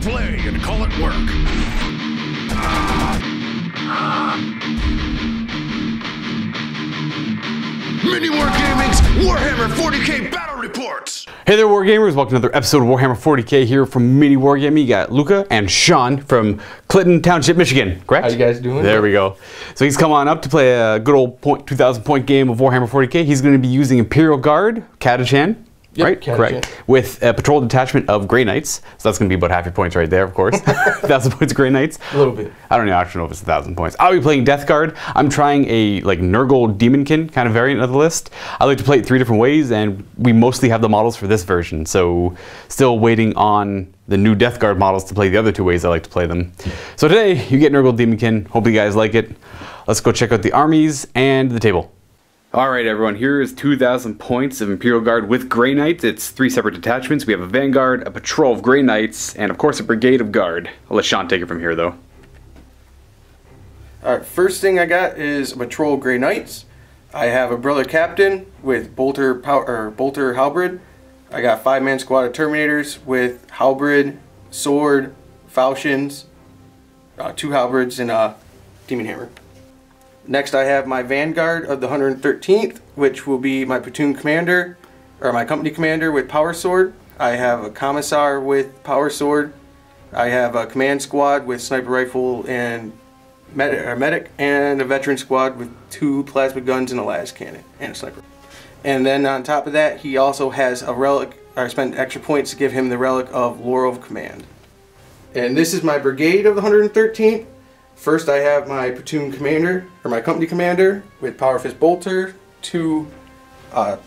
play and call it work. MiniWarGaming's Warhammer 40k Battle Reports! Hey there, Wargamers! Welcome to another episode of Warhammer 40k here from MiniWarGaming. You got Luka and Sean from Clinton Township, Michigan, correct? How you guys doing? There we go. So he's come on up to play a good old 2,000 point game of Warhammer 40k. He's going to be using Imperial Guard, Catachan. Yep, right? Catachan. Correct. With a patrol detachment of Grey Knights. So that's going to be about half your points right there, of course. 1,000 points of Grey Knights. A little bit. I don't actually know if it's 1,000 points. I'll be playing Death Guard. I'm trying a Nurgle Daemonkin kind of variant of the list. I like to play it 3 different ways, and we mostly have the models for this version. So still waiting on the new Death Guard models to play the other 2 ways I like to play them. So today, you get Nurgle Daemonkin. Hope you guys like it. Let's go check out the armies and the table. Alright everyone, here is 2,000 points of Imperial Guard with Grey Knights. It's 3 separate detachments. We have a Vanguard, a patrol of Grey Knights, and of course a Brigade of Guard. I'll let Sean take it from here though. Alright, first thing I got is a patrol of Grey Knights. I have a Brother Captain with Bolter Halberd. I got 5-man squad of Terminators with Halberd, Sword, Falchions, 2 Halberds, and a Demon Hammer. Next I have my Vanguard of the 113th, which will be my platoon commander, or my company commander with Power Sword. I have a Commissar with Power Sword. I have a command squad with Sniper Rifle and medic, and a veteran squad with 2 plasma guns and a las cannon, and a sniper. And then on top of that, he also has a relic. I spent extra points to give him the relic of Laurel of Command. And this is my brigade of the 113th. First I have my platoon commander, or my company commander, with Power Fist Bolter, 2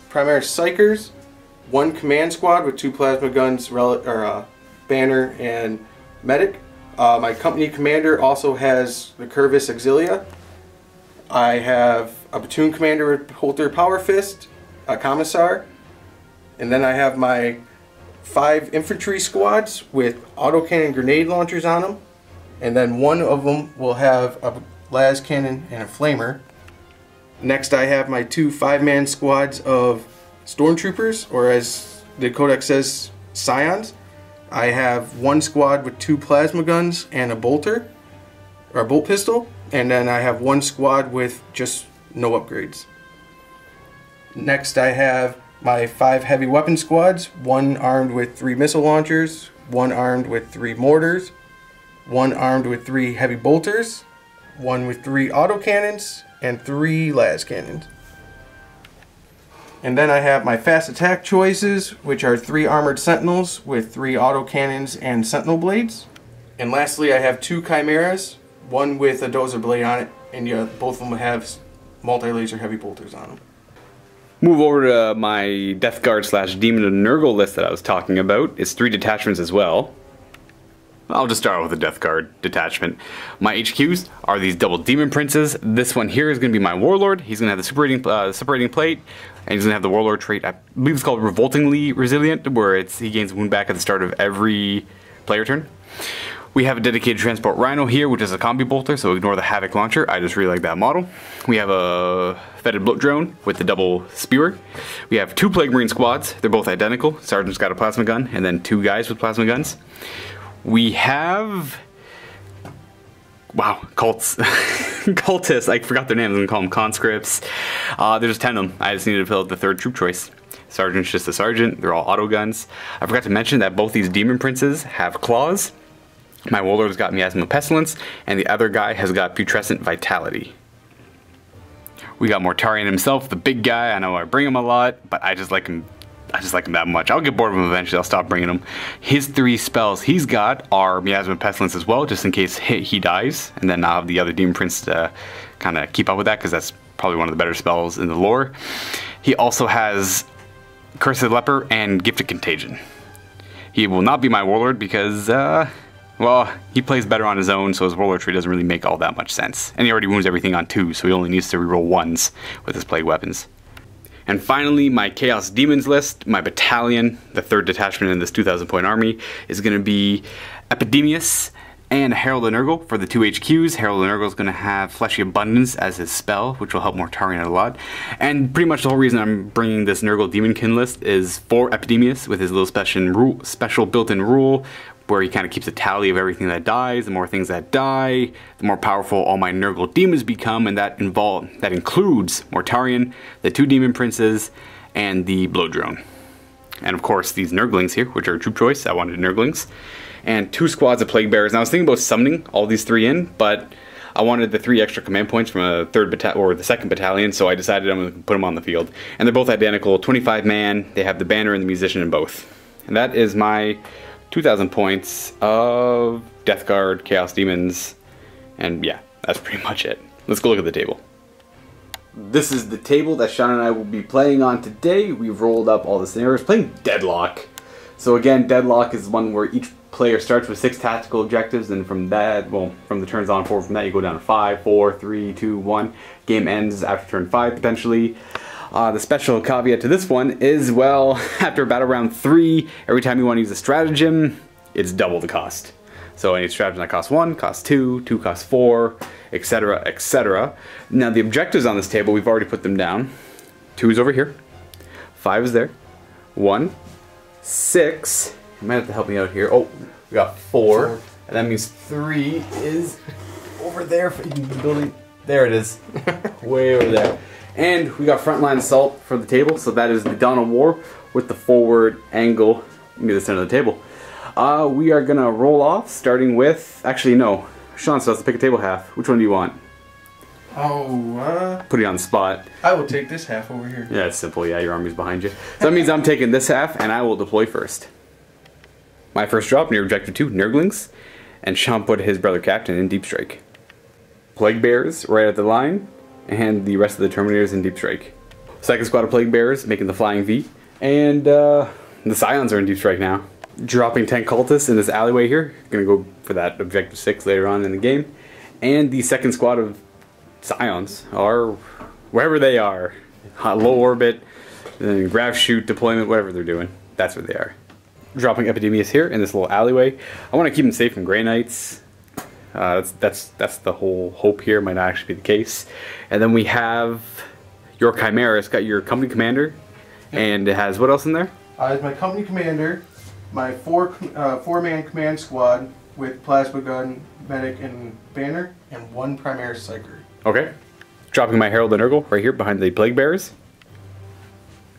primary psychers, 1 command squad with 2 plasma guns, banner, and medic. My company commander also has the Curvus Auxilia. I have a platoon commander with Bolter Power Fist, a commissar, and then I have my 5 infantry squads with autocannon grenade launchers on them. And then 1 of them will have a las cannon and a flamer. Next I have my 2 5-man squads of stormtroopers, or as the codex says, scions. I have 1 squad with 2 plasma guns and a bolter, or a bolt pistol. And then I have 1 squad with just no upgrades. Next I have my 5 heavy weapon squads, 1 armed with 3 missile launchers, 1 armed with 3 mortars, 1 armed with 3 heavy bolters, 1 with 3 autocannons, and 3 las cannons. And then I have my fast attack choices, which are 3 armored sentinels with 3 autocannons and sentinel blades. And lastly, I have 2 chimeras, 1 with a dozer blade on it, and both of them have multi-laser heavy bolters on them. Move over to my Death Guard / Demon of Nurgle list that I was talking about. It's 3 detachments as well. I'll just start with the Death Guard detachment. My HQs are these double Demon Princes. This one here is going to be my Warlord. He's going to have the separating plate, and he's going to have the Warlord trait. I believe it's called Revoltingly Resilient, where he gains wound back at the start of every player turn. We have a dedicated Transport Rhino here, which is a combi bolter, so ignore the Havoc launcher. I just really like that model. We have a Fetid Bloat Drone with the double Spewer. We have 2 Plague Marine squads. They're both identical. Sergeant's got a plasma gun, and then 2 guys with plasma guns. We have, wow, cultists, I forgot their names, I'm going to call them conscripts. There's 10 of them, I just needed to fill out the 3rd troop choice. Sergeant's just a sergeant, they're all auto guns. I forgot to mention that both these Demon Princes have claws. My Warlord's got Miasma Pestilence, and the other guy has got Putrescent Vitality. We got Mortarion himself, the big guy. I know I bring him a lot, but I just like him that much. I'll get bored of him eventually. I'll stop bringing him. His 3 spells he's got are Miasma Pestilence as well, just in case he dies. And then I'll have the other Demon Prince to kind of keep up with that, because that's probably one of the better spells in the lore. He also has Cursed Leper and Gifted Contagion. He will not be my Warlord because, well, he plays better on his own, so his Warlord tree doesn't really make all that much sense. And he already wounds everything on 2, so he only needs to reroll 1s with his Plague weapons. And finally, my Chaos Demons list, my battalion, the 3rd detachment in this 2,000 point army, is going to be Epidemius and Herald of Nurgle for the 2 HQs. Herald of Nurgle is going to have Fleshy Abundance as his spell, which will help Mortarion a lot. And pretty much the whole reason I'm bringing this Nurgle Daemonkin list is for Epidemius with his little special built-in rule. where he kind of keeps a tally of everything that dies. The more things that die, the more powerful all my Nurgle demons become, and that includes Mortarion, the 2 demon princes, and the blow drone. And of course these Nurglings here, which are a troop choice. I wanted Nurglings. And 2 squads of plague bearers. Now I was thinking about summoning all these 3 in, but I wanted the 3 extra command points from a the 2nd battalion, so I decided I'm going to put them on the field. And they're both identical, 25 man. They have the banner and the musician in both. And that is my 2,000 points of Death Guard, Chaos Demons, and yeah, that's pretty much it. Let's go look at the table. This is the table that Sean and I will be playing on today. We've rolled up all the scenarios, playing Deadlock. So again, Deadlock is one where each player starts with 6 tactical objectives, and from that, well, from the turns on forward from that, you go down to 5, 4, 3, 2, 1. Game ends after turn 5, potentially. The special caveat to this one is, well, after battle round 3, every time you want to use a stratagem, it's double the cost. So any stratagem that costs 1, costs 2, 2 costs 4, etc., etc. Now the objectives on this table, we've already put them down. 2 is over here, 5 is there, 1, 6, you might have to help me out here. Oh, we got 4, and that means 3 is over there. Building. There it is, way over there. And we got frontline assault for the table, so that is the Dawn of War with the forward angle near the center of the table. We are gonna roll off, starting with, actually no, Sean still has to pick a table half. Which one do you want? Oh, put you on the spot. I will take this half over here. Yeah, it's simple. Yeah, your army's behind you. So that means I'm taking this half, and I will deploy first. My first drop near objective 2, Nurglings, and Sean put his brother Captain in Deep Strike. Plague Bearers right at the line, and the rest of the Terminators in Deep Strike. Second squad of Plague Bearers making the Flying V, and the Scions are in Deep Strike now. Dropping 10 Cultists in this alleyway here. Gonna go for that objective 6 later on in the game. And the second squad of Scions are wherever they are. Low orbit, grav shoot, deployment, whatever they're doing. That's where they are. Dropping Epidemius here in this little alleyway. I want to keep them safe from Grey Knights. That's the whole hope here. Might not actually be the case. And then we have your Chimera. It's got your company commander, and it has what else in there? It's my company commander, my four-man command squad with plasma gun, medic, and banner, and 1 Primaris Psyker. Okay. Dropping my Herald and Nurgle right here behind the Plague Bearers.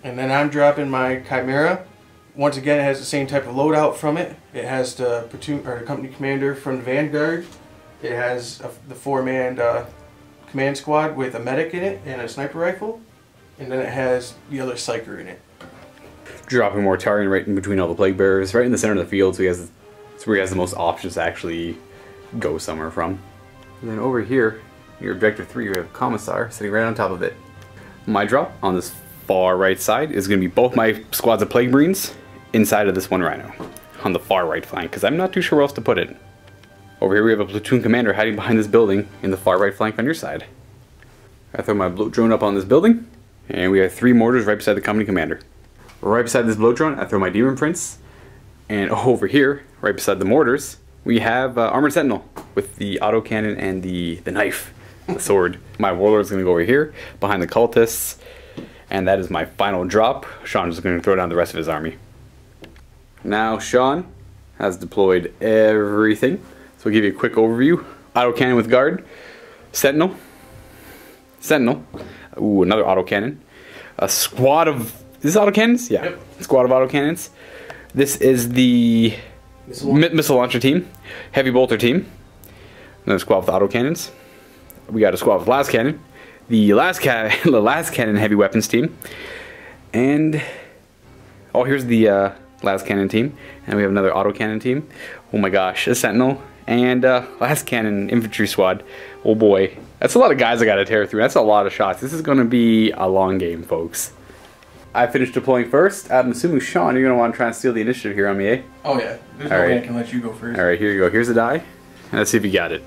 And then I'm dropping my Chimera. Once again, it has the same type of loadout from it. It has the platoon or the company commander from the Vanguard. It has the 4-man command squad with a medic in it and a sniper rifle. And then it has the other Psyker in it. Dropping Mortarion right in between all the Plague Bearers, right in the center of the field, so it's where he has the most options to actually go somewhere from. And then over here, your objective 3, you have Commissar sitting right on top of it. My drop on this far right side is going to be both my squads of Plague Marines inside of this 1 Rhino on the far right flank, because I'm not too sure where else to put it. Over here we have a platoon commander hiding behind this building in the far right flank on your side. I throw my blow drone up on this building, and we have 3 mortars right beside the company commander. Right beside this blow drone, I throw my Demon Prince, and over here, right beside the mortars, we have Armored Sentinel with the autocannon and the knife, the sword. My Warlord's going to go over here behind the cultists, and that is my final drop. Sean is going to throw down the rest of his army. Now Sean has deployed everything, so we'll give you a quick overview. Autocannon with guard, Sentinel, ooh, another autocannon, a squad of, is this autocannons? Yeah, yep. Squad of autocannons. This is the missile launcher team, heavy bolter team, another squad with autocannons. We got a squad with las cannon, the las cannon heavy weapons team, and oh, here's the las cannon team, and we have another autocannon team. Oh my gosh, a Sentinel and las cannon infantry squad. Oh boy, that's a lot of guys I gotta tear through. That's a lot of shots. This is gonna be a long game, folks. I finished deploying first. I'm assuming, Sean, you're gonna want to try and steal the initiative here on me, eh? Oh yeah, there's no way I can let you go first. Alright, here you go. Here's the die, and let's see if you got it.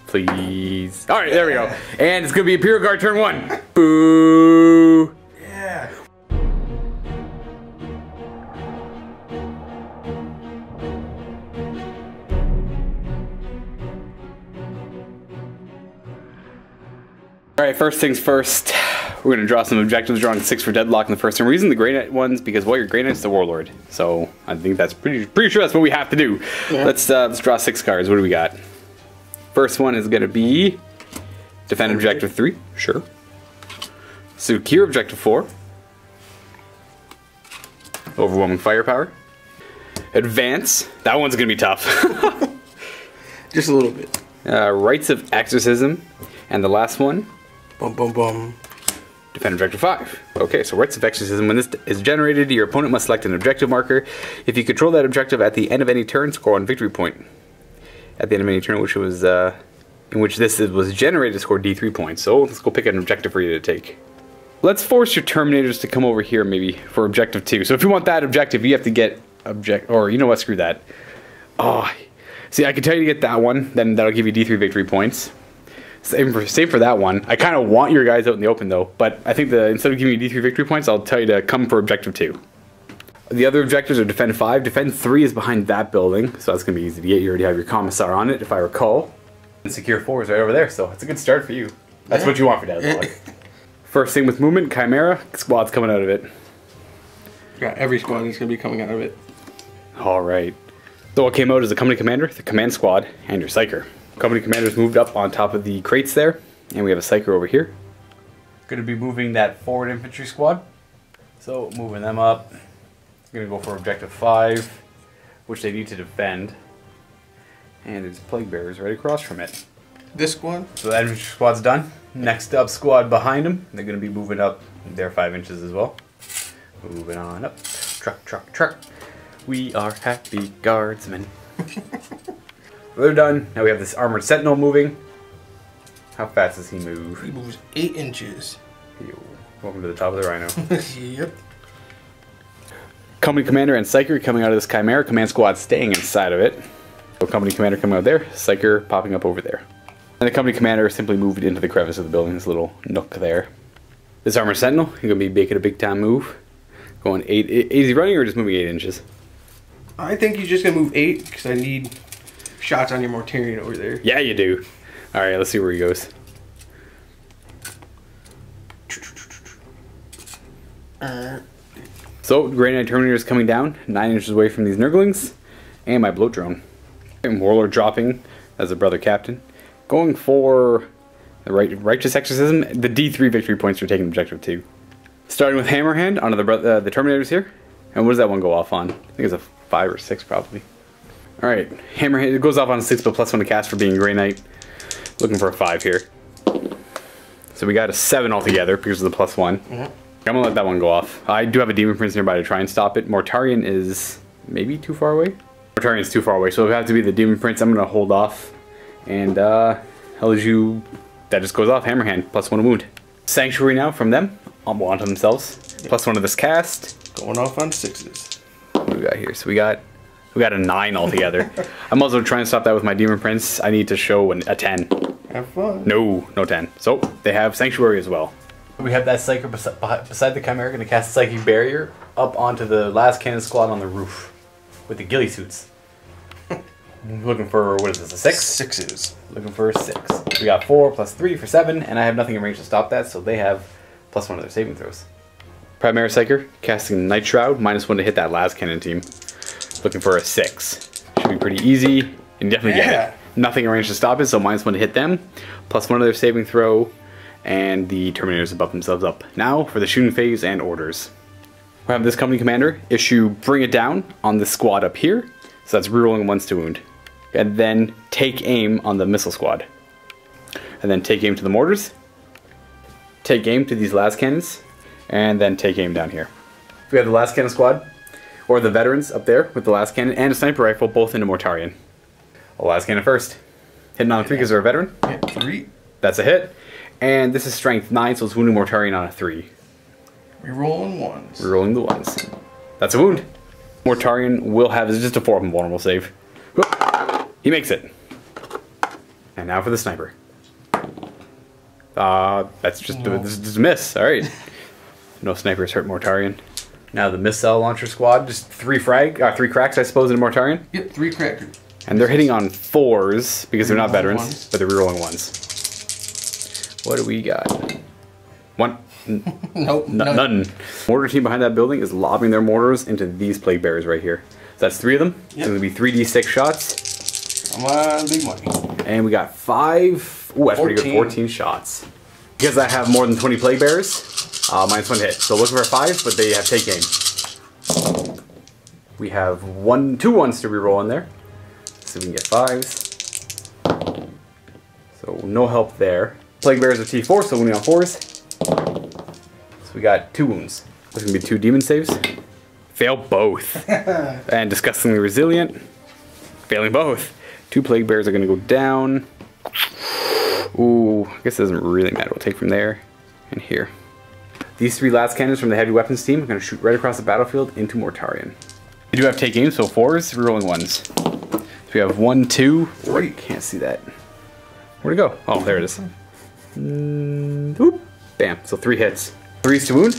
Please. Alright, there we go. And it's gonna be Imperial Guard turn 1. Boo! Yeah. Alright, first things first. We're going to draw some objectives, drawing 6 for Deadlock in the first turn. We're using the Grey Knight ones because, well, your Grey Knight's the Warlord. So I think that's pretty sure that's what we have to do. Yeah. Let's draw 6 cards. What do we got? First one is going to be Defend Objective 3. Sure. Secure Objective 4. Overwhelming Firepower. Advance. That one's going to be tough. Just a little bit. Rites of Exorcism. And the last one. Bum, bum, bum. Defend Objective 5. Okay, so Rites of Exorcism. When this is generated, your opponent must select an objective marker. If you control that objective at the end of any turn, score 1 victory point. At the end of any turn, which was in which this was generated, score D3 points. So let's go pick an objective for you to take. Let's force your Terminators to come over here maybe for Objective 2. So if you want that objective, you have to get or you know what, screw that. Oh, see, I can tell you to get that one, then that'll give you D3 victory points. Same for that one. I kind of want your guys out in the open though, but I think instead of giving you D3 victory points, I'll tell you to come for Objective 2. The other objectives are Defend 5. Defend 3 is behind that building, so that's going to be easy to get. You already have your Commissar on it, if I recall. And Secure 4 is right over there, so it's a good start for you. That's what you want for Deadlock. First thing with movement, Chimera, squad's coming out of it. Yeah, every squad is going to be coming out of it. Alright. So what came out is the Company Commander, the Command Squad, and your Psyker. Company Commander's moved up on top of the crates there, and we have a Psyker over here. Going to be moving that forward infantry squad. So moving them up. Going to go for Objective 5, which they need to defend. And there's Plague Bearers right across from it. This squad? So that infantry squad's done. Next up squad behind them. They're going to be moving up their 5 inches as well. Moving on up. Truck, truck, truck. We are happy guardsmen. They're done. Now we have this armored sentinel moving. How fast does he move? He moves 8 inches. Yo, welcome to the top of the rhino. Yep. Company Commander and Psyker coming out of this Chimera. Command Squad staying inside of it. So Company Commander coming out there. Psyker popping up over there. And the Company Commander simply moved into the crevice of the building. This little nook there. This armored sentinel, you're going to be making a big time move. Going 8. Is he running or just moving 8 inches? I think he's just going to move 8 because I need shots on your Mortarion over there. Yeah, you do. Alright, let's see where he goes. So, Grey Knight Terminator is coming down, 9 inches away from these Nurglings. And my Bloat Drone. And Warlord dropping as a brother captain. Going for the Righteous Exorcism. The D3 victory points for taking Objective 2. Starting with Hammerhand onto the Terminators here. And what does that one go off on? I think it's a 5 or 6 probably. Alright, Hammerhand, it goes off on a 6 but +1 to cast for being Grey Knight. Looking for a 5 here. So we got a 7 altogether because of the +1. I'm gonna let that one go off. I do have a Demon Prince nearby to try and stop it. Mortarion is maybe too far away? Mortarion's too far away, so it would have to be the Demon Prince. I'm gonna hold off. And that just goes off. Hammerhand, +1 wound. Sanctuary now from them. Onto themselves. +1 to this cast. Going off on 6s. What do we got here? So we got a 9 altogether. I'm also trying to stop that with my Demon Prince. I need to show a 10. Have fun. No 10. So they have Sanctuary as well. We have that Psyker beside the Chimera, going to cast a Psychic Barrier up onto the last cannon squad on the roof with the ghillie suits. Looking for, what is this, a 6? 6s. Looking for a 6. We got 4 +3 for 7, and I have nothing in range to stop that, so they have +1 to their saving throws. Primary Psyker, casting Night Shroud, -1 to hit that last cannon team. Looking for a 6. Should be pretty easy, and definitely get it. Nothing in range to stop it, so -1 to hit them. +1 to their saving throw, and the Terminators above themselves up. Now for the shooting phase and orders. We have this Company Commander issue Bring It Down on this squad up here. So that's rerolling 1s to wound. And then take aim on the missile squad. And then take aim to the mortars. Take aim to these last cannons. And then take aim down here. We have the last cannon squad, or the veterans up there with the last cannon and a sniper rifle, both into Mortarion. The last cannon first. Hitting on a 3 because they're a veteran. Hit 3. That's a hit. And this is strength 9, so it's wounding Mortarion on a 3. Rerolling 1s. Rerolling the 1s. That's a wound. Mortarion will have just a 4 vulnerable save. He makes it. And now for the sniper. That's just a miss. Alright. No snipers hurt Mortarion. Now the missile launcher squad, just 3 cracks I suppose in Mortarion. Yep, 3 crackers. And they're hitting on 4s because they're not veterans, but they're rerolling 1s. What do we got? 1. Nope. None. Mortar team behind that building is lobbing their mortars into these plague bearers right here. So that's 3 of them. Yep. So it's going to be 3d6 shots. Come on, big money. And we got 5. Ooh, that's pretty good. 14 shots. Because I have more than 20 plague bearers, -1 hit. So looking for 5, but they have take aim. We have 2 ones to reroll in there. So we can get 5s. So no help there. Plague bearers are T4, so wounding on 4s. So we got 2 wounds. This is going to be 2 demon saves. Fail both. And disgustingly resilient. Failing both. 2 plague bears are going to go down. Ooh, I guess it doesn't really matter. We'll take from there and here. These 3 last cannons from the heavy weapons team are going to shoot right across the battlefield into Mortarion. We do have take aim, so 4s, rerolling 1s. So we have 1, 2. Right, can't see that. Where'd it go? Oh, there it is. Oop. Bam. So 3 hits. 3s to wound.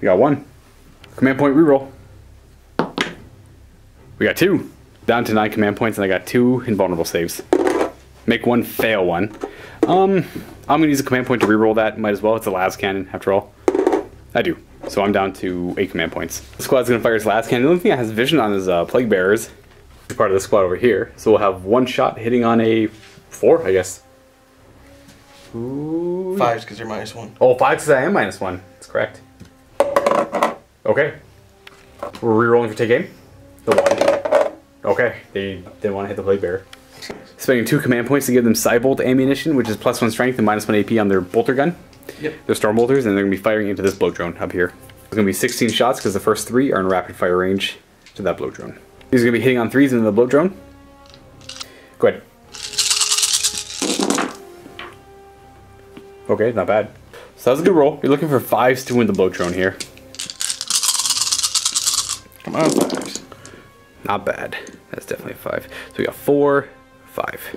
We got 1. Command point reroll. We got 2. Down to 9 command points, and I got 2 invulnerable saves. Make 1, fail 1. I'm gonna use a command point to reroll that. Might as well. It's a las cannon after all. I do. So I'm down to 8 command points. The squad's gonna fire its las cannon. The only thing that has vision on is plague bearers. It's part of the squad over here. So we'll have 1 shot hitting on a 4, I guess. Ooh. 5s because you're -1. Oh, 5 because I am -1. That's correct. Okay. We're rerolling for take aim. The 1. Okay, they didn't want to hit the plague bearer. Spending 2 command points to give them Cybolt ammunition, which is +1 strength and -1 AP on their bolter gun. Yep. They're storm bolters, and they're going to be firing into this blow drone up here. There's going to be 16 shots because the first 3 are in rapid fire range to that blow drone. These are going to be hitting on 3s into the blow drone. Go ahead. Okay, not bad. So that was a good roll. You're looking for 5s to win the blow drone here. Come on, 5s. Not bad. That's definitely a 5. So we got 4, 5.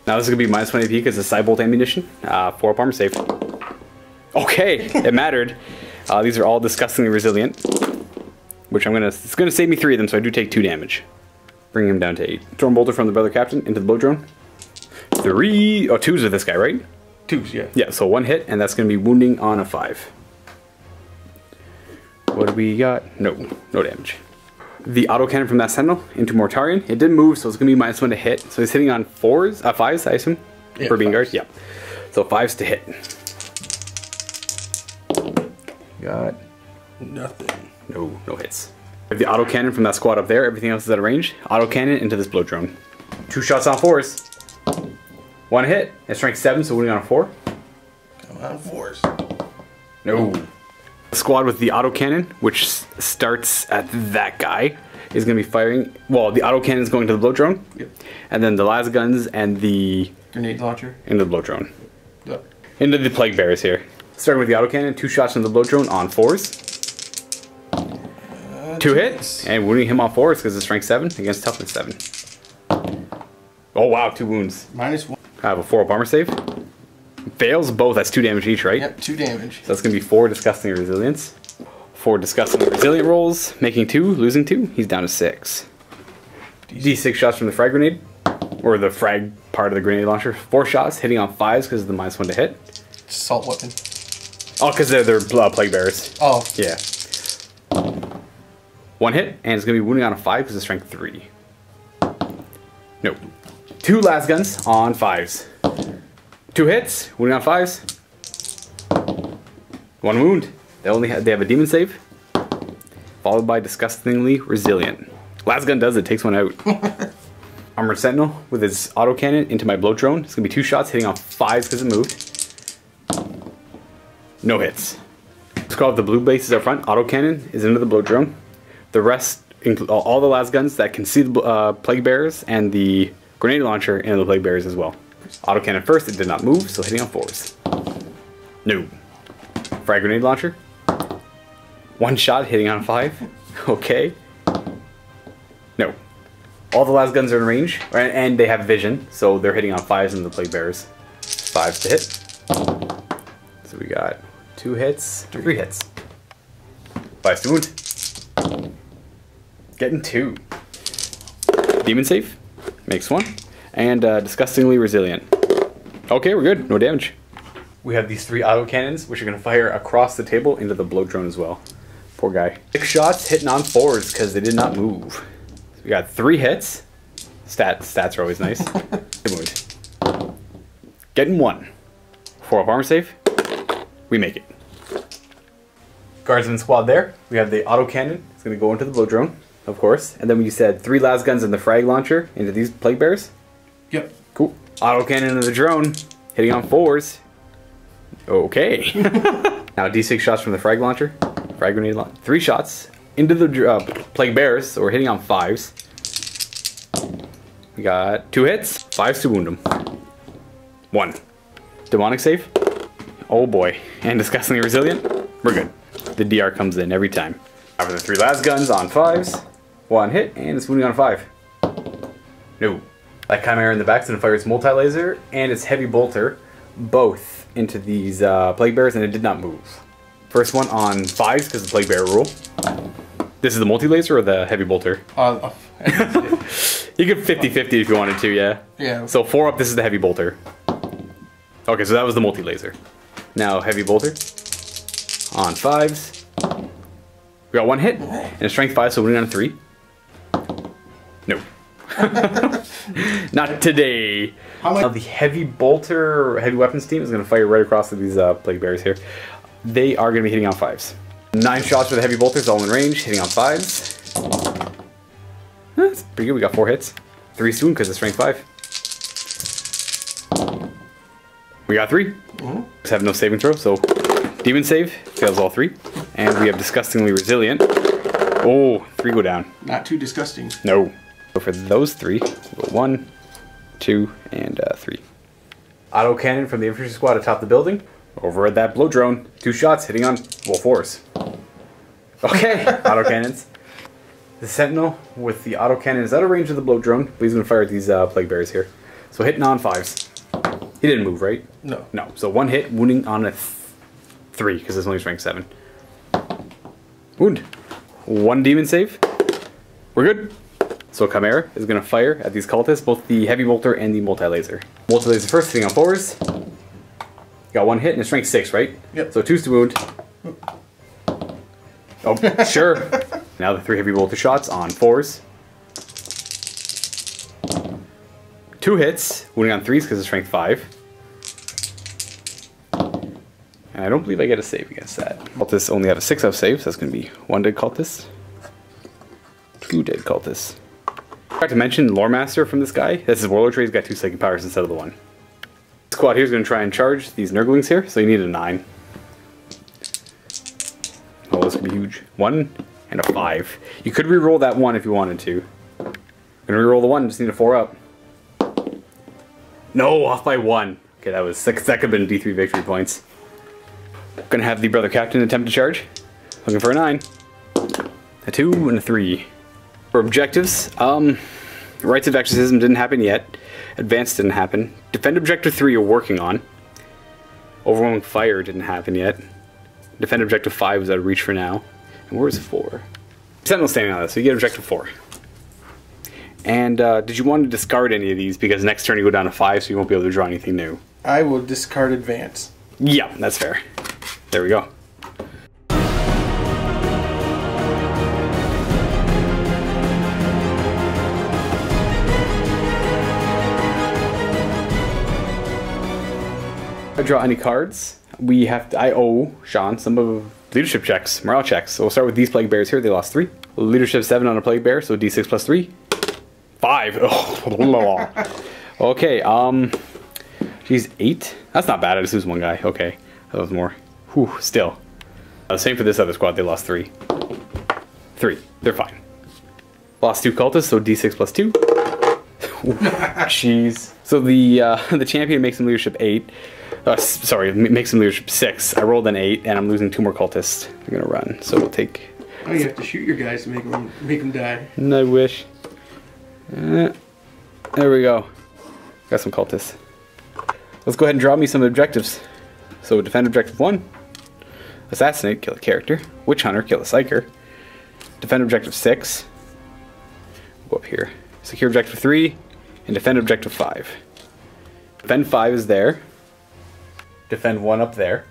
Now this is going to be -1 AP because it's Cybolt ammunition. 4 up armor save. Okay, it mattered. These are all disgustingly resilient. Which it's going to save me 3 of them, so I do take 2 damage. Bring him down to 8. Storm bolter from the brother captain into the blow drone. 3, 2s with this guy, right? 2s, yeah. Yeah, so 1 hit, and that's going to be wounding on a 5. What do we got? No damage. The autocannon from that Sentinel into Mortarion. It didn't move, so it's going to be -1 to hit. So he's hitting on 5s, I assume? Yeah, for being 5s. guard? Yeah. So 5s to hit. Got Nothing. no hits. We have the autocannon from that squad up there. Everything else is out of range. Autocannon into this blow drone. 2 shots on 4s. 1 hit. It's strength 7, so winning on a 4. Come on, 4s. No. The squad with the autocannon, which starts at that guy, is going to be firing. Well, the autocannon is going to the blow drone. Yep. And then the las guns and the Grenade launcher. into the blow drone. Yep. Into the plague bearers here. Starting with the autocannon, 2 shots into the blow drone on 4s. 2 hits, and wounding him on 4s because it's strength 7 against toughness 7. Oh wow, 2 wounds. -1. I have a 4 up armor save. Fails both, that's 2 damage each, right? Yep, 2 damage. So that's going to be 4 disgusting resilience. 4 disgusting resilient rolls, making 2, losing 2. He's down to 6. D6 shots from the frag grenade, or the frag part of the grenade launcher. 4 shots, hitting on 5s because of the -1 to hit. Assault weapon. Oh, because they're plague bearers. Oh. Yeah. 1 hit, and it's going to be wounding on a 5 because it's strength 3. Nope. 2 las guns on 5s. 2 hits, wounding on 5s. 1 wound. They have a demon save, followed by disgustingly resilient. Las gun does it, takes 1 out. Armored Sentinel with his autocannon into my blow drone. It's gonna be 2 shots hitting on 5s because it moved. No hits. Squad with the blue bases up front. Autocannon is into the blow drone. The rest, all the las guns that can see the plague bearers and the grenade launcher into the plague bearers as well. Autocannon first, it did not move, so hitting on 4s. No. Frag grenade launcher. 1 shot hitting on a 5. Okay. No. All the las guns are in range, and they have vision, so they're hitting on 5s into the plague bearers. 5s to hit. So we got 2 hits, 3 hits. 5s to wound. Getting 2. Demon save. Makes 1. And disgustingly resilient. Okay, we're good. No damage. we have these 3 autocannons, which are going to fire across the table into the blow drone as well. Poor guy. 6 shots hitting on 4s because they did not move. So we got 3 hits. Stats are always nice. They moved. Getting 1. 4 up armor save. We make it. Guardsman squad there. We have the autocannon. It's going to go into the blow drone, of course. And then we said 3 las guns and the frag launcher into these plague bears. Yep. Cool. Autocannon into the drone. Hitting on 4s. Okay. Now D6 shots from the frag launcher. Frag grenade launcher. 3 shots into the plague bears. So we're hitting on 5s. We got 2 hits. 5s to wound them. 1. Demonic save. Oh boy. And disgustingly resilient. We're good. The DR comes in every time. After the 3 las guns on 5s. 1 hit, and it's wounding on 5. No. That Chimera in the back is going to fire its multi-laser and its heavy bolter, both into these plague bears, and it did not move. First one on 5s because of the plague bear rule. This is the multi-laser or the heavy bolter? You could 50-50 if you wanted to, yeah. Yeah. So 4 up, this is the heavy bolter. Okay, so that was the multi-laser. Now heavy bolter on 5s. We got 1 hit and a strength 5, so winning on 3. No. Not today. Now the heavy bolter, heavy weapons team is going to fire right across to these plague bears here. They are going to be hitting on 5s. 9 shots for the heavy bolters, all in range, hitting on 5s. That's pretty good. We got 4 hits. 3 soon because of strength 5. We got 3. Just have no saving throw, so demon save fails all 3, and we have disgustingly resilient. Oh, 3 go down. Not too disgusting. No. So for those 3, we'll go 1, 2, and 3. Autocannon from the infantry squad atop the building. Over at that blow drone. 2 shots hitting on 4s. Okay, autocannons. The Sentinel with the autocannon is out of range of the blow drone, but he's going to fire at these plague bears here. So hitting on 5s. He didn't move, right? No. No. So 1 hit, wounding on a 3 because it's only strength 7. Wound. 1 demon save. We're good. So Chimera is going to fire at these cultists, both the heavy bolter and the multi-laser. Multi-laser first, hitting on 4s. Got 1 hit and a strength 6, right? Yep. So 2's to wound. Oh, sure. Now the 3 heavy bolter shots on 4s. 2 hits, wounding on 3s because of strength 5. And I don't believe I get a save against that. Cultists only have a 6 out save, so that's going to be 1 dead cultist. 2 dead cultists. I forgot to mention Lore Master from this guy. This is Warlord Trade. He's got 2 psychic powers instead of the 1. The squad here is going to try and charge these Nurglings here, so you need a 9. Oh, this could be huge. 1 and a 5. You could re-roll that 1 if you wanted to. I'm going to re-roll the 1, just need a 4 up. No, off by 1. Okay, that could have been D3 victory points. Going to have the Brother Captain attempt to charge. Looking for a 9. A 2 and a 3. For objectives, Rites of Exorcism didn't happen yet. Advanced didn't happen. Defend Objective 3 you're working on. Overwhelming Fire didn't happen yet. Defend Objective 5 is out of reach for now. And where's 4? Sentinel standing on this, so you get Objective 4. And did you want to discard any of these? Because next turn you go down to 5, so you won't be able to draw anything new. I will discard advance. Yeah, that's fair. There we go. I draw any cards. I owe Sean some of leadership checks, morale checks. So we'll start with these plague bears here. They lost 3. Leadership 7 on a plague bear, so D6 plus 3. 5. Oh. Okay, geez, 8? That's not bad, I just lose 1 guy. Okay, that was more. Whew, still. Same for this other squad, they lost 3. 3, they're fine. Lost 2 cultists, so D6 plus 2. Jeez. So the champion makes him leadership 8. Sorry, makes him leadership 6. I rolled an 8, and I'm losing 2 more cultists. They're gonna run, so we'll take... Oh, you have to shoot your guys to make them die. I wish. There we go. Got some cultists. Let's go ahead and draw me some objectives. So defend objective 1. Assassinate, kill a character. Witch Hunter, kill a psyker. Defend objective 6. Go up here. Secure objective 3. And defend objective 5. Defend 5 is there. Defend 1 up there.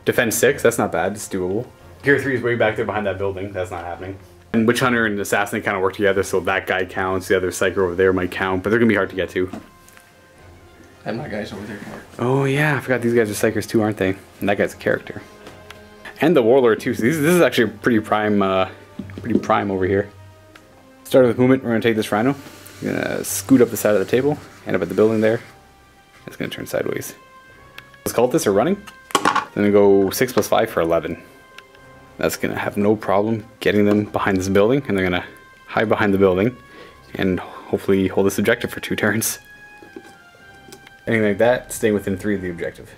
Defend 6, that's not bad, it's doable. Gear 3 is way back there behind that building, that's not happening. And Witch Hunter and Assassin kind of work together, so that guy counts, the other Psyker over there might count, but they're going to be hard to get to. And my guys over there can work. Oh yeah, I forgot these guys are Psykers too, aren't they? And that guy's a character. And the Warlord too, so this is actually pretty prime over here. Start with movement, we're going to take this Rhino. I'm going to scoot up the side of the table, end up at the building there. It's going to turn sideways. Those cultists are running. Then we go 6 plus 5 for 11. That's going to have no problem getting them behind this building, and they're going to hide behind the building and hopefully hold this objective for 2 turns. Anything like that, stay within 3 of the objective.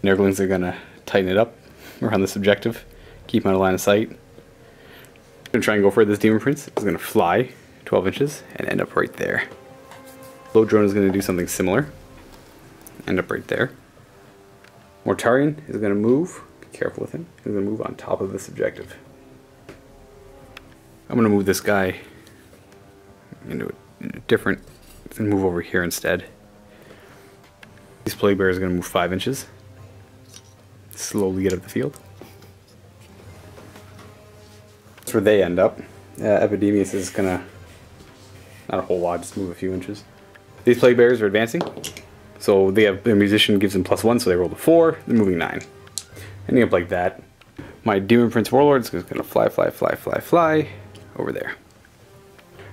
Nurglings are going to tighten it up around this objective, keep them out of line of sight. I'm going to try and go for this Demon Prince. It's going to fly 12 inches and end up right there. Low drone is going to do something similar. End up right there. Mortarion is going to move. Be careful with him. He's going to move on top of this objective. I'm going to move this guy into a different, and move over here instead. These Plague Bears are going to move 5 inches. Slowly get up the field. That's where they end up. Epidemius is going to, not a whole lot, just move a few inches. These Plague Bears are advancing. So they have, their musician gives them +1, so they roll a 4, they're moving 9. Ending up like that. My Demon Prince Warlord is going to fly over there.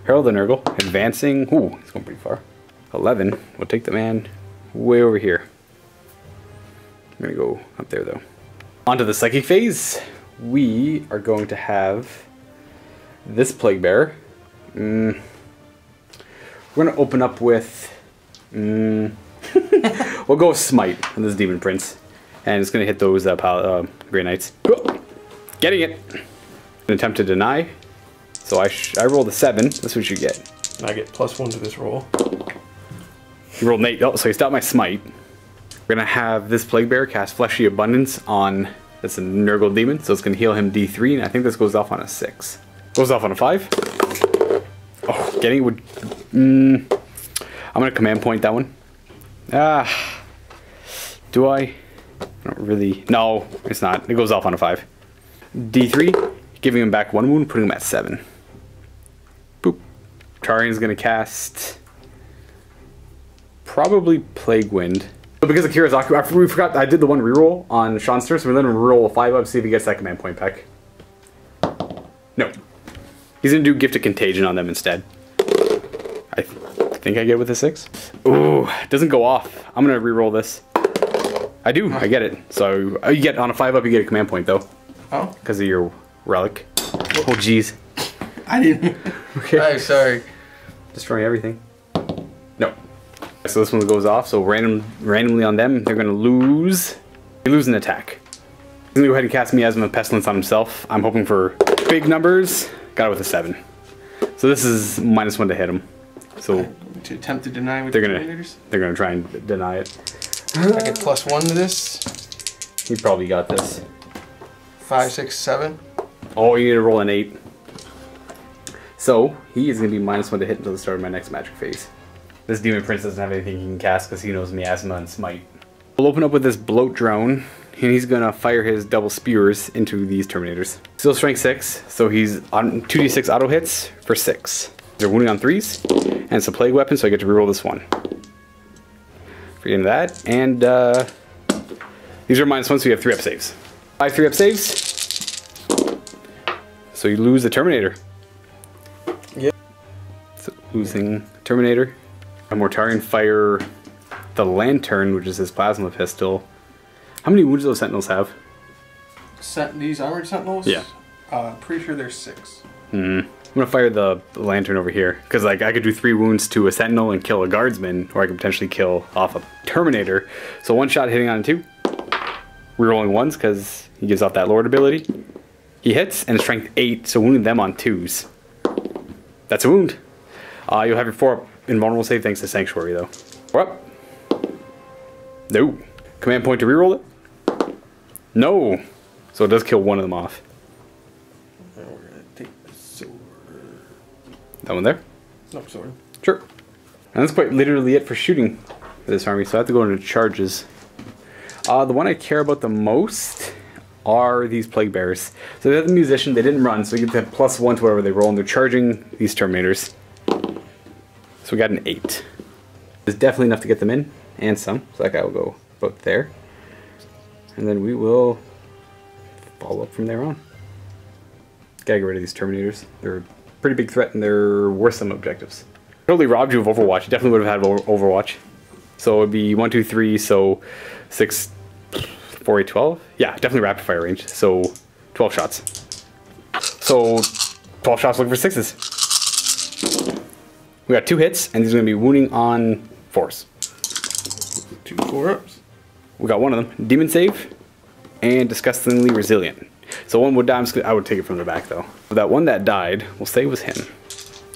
Herald the Nurgle, advancing, ooh, he's going pretty far. 11, we'll take the man way over here. I'm going to go up there though. On to the Psychic phase. We are going to have this Plague Bearer. We're going to open up with... we'll go with Smite on this Demon Prince. And it's going to hit those Grey Knights. Getting it! An attempt to deny. So I rolled a 7. That's what you get. I get +1 to this roll. You rolled an 8. Oh, so you stopped my Smite. We're going to have this Plague Bearer cast Fleshy Abundance on... That's a Nurgle Demon, so it's going to heal him D3. And I think this goes off on a 6. Goes off on a 5. Oh, getting it would... I'm going to command point that one. Do I? I don't really... No, it's not. It goes off on a 5. D3, giving him back 1 wound, putting him at 7. Boop. Tarion's going to cast... Probably Plague Wind. But because Akira's occupied... We forgot I did the one reroll on Sean's turn, so we're letting him reroll a 5 up, see if he gets that command point back. No. He's going to do Gift of Contagion on them instead. I think I get it with a 6. Ooh, it doesn't go off. I'm going to reroll this. I do, I get it. So you get on a 5 up, you get a command point though. Oh? Because of your relic. Oh jeez. I didn't. Okay. I'm sorry. Destroying everything. No. So this one goes off, so randomly on them, they're going to lose. They lose an attack. He's going to go ahead and cast Miasma of Pestilence on himself. I'm hoping for big numbers. Got it with a 7. So this is -1 to hit him. So to attempt to deny with they're gonna try and deny it. I get +1 to this. He probably got this. 5, 6, 7. Oh, you need to roll an 8. So he is gonna be -1 to hit until the start of my next magic phase. This Demon Prince doesn't have anything he can cast because he knows Miasma and Smite. We'll open up with this Bloat Drone, and he's gonna fire his double spears into these Terminators. Still strength 6, so he's on 2d6 auto hits for 6. They're wounding on 3s, and it's a plague weapon, so I get to reroll this one. Forgetting that, and these are -1, so you have 3-up saves. 5 3-up saves. So you lose the Terminator. Yep. So losing Terminator. A Mortarion fire the Lantern, which is his plasma pistol. How many wounds do those Sentinels have? These armored Sentinels? Yeah. Pretty sure there's 6. I'm gonna fire the Lantern over here because like I could do 3 wounds to a Sentinel and kill a Guardsman, or I could potentially kill off a Terminator. So 1 shot hitting on 2. Rerolling 1s because he gives off that Lord ability. He hits and strength 8, so wounding them on 2s. That's a wound. You'll have your 4-up invulnerable save thanks to Sanctuary though. 4-up. No. Command point to reroll it. No. So it does kill 1 of them off. Now we're gonna take the sword. That one there? No, sword. Sure. And that's quite literally it for shooting for this army, so I have to go into charges. The one I care about the most are these Plague Bearers. So they're the musician, they didn't run, so you get that +1 to whatever they roll, and they're charging these Terminators. So we got an 8. There's definitely enough to get them in, and some, so that guy will go about there. And then we will follow up from there on. Gotta get rid of these Terminators. They're a pretty big threat, and they're worth some objectives. Totally robbed you of Overwatch. You definitely would have had Overwatch. So it would be 1, 2, 3, so 6, 4, 8, 12. Yeah, definitely rapid fire range. So 12 shots. So 12 shots looking for 6s. We got 2 hits, and these are going to be wounding on 4s. 2 4-ups. We got one of them. Demon save and disgustingly resilient. So one would die. I would take it from the back though. That one that died, we'll say was him.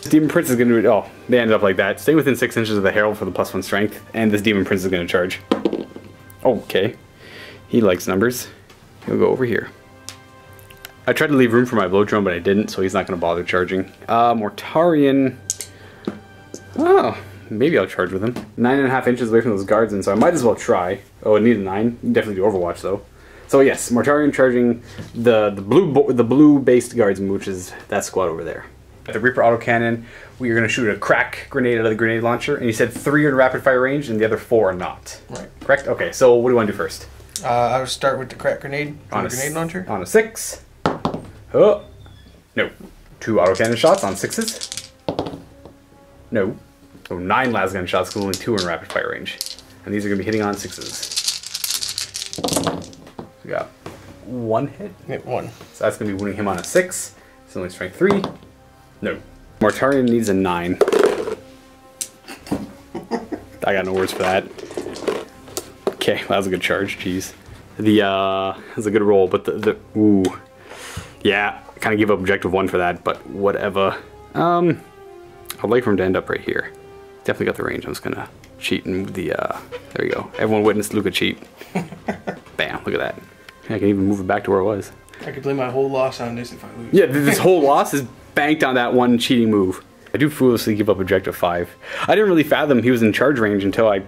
Demon Prince is going to do it. Oh, they ended up like that. Stay within 6 inches of the Herald for the +1 strength, and this Demon Prince is going to charge. Okay. He likes numbers. He'll go over here. I tried to leave room for my blow drone, but I didn't, so he's not going to bother charging. Mortarion. Oh, maybe I'll charge with him. 9.5 inches away from those guards, and so I might as well try. Oh, it needs a 9. You can definitely do Overwatch though. So yes, Mortarion charging the blue-based guardsman, which is that squad over there. At the Reaper autocannon, we are going to shoot a crack grenade out of the grenade launcher, and you said 3 are in rapid fire range, and the other 4 are not. Right. Correct? Okay, so what do you want to do first? I would start with the crack grenade on the grenade launcher. On a 6. Oh. No. 2 autocannon shots on 6s. No. So 9 lasgun shots because only 2 are in rapid fire range. And these are going to be hitting on 6s. We got 1 hit. Hit 1. So that's going to be wounding him on a 6. It's only strength 3. No. Mortarion needs a 9. I got no words for that. Okay, well, that was a good charge. Jeez. That was a good roll, but ooh. Yeah, kind of give up objective 1 for that, but whatever. I'd like for him to end up right here. Definitely got the range. I'm just going to cheat and move the, there you go. Everyone witnessed Luka cheat. Bam, look at that. I can even move it back to where it was. I could blame my whole loss on this if I lose. Yeah, this whole loss is banked on that one cheating move. I do foolishly give up objective 5. I didn't really fathom he was in charge range until I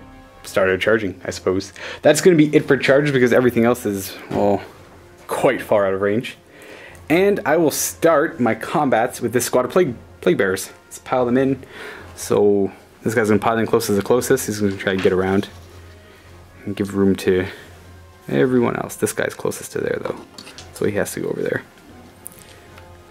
started charging, I suppose. That's going to be it for charge because everything else is, well, quite far out of range. And I will start my combats with this squad of Plague Bearers. Let's pile them in. So this guy's going to pile in closest to the closest. He's going to try to get around and give room to everyone else. This guy's closest to there though, so he has to go over there.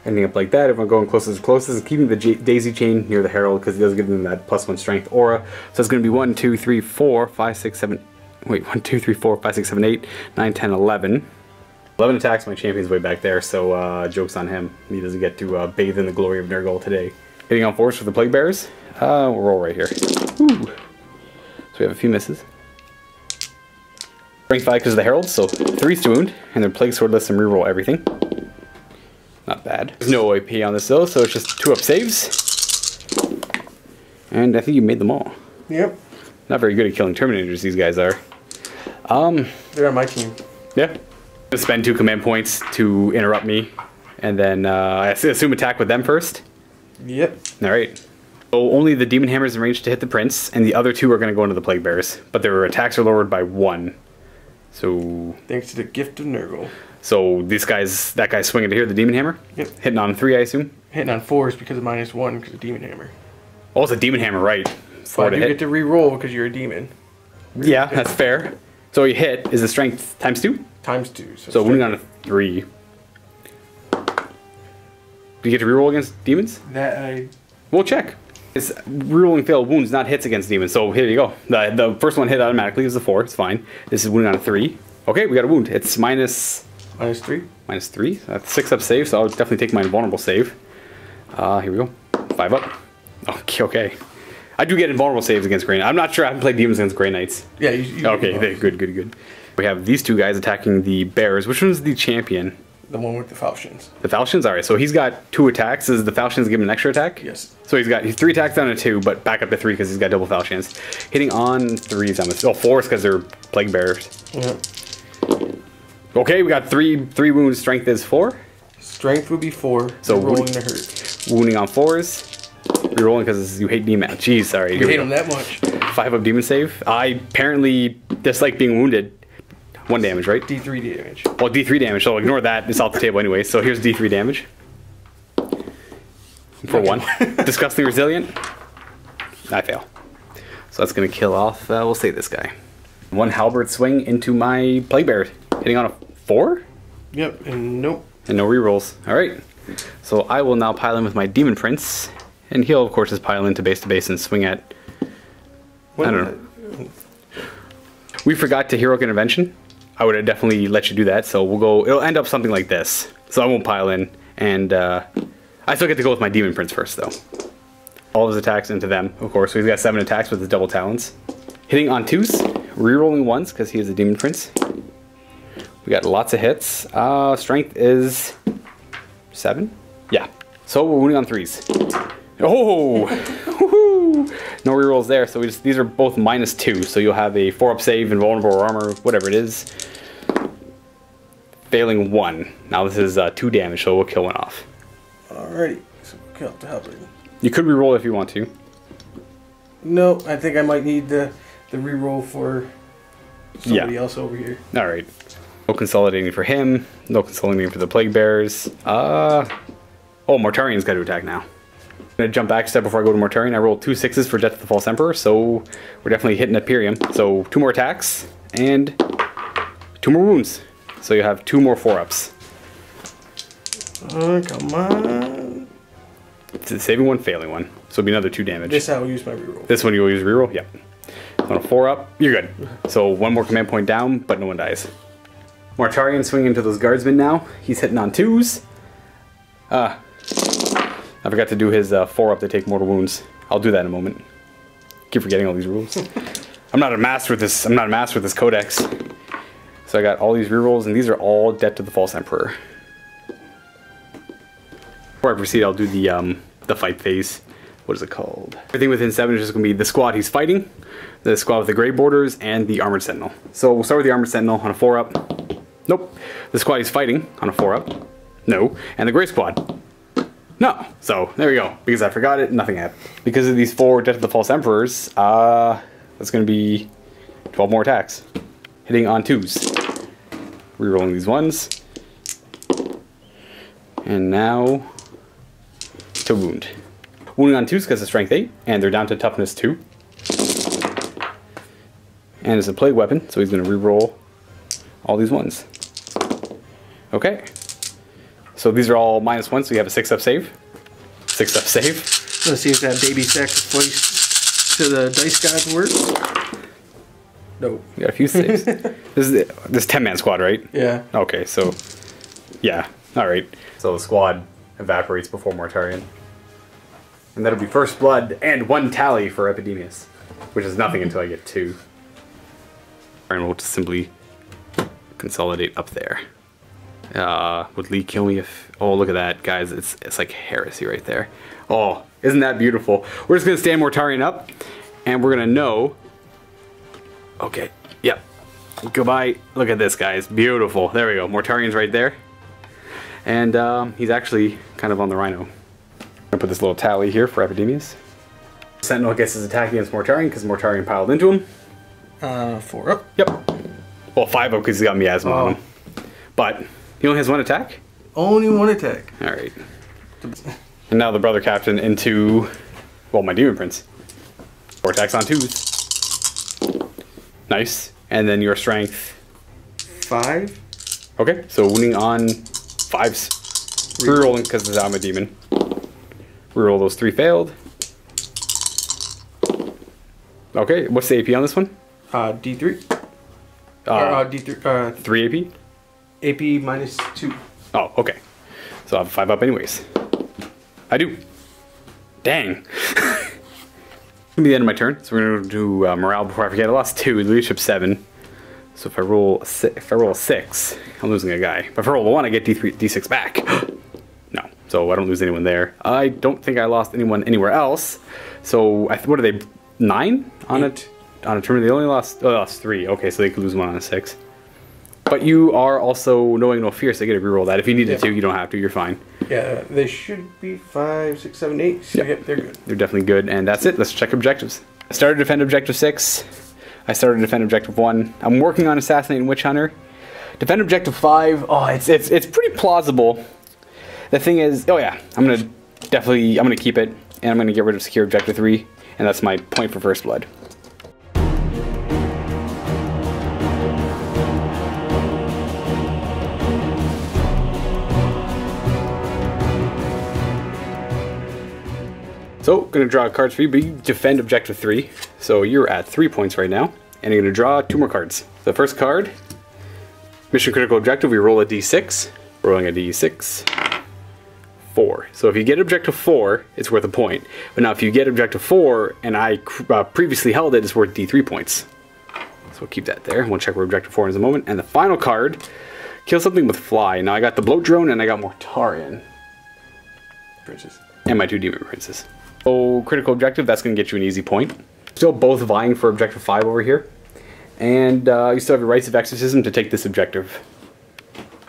Ending up like that, everyone going closest to closest, keeping the daisy chain near the Herald because he does give them that +1 strength aura. So it's going to be 1, 2, 3, 4, 5, 6, 7. Wait, 1, 2, 3, 4, 5, 6, 7, 8, 9, 10, 11. 11 attacks. My champion's way back there, so joke's on him. He doesn't get to bathe in the glory of Nurgle today. Hitting on 4s for the Plague Bearers. We'll roll right here. Woo. So we have a few misses. Strength 5 because of the Herald, so 3s to wound, and then Plague Sword lets them reroll everything. Not bad. There's no AP on this though, so it's just 2-up saves. And I think you made them all. Yep. Not very good at killing Terminators, these guys are. They're on my team. Yeah. Spend 2 command points to interrupt me, and then I assume attack with them first? Yep. Alright. So only the Demon Hammer's in range to hit the Prince, and the other 2 are going to go into the Plague Bearers, but their attacks are lowered by 1. So thanks to the gift of Nurgle. So these guys, that guy's swinging to here, the Demon Hammer? Yep. Hitting on 3, I assume? Hitting on 4s because of -1 because of Demon Hammer. Oh, it's a Demon Hammer, right. 4 to hit. You get to re-roll because you're a demon. Yeah, that's fair. So you hit, is the strength times 2? Times 2. So wounding on a 3. Do you get to reroll against demons? We'll check. It's rerolling failed wounds, not hits against demons. So here you go. The first one hit automatically is a 4. It's fine. This is wounding on a 3. Okay, we got a wound. It's -3. -3. That's 6-up save, so I'll definitely take my invulnerable save. Here we go. 5 up. Okay. I do get invulnerable saves against Grey Knights. I'm not sure I haven't played demons against Grey Knights. Yeah, you okay, good. We have these 2 guys attacking the bears. Which one's the champion? The one with the falchions. The falchions? Alright, so he's got 2 attacks. Does the falchions give him an extra attack? Yes. So he's 3 attacks down to 2, but back up to 3 because he's got double falchions. Hitting on 3s. 4s because they're plague bearers. Yeah. Okay, we got 3 wounds. Strength is 4. Strength would be 4. So rolling to hurt. Wounding on 4s. Rerolling because you hate demon. Jeez, sorry. You hate him that much. 5-up demon save. I apparently dislike being wounded. 1 damage, right? D3 damage. Well, D3 damage, so ignore that. It's off the table anyway. So here's D3 damage. For 1. Disgustingly resilient. I fail. So that's going to kill off, we'll say this guy. 1 halberd swing into my plague bear. Hitting on a 4? Yep, and nope. And no rerolls. Alright. So I will now pile in with my Demon Prince. And he'll, of course, just pile into base and swing at... I don't know. We forgot to Heroic Intervention. I would have definitely let you do that. So we'll go... It'll end up something like this. So I won't pile in. And I still get to go with my Demon Prince first, though. All of his attacks into them, of course. So he's got 7 attacks with his double talons. Hitting on 2s. Rerolling 1s because he is a Demon Prince. We got lots of hits. Strength is 7? Yeah. So we're winning on 3s. Oh! Woohoo! No rerolls there. So these are both -2. So you'll have a 4-up save, invulnerable armor, whatever it is. Failing 1. Now this is 2 damage, so we'll kill 1 off. Alrighty. So we'll kill the halberd. You could reroll if you want to. No, I think I might need the reroll for somebody else over here. Alright. No consolidating for him. No consolidating for the plague bears. Oh, Mortarion's got to attack now. I'm going to jump back a step before I go to Mortarion. I rolled 2 6s for Death of the False Emperor, so we're definitely hitting Imperium. So 2 more attacks and 2 more wounds. So you have 2 more 4-ups. Come on. It's saving 1, failing 1. So it'll be another 2 damage. This I will use my reroll. This one you will use reroll? Yep. On a 4-up, you're good. So 1 more command point down, but no one dies. Mortarion swinging into those guardsmen now. He's hitting on 2s. I forgot to do his 4-up to take mortal wounds. I'll do that in a moment. Keep forgetting all these rules. I'm not a master with this. I'm not a master with this codex. So I got all these rerolls, and these are all Debt to the False Emperor. Before I proceed, I'll do the fight phase. What is it called? Everything within 7 is just going to be the squad he's fighting, the squad with the gray borders, and the Armored Sentinel. So we'll start with the Armored Sentinel on a 4-up. Nope. The squad he's fighting on a 4-up. No. And the gray squad. No. So there we go. Because I forgot it, nothing happened. Because of these 4 Death of the False Emperors, that's going to be 12 more attacks. Hitting on 2s. Rerolling these 1s. And now to wound. Wounding on 2s because of strength 8, and they're down to toughness 2. And it's a plague weapon, so he's going to reroll all these 1s. Okay. So these are all -1, so you have a 6-up save. 6-up save. Let's see if that baby sacrifice to the dice gods works. No. You got a few saves. This 10-man squad, right? Yeah. Okay, so yeah. Alright. So the squad evaporates before Mortarion. And that'll be first blood and 1 tally for Epidemius. Which is nothing until I get 2. And we'll just simply consolidate up there. Would Lee kill me if... Oh, look at that, guys. It's like heresy right there. Oh, isn't that beautiful? We're just going to stand Mortarion up. And we're going to know... Okay, yep. Goodbye. Look at this, guys. Beautiful. There we go. Mortarion's right there. And he's actually kind of on the Rhino. I'm going to put this little tally here for Epidemius. Sentinel gets his attack against Mortarion because Mortarion piled into him. 4-up. Yep. Well, 5-up because he's got miasma on him. But he only has 1 attack? Only 1 attack. Alright. And now the brother captain into, well, my Demon Prince. 4 attacks on 2s. Nice. And then your strength? 5. Okay, so wounding on 5s. Rerolling because I'm a demon. Reroll those 3 failed. Okay, what's the AP on this one? D3. D3. 3 AP? AP -2. Oh, okay. So I have 5-up anyways. I do. Dang. It's gonna be the end of my turn, so we're gonna do morale before I forget. I lost 2, leadership 7. So if I roll a 6, I'm losing a guy. But if I roll a 1, I get D6 back. No, so I don't lose anyone there. I don't think I lost anyone anywhere else. So what are they? 9 on it on a turn? They only lost 3. Okay, so they could lose 1 on a 6. But you are also knowing no fear, so you get to reroll that. If you needed to, you don't have to. You're fine. Yeah, they should be 5, 6, 7, 8. So yep, they're good. They're definitely good, and that's it. Let's check objectives. I started to defend objective 6. I started to defend objective 1. I'm working on assassinating Witch Hunter. Defend objective 5. Oh, it's pretty plausible. The thing is, oh yeah, I'm gonna keep it, and I'm gonna get rid of secure objective 3, and that's my point for first blood. So, gonna draw cards for you, but you defend objective 3. So you're at 3 points right now, and you're gonna draw 2 more cards. The first card, mission critical objective, we roll a d6. Rolling a d6. 4. So if you get objective 4, it's worth a point. But now if you get objective 4, and I previously held it, it's worth d3 points. So we'll keep that there. We'll check where objective 4 is in a moment. And the final card, kill something with fly. Now I got the bloat drone, and I got Mortarion. Princes. And my 2 demon princes. So critical objective, that's going to get you an easy point. Still both vying for objective 5 over here. And you still have your Rites of Exorcism to take this objective.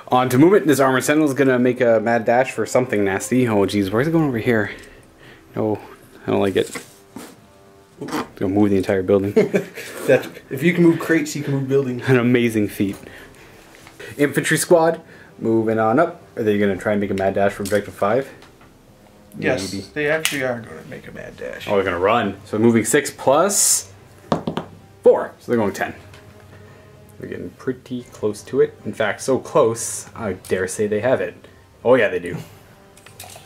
On to movement. This Armored Sentinel is going to make a mad dash for something nasty. Oh geez, where's it going over here? No, I don't like it. It's going to move the entire building. If you can move crates, you can move buildings. An amazing feat. Infantry squad, moving on up. Are they going to try and make a mad dash for objective 5? Yes, Maybe. they actually are going to make a mad dash. Oh, they're going to run. So moving 6 plus 4. So they're going 10. They're getting pretty close to it. In fact, so close, I dare say they have it. Oh yeah, they do.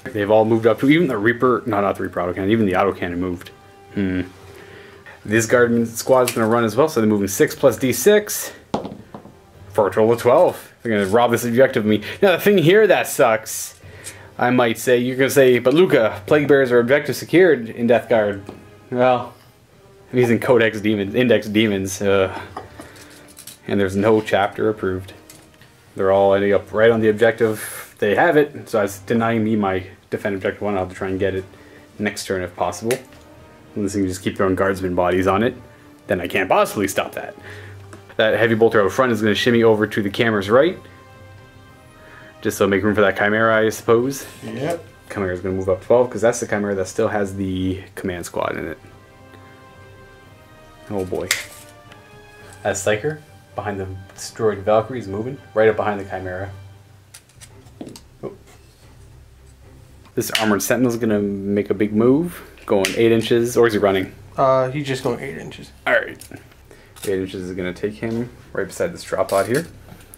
They've all moved up to, even the Reaper, no, not the Reaper autocannon, even the autocannon moved. This Guardsman squad is going to run as well, so they're moving 6 plus d6 for a total of 12. They're going to rob this objective of me. Now the thing here that sucks, I might say, you're going to say, but Luka, Plague Bears are objective secured in Death Guard. Well, he's in Codex Demons, Index Demons, and there's no chapter approved. They're all ending up right on the objective. They have it, so it's denying me my defend objective 1. I'll have to try and get it next turn if possible. Unless you can just keep throwing guardsman bodies on it, then I can't possibly stop that. That heavy bolter out front is going to shimmy over to the camera's right. Just so make room for that Chimera, I suppose. Yep. Chimera is going to move up 12, because that's the Chimera that still has the command squad in it. Oh boy. That Psyker behind the destroyed Valkyrie is moving, right up behind the Chimera. Oh. This Armored Sentinel is going to make a big move, going 8 inches, or is he running? He's just going 8 inches. Alright. 8 inches is going to take him right beside this drop pod here,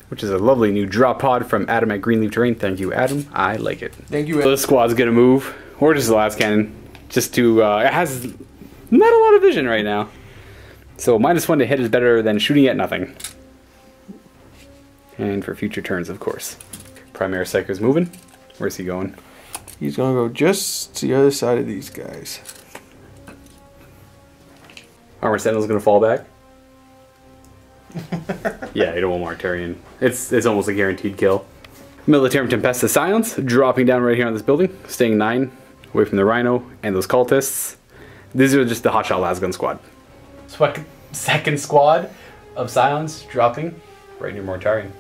which is a lovely new drop pod from Adam at Greenleaf Terrain. Thank you, Adam. I like it. Thank you, So Adam. this squad's going to move, or just the last cannon, just to, it has not a lot of vision right now. So -1 to hit is better than shooting at nothing. And for future turns, of course. Primary Psyker's moving. Where's he going? He's going to go just to the other side of these guys. Armored Sentinel's going to fall back. Yeah, you don't want Mortarion. It's almost a guaranteed kill. Militarum Tempestus Silence, dropping down right here on this building, staying 9 away from the Rhino and those cultists. These are just the Hotshot Lasgun squad. Second squad of Silence dropping right near Mortarion.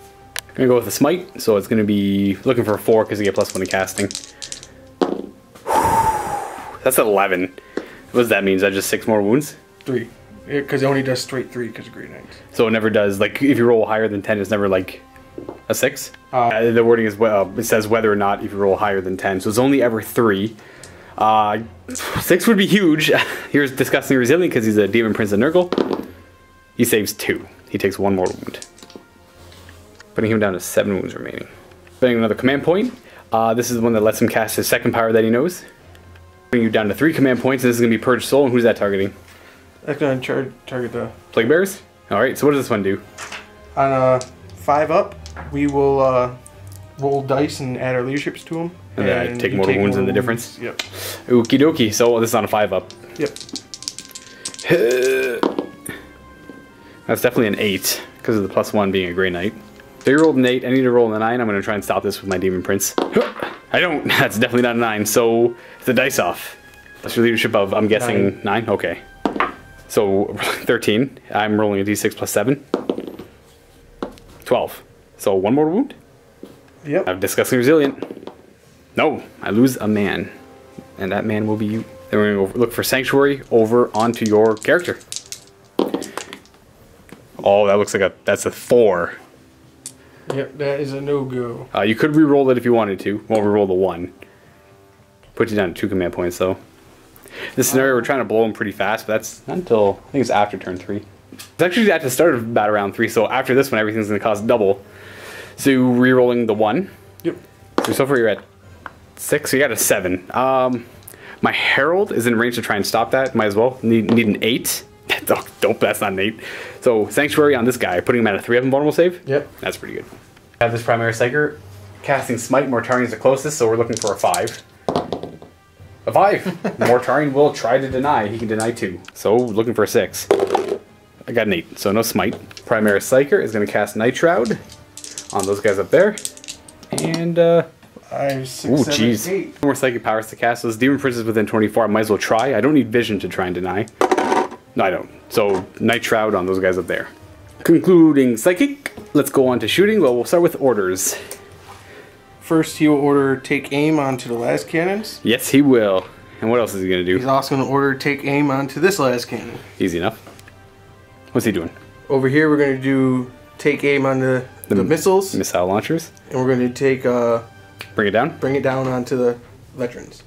Gonna go with the Smite, so it's gonna be looking for a 4 because you get +1 to casting. That's 11. What does that mean? Is that just 6 more wounds? 3. Because it only does straight 3 because of Grey Knights. So it never does, like, if you roll higher than 10, it's never like a 6? The wording is, it says whether or not if you roll higher than 10, so it's only ever 3. 6 would be huge. Here's Disgusting Resilient because he's a Demon Prince of Nurgle. He saves 2. He takes 1 more wound. Putting him down to 7 wounds remaining. Putting another command point. This is the one that lets him cast his second power that he knows. Putting you down to 3 command points, and this is going to be Purge Soul, and who's that targeting? That's going to target the... Plague Bears? Alright, so what does this one do? On 5 up, we will roll dice and add our leaderships to them. And then take more wounds than the difference? Yep. Okie dokie, so this is on a 5 up. Yep. That's definitely an 8, because of the +1 being a Grey Knight. So you rolled an 8, I need to roll a 9, I'm going to try and stop this with my Demon Prince. I don't, that's definitely not a 9, so it's a dice off. That's your leadership of, I'm guessing, 9? Okay. So 13, I'm rolling a d6 plus 7. 12. So 1 more wound? Yep. I'm Disgusting Resilient. No, I lose a man. And that man will be you. Then we're going to go look for Sanctuary over onto your character. Oh, that looks like that's a 4. Yep, that is a no-go. You could re-roll it if you wanted to. Won't re-roll the 1. Put you down to 2 command points, though. This scenario, we're trying to blow them pretty fast, but that's not until, I think it's after turn 3. It's actually at the start of battle round 3, so after this one, everything's going to cost double. So re-rolling the 1. Yep. So far you're at 6, so you got a 7. My Herald is in range to try and stop that. Might as well. Need an 8. Don't, that's not an 8. So Sanctuary on this guy, putting him at a 3 up invulnerable save. Yep. That's pretty good. I have this Primary Psyker casting Smite. Mortarion's the closest, so we're looking for a 5. A 5. Mortarion will try to deny. He can deny 2. So looking for a 6. I got an 8, so no Smite. Primary Psyker is going to cast Night Shroud on those guys up there. And, 5, 6, ooh, 7, jeez. 8. More Psychic powers to cast. Those Demon Princes within 24. I might as well try. I don't need Vision to try and deny. No, I don't. So, Night Shroud on those guys up there. Concluding Psychic. Let's go on to shooting. Well, we'll start with orders. First, he will order take aim onto the last cannons. Yes, he will. And what else is he going to He's do? also going to order take aim onto this last cannon. Easy enough. What's he doing? Over here, we're going to do take aim on the missiles. Missile launchers. And we're going to take Bring it down. bring it down onto the veterans.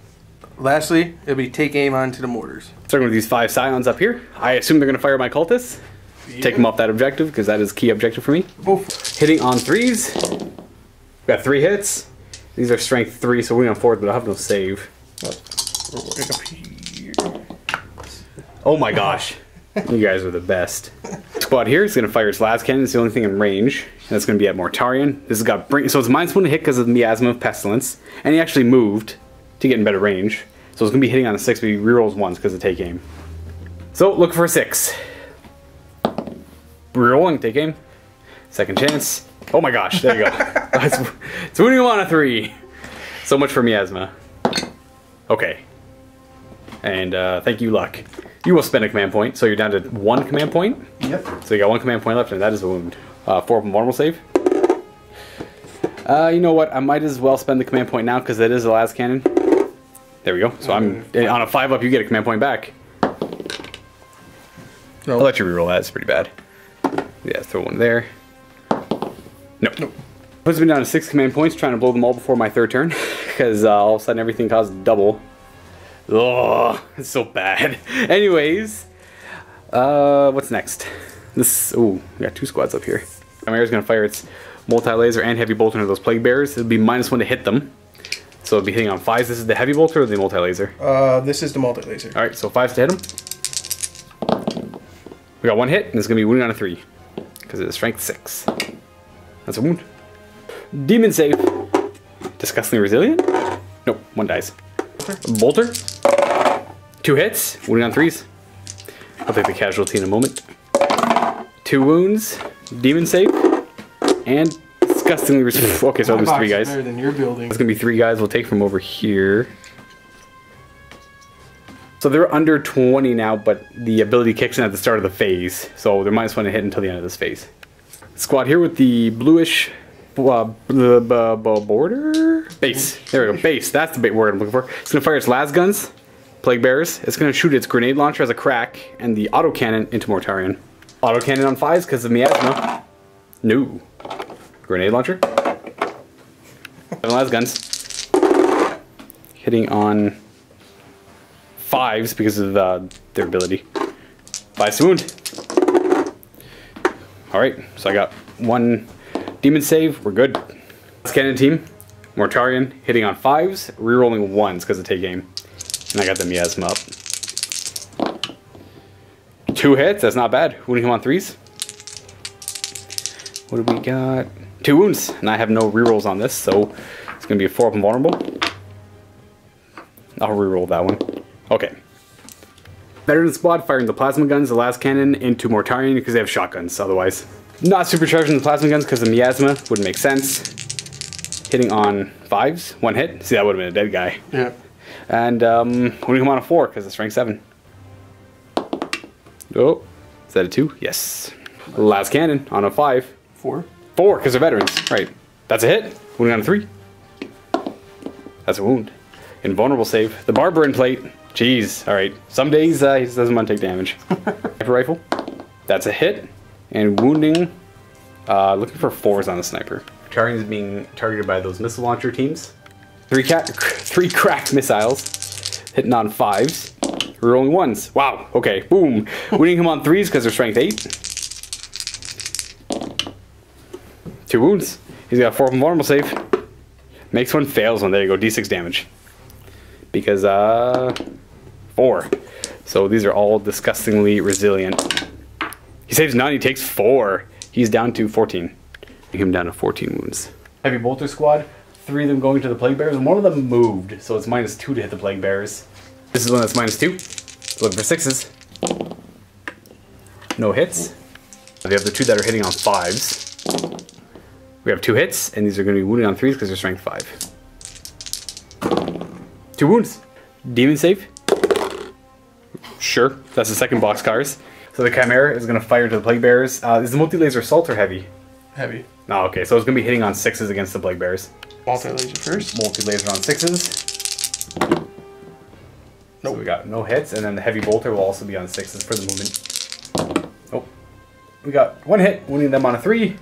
Lastly, it'll be take aim onto the mortars. Starting with these 5 Scions up here. I assume they're going to fire my cultists. Take them off that objective, because that is key objective for me. Oof. Hitting on 3s. Got 3 hits. These are strength 3, so we're on 4th, but I'll have no save. Right up here. Oh my gosh. You guys are the best. Squad here is going to fire its last cannon. It's the only thing in range. And that's going to be at Mortarion. This has got so it's -1 to hit because of the Miasma of Pestilence. And he actually moved to get in better range. So it's going to be hitting on a 6, but he rerolls once because of take aim. So look for a 6. Rerolling, take aim. Second chance. Oh my gosh, there you go. It's winning him on a 3. So much for Miasma. Okay. And thank you, Luck. You will spend a command point, so you're down to 1 command point. Yep. So you got 1 command point left, and that is a wound. 4 vulnerable save. You know what? I might as well spend the command point now because that is the last cannon. There we go. So I'm on a 5 up. You get a command point back. No. I'll let you reroll that. It's pretty bad. Yeah, throw 1 there. Nope. Puts me down to 6 command points, trying to blow them all before my 3rd turn, because all of a sudden everything costs double. Ugh, it's so bad. Anyways, what's next? Ooh, we got 2 squads up here. Chimera's gonna fire its multi-laser and heavy bolter into those plague bearers. It'll be -1 to hit them. So it'll be hitting on 5s. This is the heavy bolter or the multi-laser? This is the multi-laser. Alright, so 5s to hit him. We got 1 hit, and it's gonna be wounding on a 3. Because it's strength 6. That's a wound. Demon save. Disgustingly resilient? Nope, 1 dies. Bolter. 2 hits. Wounding on 3s. I'll take the casualty in a moment. 2 wounds. Demon save. And disgustingly resilient. Okay, so there's 3 guys. Better than your building. It's gonna be 3 guys we'll take from over here. So they're under 20 now, but the ability kicks in at the start of the phase. So they're -1 to hit until the end of this phase. Squad here with the bluish border? Base. There we go. Base. That's the word I'm looking for. It's going to fire its las guns, plague bearers. It's going to shoot its grenade launcher as a crack, and the autocannon into Mortarion. Autocannon on 5s because of miasma. No. Grenade launcher. 7 las guns. Hitting on 5s because of their ability. 5 to wound. Alright, so I got 1 demon save. We're good. Cannon team. Mortarion hitting on 5s, rerolling 1s because of take aim. And I got the miasma up. 2 hits, that's not bad. Wounding him on 3s. What do we got? 2 wounds, and I have no rerolls on this, so it's going to be a 4 up and vulnerable. I'll reroll that one. Okay. Veteran squad firing the plasma guns, the last cannon, into Mortarion because they have shotguns otherwise. Not supercharging the plasma guns because of miasma, wouldn't make sense. Hitting on 5s, 1 hit. See, that would have been a dead guy. Yeah. And wounding him on a 4 because it's strength 7. Oh, is that a 2? Yes. Last cannon on a 5. 4. 4 because they're veterans. Right. That's a hit. Wounding on a 3. That's a wound. Invulnerable save. The Barbarian plate. Jeez. Alright. Some days he just doesn't want to take damage. Sniper rifle. That's a hit. And wounding, looking for 4s on the sniper. Mortarion is being targeted by those missile launcher teams. 3 cracked missiles, hitting on 5s. Rolling 1s. Wow, okay, boom. Wounding him on 3s because they're strength 8. 2 wounds. He's got 4 vulnerable save. Makes one, fails one. There you go, d6 damage. Because, 4. So these are all disgustingly resilient. He saves none, he takes 4. He's down to 14. Him down to 14 wounds. Heavy bolter squad, 3 of them going to the plague bears, and 1 of them moved, so it's -2 to hit the plague bears. This is one that's -2. Looking for 6s. No hits. The other 2 that are hitting on 5s. We have 2 hits, and these are going to be wounded on 3s because they're strength 5. 2 wounds. Demon save. Sure, that's the second boxcars. So the Chimera is going to fire to the plague bears. Is the multi-laser assault or heavy? Heavy. Oh, okay, so it's going to be hitting on 6s against the plague bears. Multi-laser first. Multi-laser on 6s. Nope. So we got no hits, and then the heavy bolter will also be on 6s for the movement. Nope. We got 1 hit, wounding them on a 3.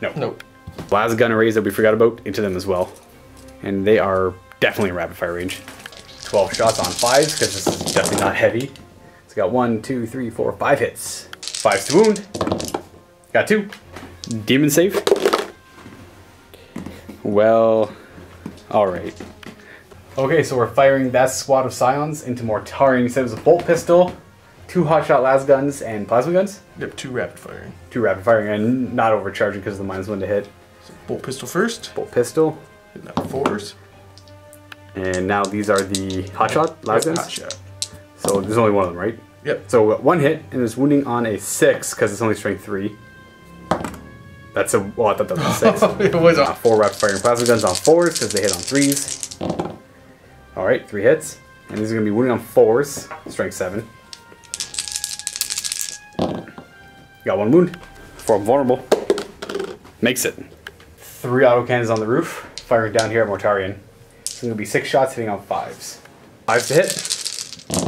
Nope. Nope. Last gun arrays that we forgot about into them as well. And they are definitely in rapid fire range. 12 shots on 5s, because this is definitely not heavy. So we got 1, 2, 3, 4, 5 hits. 5s to wound. Got 2. Demon save. Well, alright. Okay, so we're firing that squad of Scions into Mortarion. You said it was a bolt pistol, 2 hotshot las guns, and plasma guns? Yep, 2 rapid firing. 2 rapid firing, and not overcharging because of the -1 to hit. So bolt pistol first. Bolt pistol. Hitting on 4s. And now these are the hotshot las guns? Hotshot. So there's only 1 of them, right? Yep. So 1 hit, and it's wounding on a 6 because it's only strength 3. That's a, well, I thought that was a 6. It was a 4 rapid firing plasma guns on 4s because they hit on 3s. Alright, 3 hits. And these are going to be wounding on 4s, strength 7. Got 1 wound. 4 vulnerable. Makes it. 3 autocannons on the roof, firing down here at Mortarion. It's going to be 6 shots hitting on 5s. 5s to hit.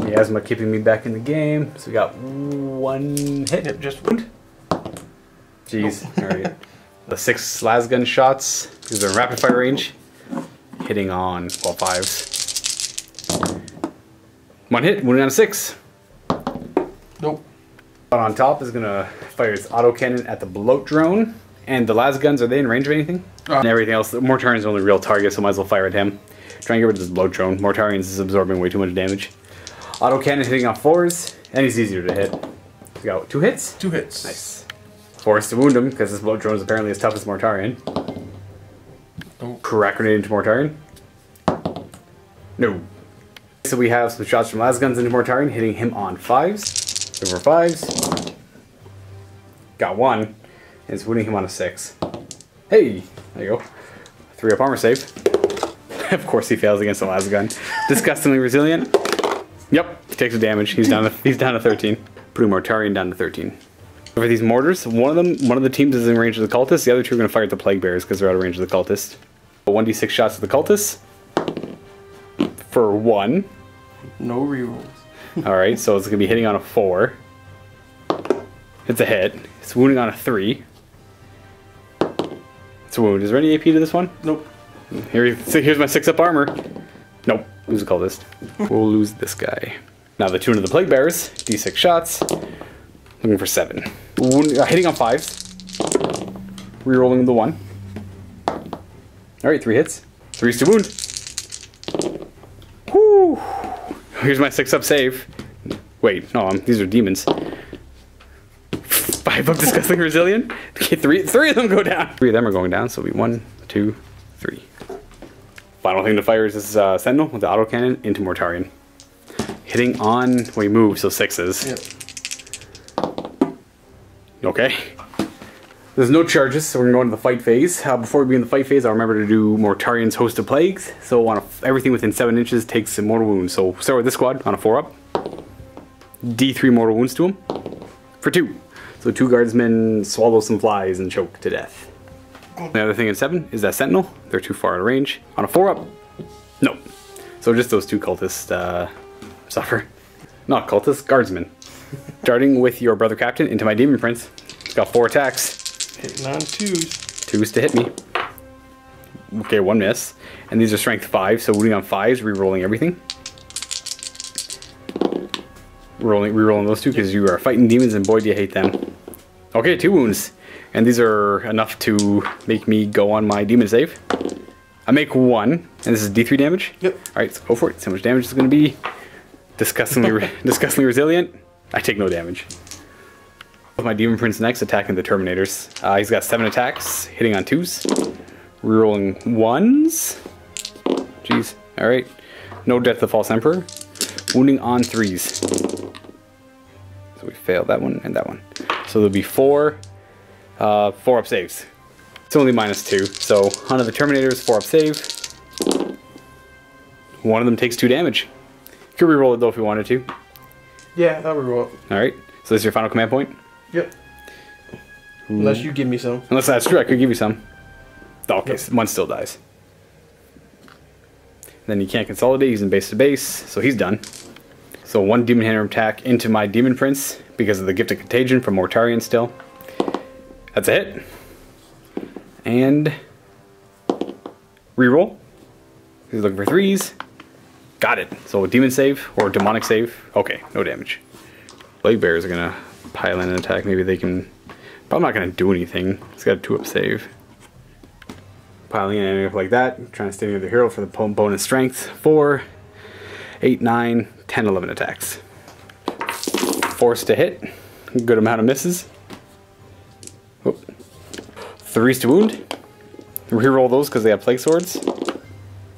Miasma keeping me back in the game. So we got 1 hit. Yep, just wound. Jeez. Nope. Alright. The 6 las gun shots, because they're in rapid fire range, hitting on, well, 5s. 1 hit, wounding on a 6. Nope. On top is going to fire its autocannon at the bloat drone. And the las guns, are they in range of anything? And everything else, Mortarion's the only real target, so might as well fire at him. Try and get rid of this bloat drone. Mortarion's is absorbing way too much damage. Autocannon hitting on 4s, and he's easier to hit. We got 2 hits? 2 hits. Nice. 4s to wound him, because this bloat drone is apparently as tough as Mortarion. Nope. Crack grenade into Mortarion. No. So we have some shots from las guns into Mortarion, hitting him on 5s. Over 5s. Got 1. And it's wounding him on a 6. Hey! There you go. 3 up armor save. Of course he fails against the las gun. Disgustingly resilient. Yep, he takes the damage. He's down to 13. Putting Mortarion down to 13. For these mortars, one of the teams is in range of the cultist. The other 2 are going to fire at the plague bears because they're out of range of the cultist. 1d6 shots at the cultist. For 1. No rerolls. Alright, so it's going to be hitting on a 4. It's a hit. It's wounding on a 3. It's a wound. Is there any AP to this one? Nope. Here's my 6 up armor. Nope. Lose a cultist. We'll lose this guy. Now the 2 into the plague bears. D6 shots. Looking for 7. Hitting on 5s. Rerolling the 1. Alright, 3 hits. 3s to wound. Whoo! Here's my 6 up save. Wait, no, these are demons. 5 up disgusting resilient. Okay, 3 of them go down. 3 of them are going down, so it'll be 1, 2, 3. Final thing to fire is this Sentinel with the autocannon into Mortarion. Hitting on when he moves, so 6s. Yep. Okay. There's no charges, so we're going to go into the fight phase. Before we begin the fight phase, I'll remember to do Mortarion's Host of Plagues. So on everything within 7 inches takes a mortal wound. So start with this squad on a 4-up. D3 mortal wounds to him. For 2. So 2 guardsmen swallow some flies and choke to death. The other thing in 7 is that Sentinel. They're too far out of range. On a 4-up, nope. So just those 2 cultists suffer. Not cultists, guardsmen. Starting with your brother captain into my demon prince. He's got 4 attacks. Hitting on 2s. 2s to hit me. Okay, 1 miss. And these are strength 5, so wounding on 5s, re-rolling everything. Re-rolling those 2 because you are fighting demons and boy do you hate them. Okay, 2 wounds. And these are enough to make me go on my demon save. I make 1, and this is D3 damage? Yep. Alright, so go for it. So much damage is going to be. Disgustingly resilient. I take no damage. With my demon prince next, attacking the Terminators. He's got 7 attacks, hitting on 2s. Rerolling 1s. Jeez. Alright. No death to the False Emperor. Wounding on 3s. So we failed that one and that one. So there'll be 4 up saves. It's only -2. So onto the Terminators, 4 up save. One of them takes 2 damage. You could reroll it though if you wanted to. Yeah, I'll reroll it. Alright. So this is your final command point? Yep. Unless you give me some. Unless that's true, I could give you some. Okay, yep. So 1 still dies. Then you can't consolidate, he's in base to base, so he's done. So 1 demon hammer attack into my demon prince because of the gift of contagion from Mortarion still. That's a hit. And reroll. He's looking for 3s. Got it. So a demon save or demonic save. Okay, no damage. Plague bears are gonna pile in an attack. Maybe they can. But I'm not gonna do anything. It's got a 2 up save. Piling in like that. Trying to stay near the hero for the bonus strength. 4, 8, 9, 10, 11 attacks. Forced to hit. Good amount of misses. Oh. 3s to wound. Reroll those because they have plague swords.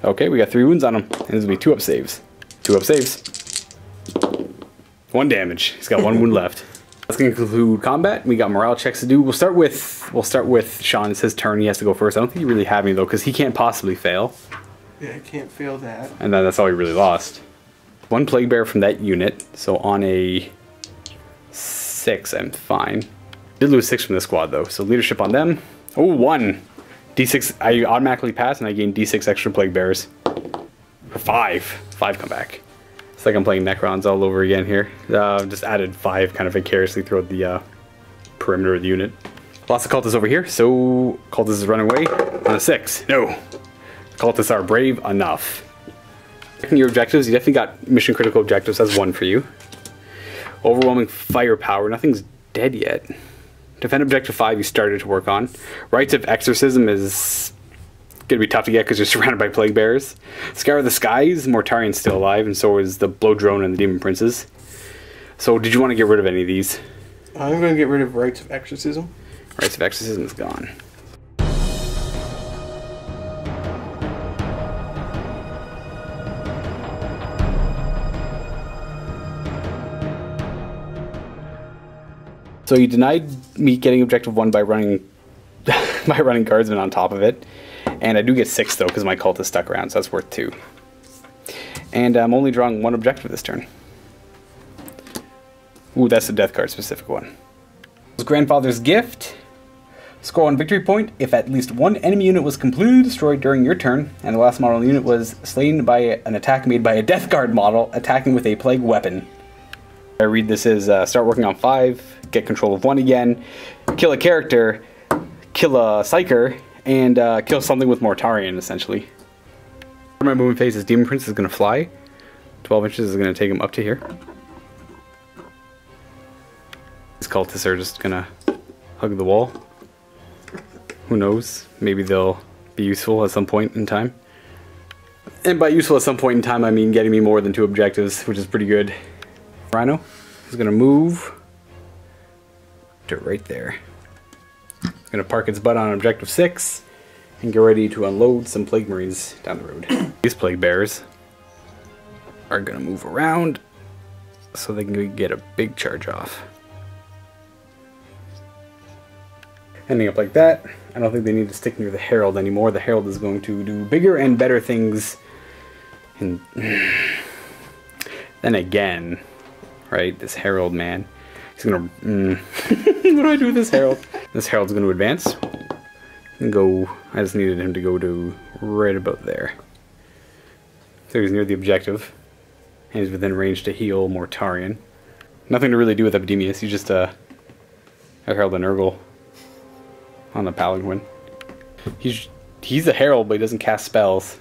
Okay, we got 3 wounds on him. And this will be 2 up saves. 2 up saves. 1 damage. He's got 1 wound left. That's gonna conclude combat. We got morale checks to do. We'll start with Sean. It's his turn. He has to go first. I don't think you really have any though, because he can't possibly fail. Yeah, I can't fail that. And then that's all he really lost. 1 plague bear from that unit. So on a 6, I'm fine. Did lose 6 from this squad though. So leadership on them. Oh, 1. D6, I automatically pass and I gain D6 extra plague bears. For 5. 5 come back. It's like I'm playing Necrons all over again here. Just added 5 kind of vicariously throughout the perimeter of the unit. Lots of cultists over here, so cultists is running away on a 6. No. Cultists are brave enough. Checking your objectives, you definitely got mission critical objectives. That's 1 for you. Overwhelming firepower, nothing's dead yet. Defend objective 5 you started to work on. Rites of Exorcism is gonna be tough to get because you're surrounded by plague bears. Scour the Skies, Mortarion's still alive, and so is the Blow Drone and the Demon Princes. So did you want to get rid of any of these? I'm gonna get rid of Rites of Exorcism. Rites of Exorcism is gone. So you denied me getting objective 1 by running guardsmen on top of it. And I do get 6 though because my cult is stuck around, so that's worth 2. And I'm only drawing 1 objective this turn. Ooh, that's the death card specific one. Grandfather's Gift. Score 1 victory point if at least 1 enemy unit was completely destroyed during your turn, and the last model unit was slain by an attack made by a death guard model attacking with a plague weapon. I read this as start working on 5, get control of 1 again, kill a character, kill a psyker, and kill something with Mortarion, essentially. My movement phase is Demon Prince is going to fly. 12 inches is going to take him up to here. These cultists are just going to hug the wall. Who knows? Maybe they'll be useful at some point in time. And by useful at some point in time, I mean getting me more than 2 objectives, which is pretty good. Rhino is going to move to right there. It's going to park its butt on objective 6 and get ready to unload some Plague Marines down the road. These Plague Bears are going to move around so they can get a big charge off. Ending up like that. I don't think they need to stick near the Herald anymore. The Herald is going to do bigger and better things. And then again, right, this Herald man, he's going to... what do I do with this Herald? This Herald's going to advance. And go... I just needed him to go to right about there. So he's near the objective. And he's within range to heal Mortarion. Nothing to really do with Epidemius. He's just a Herald and Nurgle on the Paladin. He's a Herald, but he doesn't cast spells.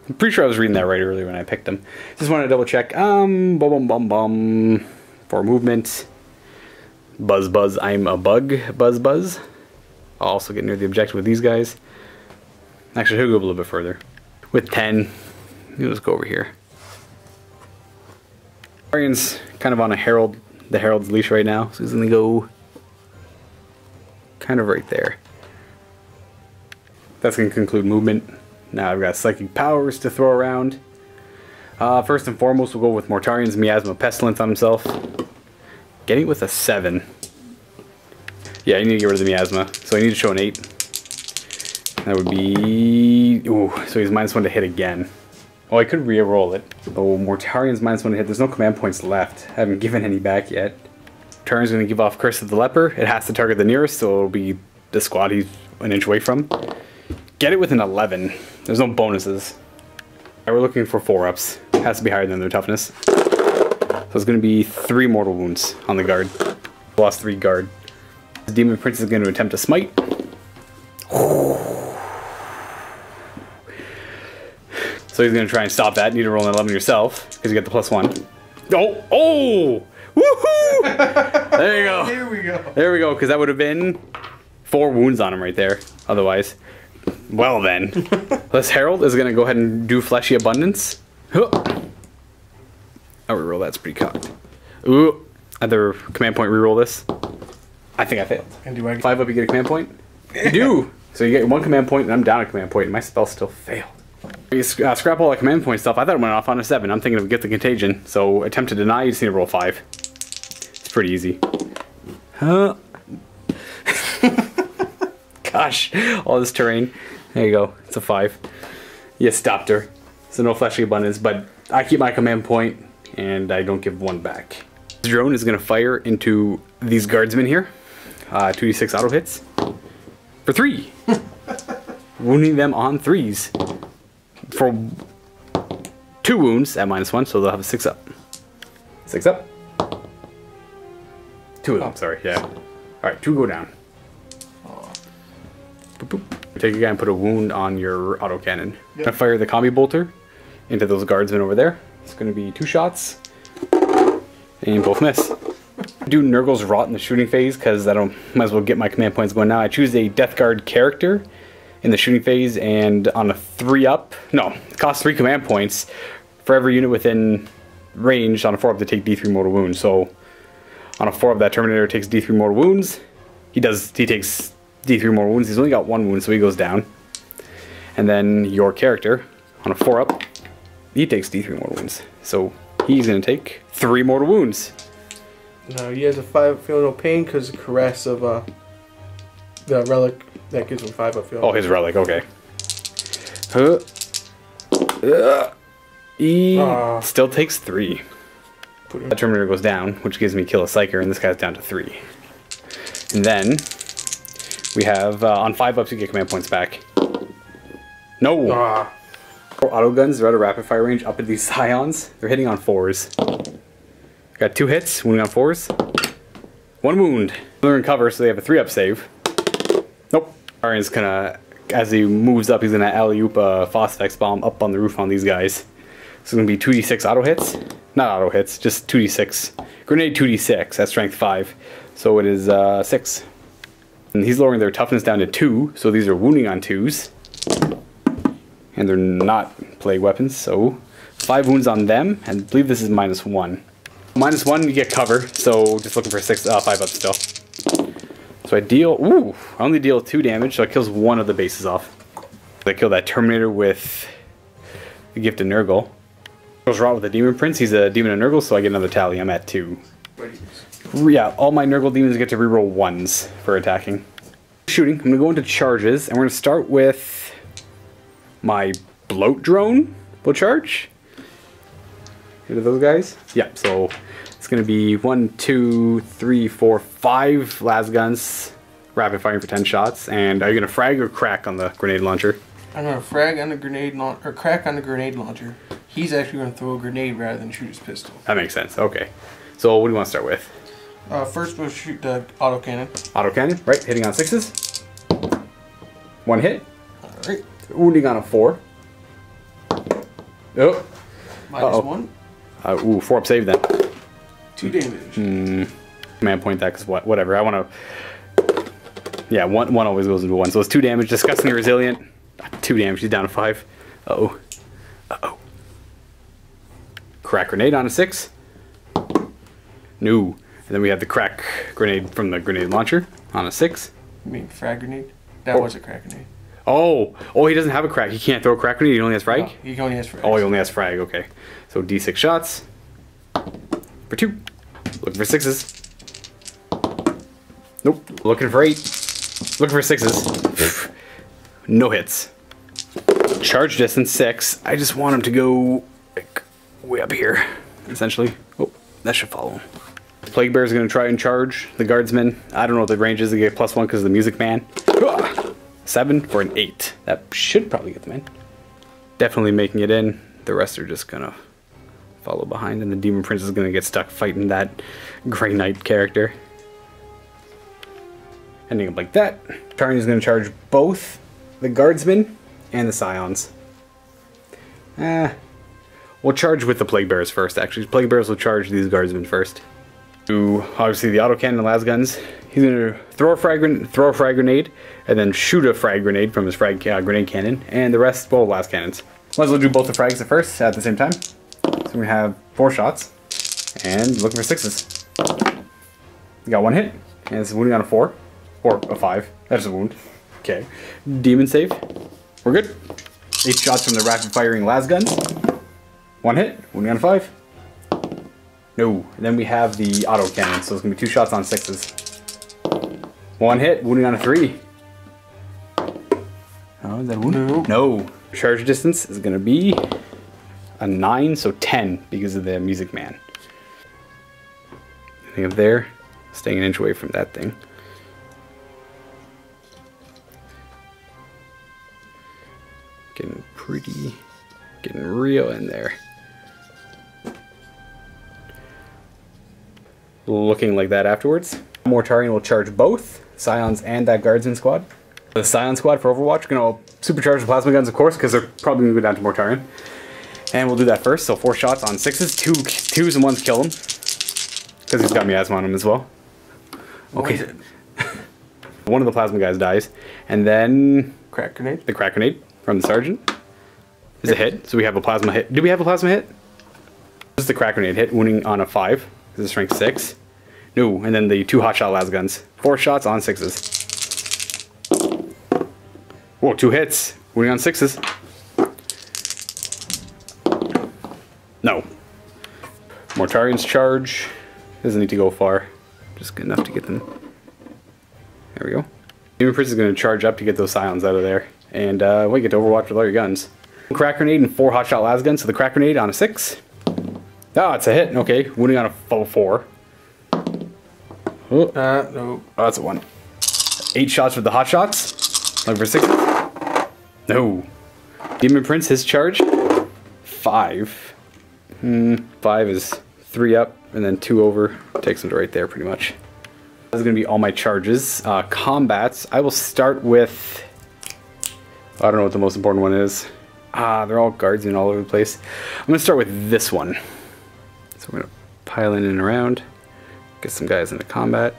I'm pretty sure I was reading that right earlier when I picked him. Just wanted to double check. For movement. Buzz, I'm a bug. Buzz. I'll also get near the objective with these guys. Actually, he'll go a little bit further. With 10, let's go over here. Mortarion's kind of on the Herald's leash right now, so he's gonna go kind of right there. That's gonna conclude movement. Now I've got psychic powers to throw around. First and foremost, we'll go with Mortarion's Miasma Pestilence on himself. Getting it with a 7. Yeah, you need to get rid of the Miasma, so I need to show an 8. That would be... Ooh, so he's -1 to hit again. Oh, I could re-roll it. Oh, Mortarion's -1 to hit. There's no command points left. I haven't given any back yet. Mortarion's going to give off Curse of the Leper. It has to target the nearest, so it'll be the squad he's an inch away from. Get it with an 11. There's no bonuses. We're looking for 4-ups. It has to be higher than their toughness. So it's going to be 3 mortal wounds on the guard. Lost 3 guard. The Demon Prince is going to attempt to smite. So he's going to try and stop that. You need to roll an 11 yourself, because you get the +1. Oh! Oh! Woohoo! There you go. Here we go. There we go, because that would have been 4 wounds on him right there, otherwise. Well then. This Herald is going to go ahead and do Fleshy Abundance. Oh, reroll, that's pretty cocked. Ooh, other command point reroll this. I think I failed. And do I get 5 up, you get a command point? You do! So you get 1 command point, and I'm down a command point, and my spell still failed. You scrap all that command point stuff. I thought it went off on a 7. I'm thinking of Get the Contagion. So attempt to deny, you just need to roll 5. It's pretty easy. Huh? Gosh, all this terrain. There you go. It's a 5. You stopped her. So no Fleshy Abundance, but I keep my command point, and I don't give 1 back. The drone is going to fire into these guardsmen here. 2d6 auto hits. For 3. Wounding them on 3s. For 2 wounds at -1, so they'll have a 6 up. 6 up. 2 of them, sorry, yeah. Alright, 2 go down. Boop, boop. Take a guy and put a wound on your autocannon. Yep. Gonna fire the combi bolter into those guardsmen over there. It's gonna be 2 shots. And both miss. Do Nurgle's Rot in the shooting phase, because I don't might as well get my command points going now. I choose a Death Guard character in the shooting phase, and on a 3-up, no, it costs 3 command points for every unit within range on a 4-up to take D3 mortal wounds. So on a 4-up, that Terminator takes D3 mortal wounds. He takes D3 mortal wounds. He's only got 1 wound, so he goes down. And then your character on a 4-up, he takes D3 mortal wounds. So he's going to take 3 mortal wounds. No, he has a 5 feel no pain because the caress of the relic that gives him 5 up feel. Oh, his relic, okay. He still takes 3. That Terminator goes down, which gives me Kill a Psyker, and this guy's down to 3. And then we have on 5-ups you get command points back. No! Auto guns, they're out of rapid fire range up at these Scions. They're hitting on 4s. Got 2 hits, wounding on 4s. 1 wound. They're in cover, so they have a 3-up save. Nope. Arian's gonna, as he moves up, he's gonna alley-oop a Phosphex bomb up on the roof on these guys. So it's gonna be 2d6 auto hits. Not auto hits, just 2d6. Grenade 2d6 at strength 5. So it is 6. And he's lowering their toughness down to 2, so these are wounding on 2s. And they're not plague weapons, so 5 wounds on them, and I believe this is -1. -1, you get cover, so just looking for 5 up still. So I deal, I only deal 2 damage, so it kills 1 of the bases off. I kill that Terminator with the Gift of Nurgle. Goes Rot with the Demon Prince, he's a Demon of Nurgle, so I get another tally, I'm at 2. Yeah, all my Nurgle demons get to reroll 1s for attacking. Shooting, I'm going to go into charges, and we're going to start with my Bloat Drone will charge. Get those guys? Yeah, so it's going to be 1, 2, 3, 4, 5 las-guns, rapid firing for 10 shots. And are you going to frag or crack on the grenade launcher? I'm going to frag on the grenade launcher, or crack on the grenade launcher. He's actually going to throw a grenade rather than shoot his pistol. That makes sense, okay. So what do you want to start with? First, we'll shoot the autocannon. Autocannon, right? Hitting on 6s. 1 hit. Alright. Wounding on a 4. Oh. -1. Ooh, 4 up save then. 2 damage. Command point that because whatever. I want to. Yeah, one always goes into 1. So it's 2 damage. Disgustingly resilient. 2 damage. He's down to 5. Uh-oh. Uh-oh. Crack grenade on a 6. No. And then we have the crack grenade from the grenade launcher on a 6. You mean frag grenade? That was a crack grenade. Oh, he doesn't have a crack. He can't throw a crack grenade. He only has frag. No, he only has frag. Oh, he only has frag. Okay, so D6 shots for 2. Looking for 6s. Nope. Looking for 8. Looking for 6s. No hits. Charge distance 6. I just want him to go like way up here, essentially. Oh, that should follow him. Plague Bear is going to try and charge the guardsman. I don't know what the range is. They get +1 because of the music man. 7 for an 8. That should probably get them in. Definitely making it in. The rest are just going to follow behind. And the Demon Prince is going to get stuck fighting that Grey Knight character. Ending up like that. Mortarion is going to charge both the guardsmen and the scions. We'll charge with the Plague Bears first, actually. Plague Bears will charge these guardsmen first. Obviously the autocannon and las guns. He's going to throw a frag grenade, and then shoot a frag grenade from his grenade cannon, and the rest, well, las cannons. Might as well do both the frags at the same time. So we have 4 shots, and looking for 6s. We got 1 hit, and it's wounding on a 4, or a 5. That's a wound. Okay. Demon save. We're good. 8 shots from the rapid firing las guns. 1 hit, wounding on a 5. No. And then we have the autocannon, so it's going to be 2 shots on 6s. 1 hit, wounding on a 3. Oh, is that a wound? No. Charge distance is going to be a 9, so 10 because of the music man. Anything up there? Staying an inch away from that thing. Getting real in there. Looking like that afterwards. Mortarion will charge both Scions and that Guardsman squad. The Scion squad for Overwatch, going to supercharge the plasma guns, of course, because they're probably going to go down to Mortarion. And we'll do that first. So 4 shots on 6s, 2s and 1s kill him. Because he's got miasma on him as well. Okay. One of the plasma guys dies. And then Crack grenade. The crack grenade from the sergeant is a hit. So we have a plasma hit. Do we have a plasma hit? This is the crack grenade hit, wounding on a 5. This is strength 6. No, and then the 2 hotshot las guns. 4 shots on 6s. Whoa, 2 hits. Wounding on 6s. No. Mortarion's charge. Doesn't need to go far. Just good enough to get them. There we go. Demon Prince is going to charge up to get those Scions out of there. And we get to Overwatch with all your guns. Crack grenade and 4 hotshot las guns. So the crack grenade on a 6. Ah, it's a hit. Okay, wounding on a 4. Oh. No. Oh, that's a 1. 8 shots with the hot shots. Looking for 6. No. Demon Prince, his charge. 5. 5 is 3 up and then 2 over. Takes him to right there pretty much. This is going to be all my charges. Combats. I will start with... I don't know what the most important one is. They're all guardsmen all over the place. I'm going to start with this one. So we're going to pile in and around. Get some guys into combat.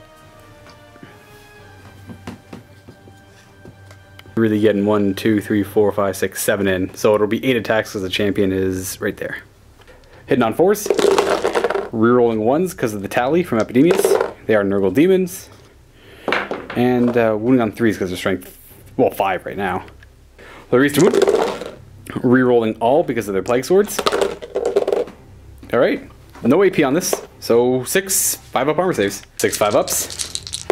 Really getting 1, 2, 3, 4, 5, 6, 7 in. So it'll be 8 attacks because the champion is right there. Hitting on 4s. Rerolling 1s because of the tally from Epidemius. They are Nurgle Demons. And wounding on 3s because they're strength, well, 5 right now. Rites of Exorcism. Rerolling all because of their Plague Swords. Alright. No AP on this. So 6 5-up armor saves. 6 5-ups.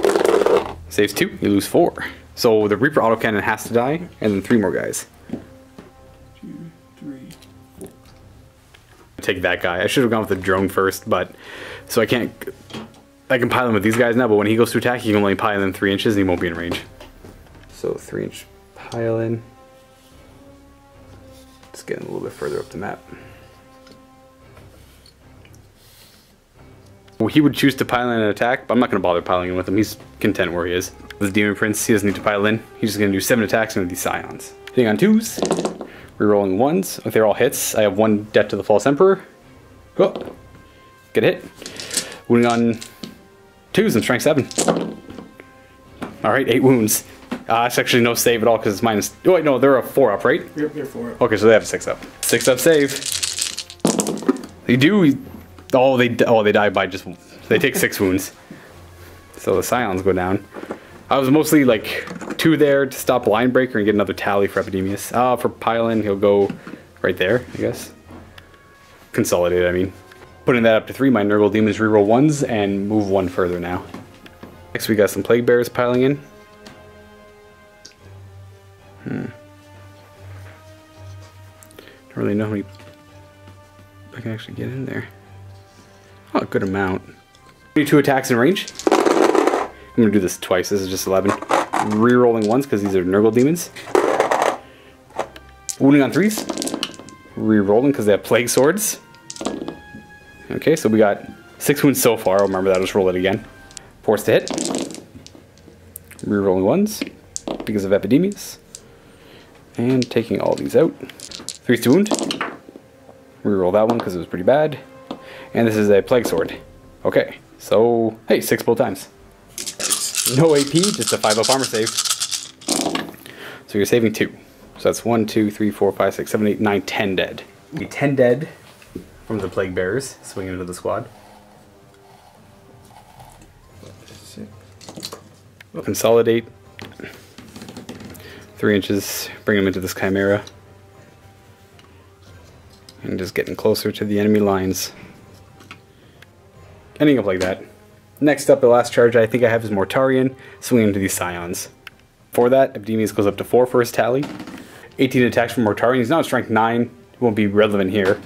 Saves 2. You lose 4. So the Reaper autocannon has to die, and then 3 more guys. 2, 3, 4. Take that guy. I should have gone with the drone first, but so I can pile him with these guys now, but when he goes to attack, he can only pile in 3 inches and he won't be in range. So 3-inch pile in. Just getting a little bit further up the map. Well, he would choose to pile in an attack, but I'm not going to bother piling in with him. He's content where he is. This Demon Prince, he doesn't need to pile in. He's just going to do 7 attacks into these Scions. Hitting on 2s, rerolling 1s. If they're all hits, I have 1 debt to the False Emperor. Oh, get a hit. Wounding on 2s and strength 7. Alright, 8 wounds. It's actually no save at all because it's minus. Oh, wait, no, they're a 4 up, right? Yep, they're 4 up. Okay, so they have a 6 up. 6 up save. They do. Oh, they die by just. They take 6 wounds. So the Scions go down. I was mostly like 2 there to stop Line Breaker and get another tally for Epidemius. For Pylon, he'll go right there, I guess. Consolidate, I mean. Putting that up to 3, my Nurgle Demons reroll 1s and move 1 further now. Next we got some Plague Bearers piling in. Don't really know how many I can actually get in there. Oh, a good amount. 22 attacks in range. I'm gonna do this twice. This is just 11. Rerolling 1s because these are Nurgle Demons. Wounding on 3s. Rerolling because they have Plague Swords. Okay, so we got 6 wounds so far. I'll remember that. I'll just roll it again. Force to hit. Rerolling 1s because of Epidemius. And taking all these out. 3's to wound. Reroll that one because it was pretty bad. And this is a Plague Sword. Okay, so, hey, 6 both times. No AP, just a 5 up armor save. So you're saving 2. So that's 1, 2, 3, 4, 5, 6, 7, 8, 9, 10 dead. Be 10 dead from the Plague Bearers swinging into the squad. 6. Consolidate. 3 inches, bring them into this Chimera. And just getting closer to the enemy lines. Ending up like that. Next up, the last charge I think I have is Mortarion, swinging into these Scions. For that, Epidemius goes up to 4 for his tally. 18 attacks from Mortarion. He's now at strength 9. It won't be relevant here.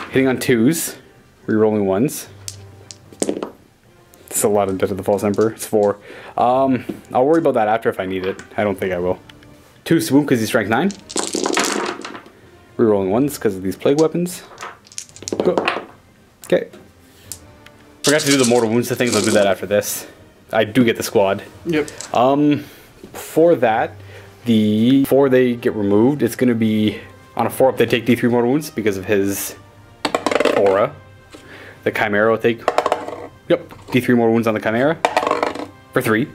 Hitting on 2s, rerolling 1s. It's a lot of death to the False Emperor. It's 4. I'll worry about that after if I need it. I don't think I will. 2 swoop because he's strength 9. Rerolling 1s because of these plague weapons. Okay. Forgot to do the mortal wounds to things. I'll do that after this. I do get the squad. Yep. For that, before they get removed, it's going to be on a 4 up. They take D3 mortal wounds because of his aura. The Chimera will take. Yep, D3 mortal wounds on the Chimera for 3,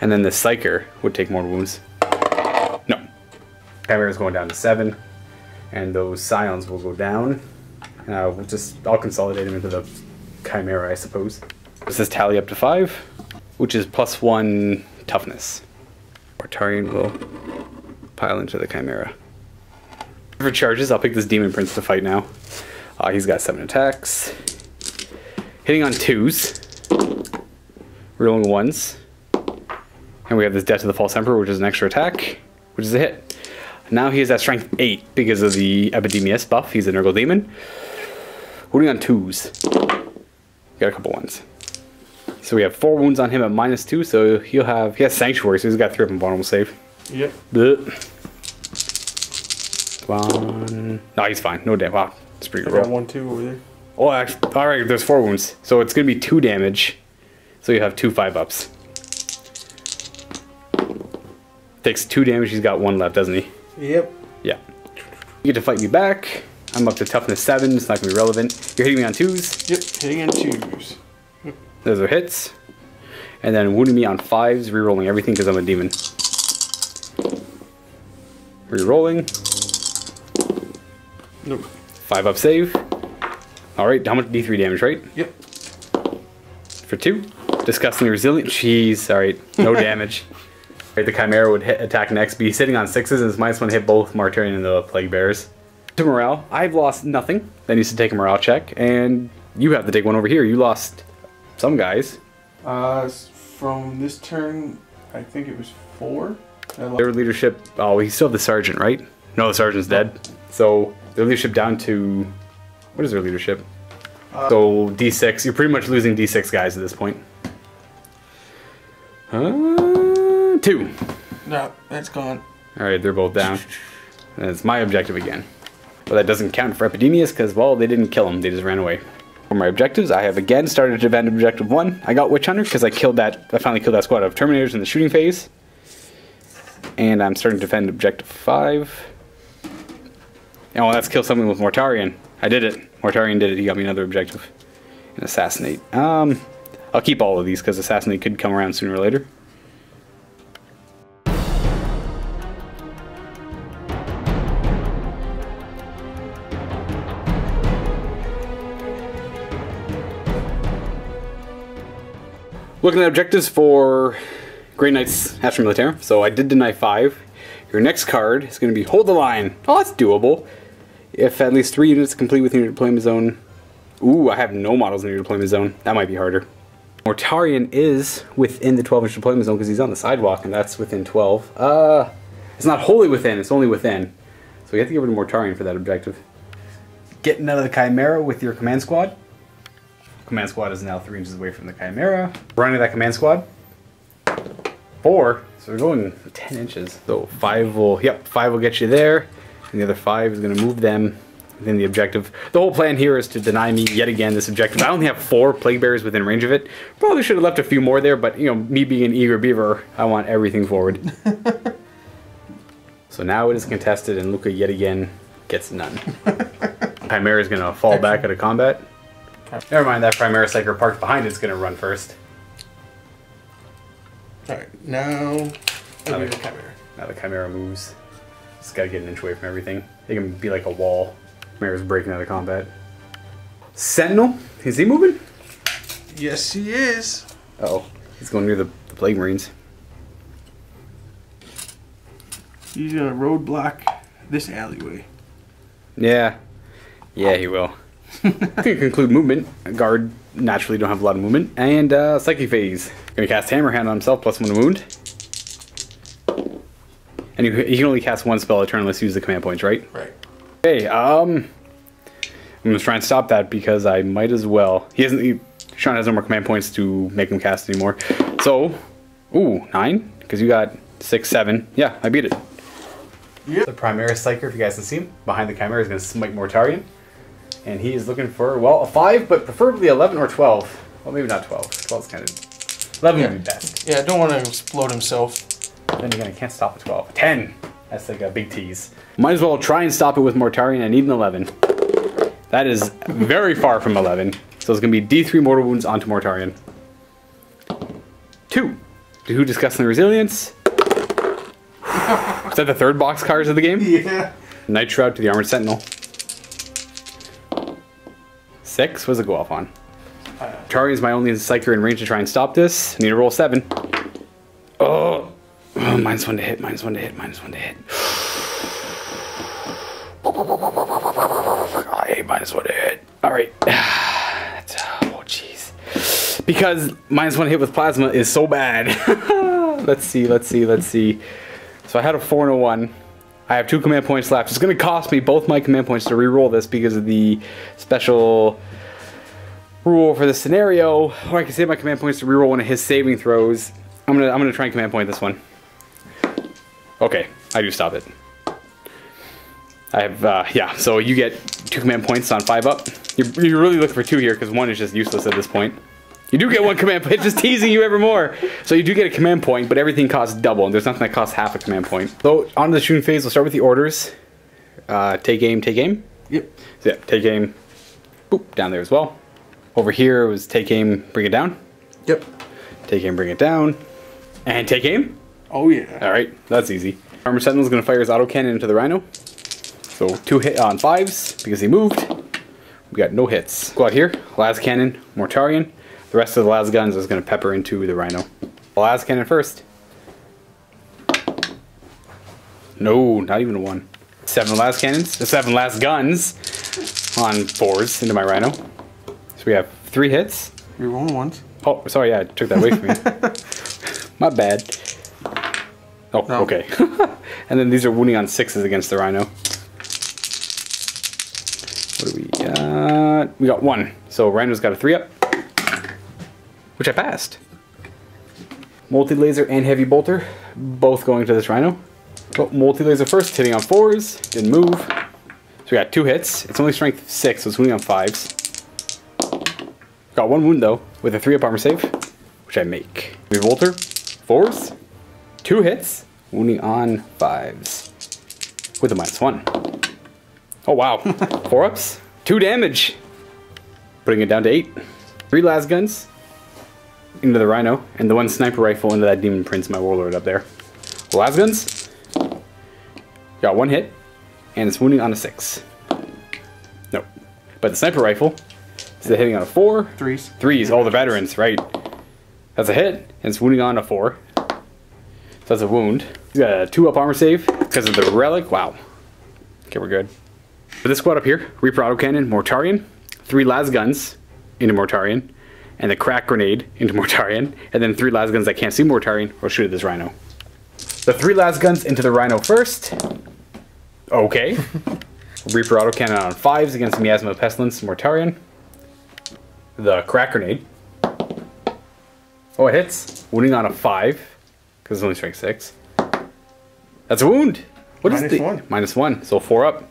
and then the Psyker would take mortal wounds. No, Chimera's going down to 7, and those Scions will go down. I'll consolidate them into the Chimera, I suppose. This is tally up to 5, which is +1 toughness. Mortarion will pile into the Chimera. For charges, I'll pick this Demon Prince to fight now. He's got 7 attacks. Hitting on 2s. Rerolling 1s. And we have this Death to the False Emperor, which is an extra attack, which is a hit. Now he is at strength 8 because of the Epidemius buff. He's a Nurgle Demon. Wounding on 2s. Got a couple 1s. So we have 4 wounds on him at -2, so he has Sanctuary, so he's got 3 up and vulnerable save. Yep. Come on. No, he's fine. No damage. Wow, that's pretty good. I got 1, 2 over there. Oh, actually, alright, there's 4 wounds. So it's going to be 2 damage. So you have 2 5-ups. Takes 2 damage, he's got 1 left, doesn't he? Yep. Yeah. You get to fight me back. I'm up to toughness 7, it's not going to be relevant. You're hitting me on 2s. Yep, hitting on 2s. Those are hits. And then wounding me on 5s, rerolling everything because I'm a demon. Rerolling. Nope. 5 up save. Alright, how much D3 damage, right? Yep. For 2. Disgustingly resilient. Jeez, alright. No damage. Right, the Chimera would attack next, be sitting on 6s, and it's -1 to hit both Mortarion and the Plague Bearers. To morale, I've lost nothing. That needs to take a morale check, and you have to take one over here. You lost some guys. From this turn, I think it was 4. Their leadership, oh, we still have the Sergeant, right? No, the Sergeant's dead. So, their leadership down to, what is their leadership? So, D6, you're pretty much losing D6 guys at this point. 2. No, that's gone. Alright, they're both down. That's my objective again. But that doesn't count for Epidemius because, well, they didn't kill him. They just ran away. for my objectives. I have again started to defend objective 1. I got Witch Hunter because I finally killed that squad of Terminators in the shooting phase. And I'm starting to defend objective 5. Oh, let's kill something with Mortarion. I did it. Mortarion did it. He got me another objective. And Assassinate. I'll keep all of these because Assassinate could come around sooner or later. Looking at objectives for Grey Knights Astra Militarum. So I did deny 5. Your next card is going to be Hold the Line. Oh, that's doable. If at least 3 units complete within your deployment zone. Ooh, I have no models in your deployment zone. That might be harder. Mortarion is within the 12-inch deployment zone because he's on the sidewalk, and that's within 12. It's not wholly within, it's only within. So you have to get rid of Mortarion for that objective. Getting out of the Chimera with your command squad. Command squad is now 3 inches away from the Chimera. Running that command squad. 4. So we're going 10 inches. So 5 will, yep, 5 will get you there. And the other 5 is going to move them within the objective. The whole plan here is to deny me yet again this objective. I only have 4 plague bearers within range of it. Probably should have left a few more there, but you know, me being an eager beaver, I want everything forward. So now it is contested and Luka yet again gets none. Chimera is going to fall back out of combat. Never mind, that Chimera Psyker parked behind it's going to run first. Alright, now the Chimera. Now the Chimera moves. Just gotta get an inch away from everything. They can be like a wall. Chimera's breaking out of combat. Sentinel, is he moving? Yes, he is. Uh-oh, he's going near the Plague Marines. He's gonna roadblock this alleyway. Yeah, he will. Gonna conclude movement. Guard naturally don't have a lot of movement. And Psychic Phase. Gonna cast Hammerhand on himself, +1 wound. And you can only cast 1 spell a turn unless you use the command points, right? Right. Okay, I'm gonna try and stop that because I might as well. Sean has no more command points to make him cast anymore. So, ooh, 9? Because you got 6, 7. Yeah, I beat it. Yep. The Primaris Psyker, if you guys can see him, behind the Chimera is gonna smite Mortarion. And he is looking for, well, a 5, but preferably 11 or 12. Well, maybe not 12. 12 is kind of... 11 would be best. Yeah, don't want to explode himself. Then again, I can't stop at 12. 10! That's like a big tease. Might as well try and stop it with Mortarion. I need an 11. That is very far from 11. So it's going to be D3 mortal wounds onto Mortarion. 2. To who discussing the resilience? Is that the 3rd box cards of the game? Yeah. Night Shroud to the Armored Sentinel. 6? What does it go off on? Mortarion's my only Psyker in range to try and stop this. I need to roll 7. Oh, -1 to hit, -1 to hit, -1 to hit. I hate -1 to hit. Alright. Oh, jeez. Because -1 hit with plasma is so bad. Let's see. So I had a 4 and a 1. I have 2 command points left. It's going to cost me both my command points to re-roll this because of the special rule for the scenario. Or I can save my command points to re-roll one of his saving throws. I'm gonna try and command point this one. Okay, I do stop it. I have yeah. So you get 2 command points on 5 up. You're really looking for 2 here because 1 is just useless at this point. You do get 1 command point, just teasing you ever more. So you do get a command point, but everything costs double, and there's nothing that costs half a command point. So on to the shooting phase, we'll start with the orders. Take aim, take aim. Yep. So yeah, take aim. Boop, down there as well. Over here was take aim, bring it down. Yep. Take aim, bring it down. And take aim. Oh yeah. Alright, that's easy. Armor Sentinel is going to fire his autocannon into the Rhino. So 2 hit on 5s because he moved. We got no hits. Go out here, las cannon, Mortarion. The rest of the las guns is going to pepper into the Rhino. Las cannon first. No, not even a 1. 7 las cannons, 7 las guns on 4s into my Rhino. So we have 3 hits. You're rolling ones. Oh, sorry, yeah, I took that away from me. My bad. Oh, no. Okay. And then these are wounding on 6s against the Rhino. What do we got? We got 1. So Rhino's got a 3 up. Which I passed. Multi-laser and heavy bolter, both going to this Rhino. Oh, multi-laser first, hitting on 4s, didn't move. So we got 2 hits. It's only strength 6, so it's wounding on 5s. Got 1 wound though, with a 3-up armor save, which I make. We Bolter, 4s, 2 hits, wounding on 5s, with a -1. Oh wow, 4-ups, 2 damage, putting it down to 8. 3 las guns into the Rhino, and the 1 sniper rifle into that Demon Prince, my Warlord up there. Las guns, got 1 hit, and it's wounding on a 6. Nope. But the sniper rifle, is it hitting on a 4? 3s. 3s, oh the veterans, right. That's a hit, and it's wounding on a 4. So that's a wound. He's got a 2-up armor save because of the relic. Wow. Okay, we're good. For this squad up here, Reaper autocannon, Mortarion, 3 las guns into Mortarion, and the crack grenade into Mortarion, and then 3 las guns that can't see Mortarion or shoot at this Rhino. The 3 las guns into the Rhino first. Okay. Reaper autocannon on 5s against Miasma Pestilence, Mortarion. The crack grenade. Oh, it hits. Wounding on a 5, because it's only strength 6. That's a wound. What is the -1? So 4 up.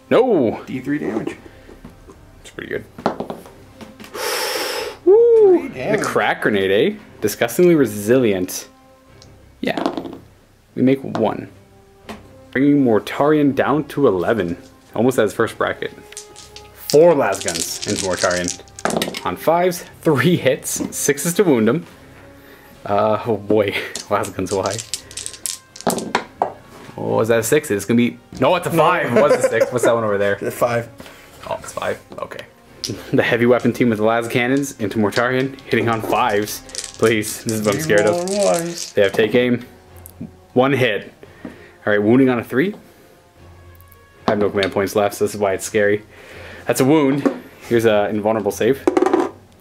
No. D3 damage. It's pretty good. Woo. The crack grenade, eh? Disgustingly resilient. Yeah. We make 1. Bringing Mortarion down to 11. Almost at his first bracket. 4 las guns into Mortarion. On 5s, 3 hits, 6s to wound him. Oh boy, las guns why? Oh, is that a 6? It's gonna be. No, it's a 5. It was a 6. What's that one over there? The 5. Oh, it's 5. Okay. The heavy weapon team with the las cannons into Mortarion, hitting on 5s. Please, this is what I'm scared of. They have take aim. 1 hit. Alright, wounding on a 3. I have no command points left, so this is why it's scary. That's a wound. Here's an invulnerable save.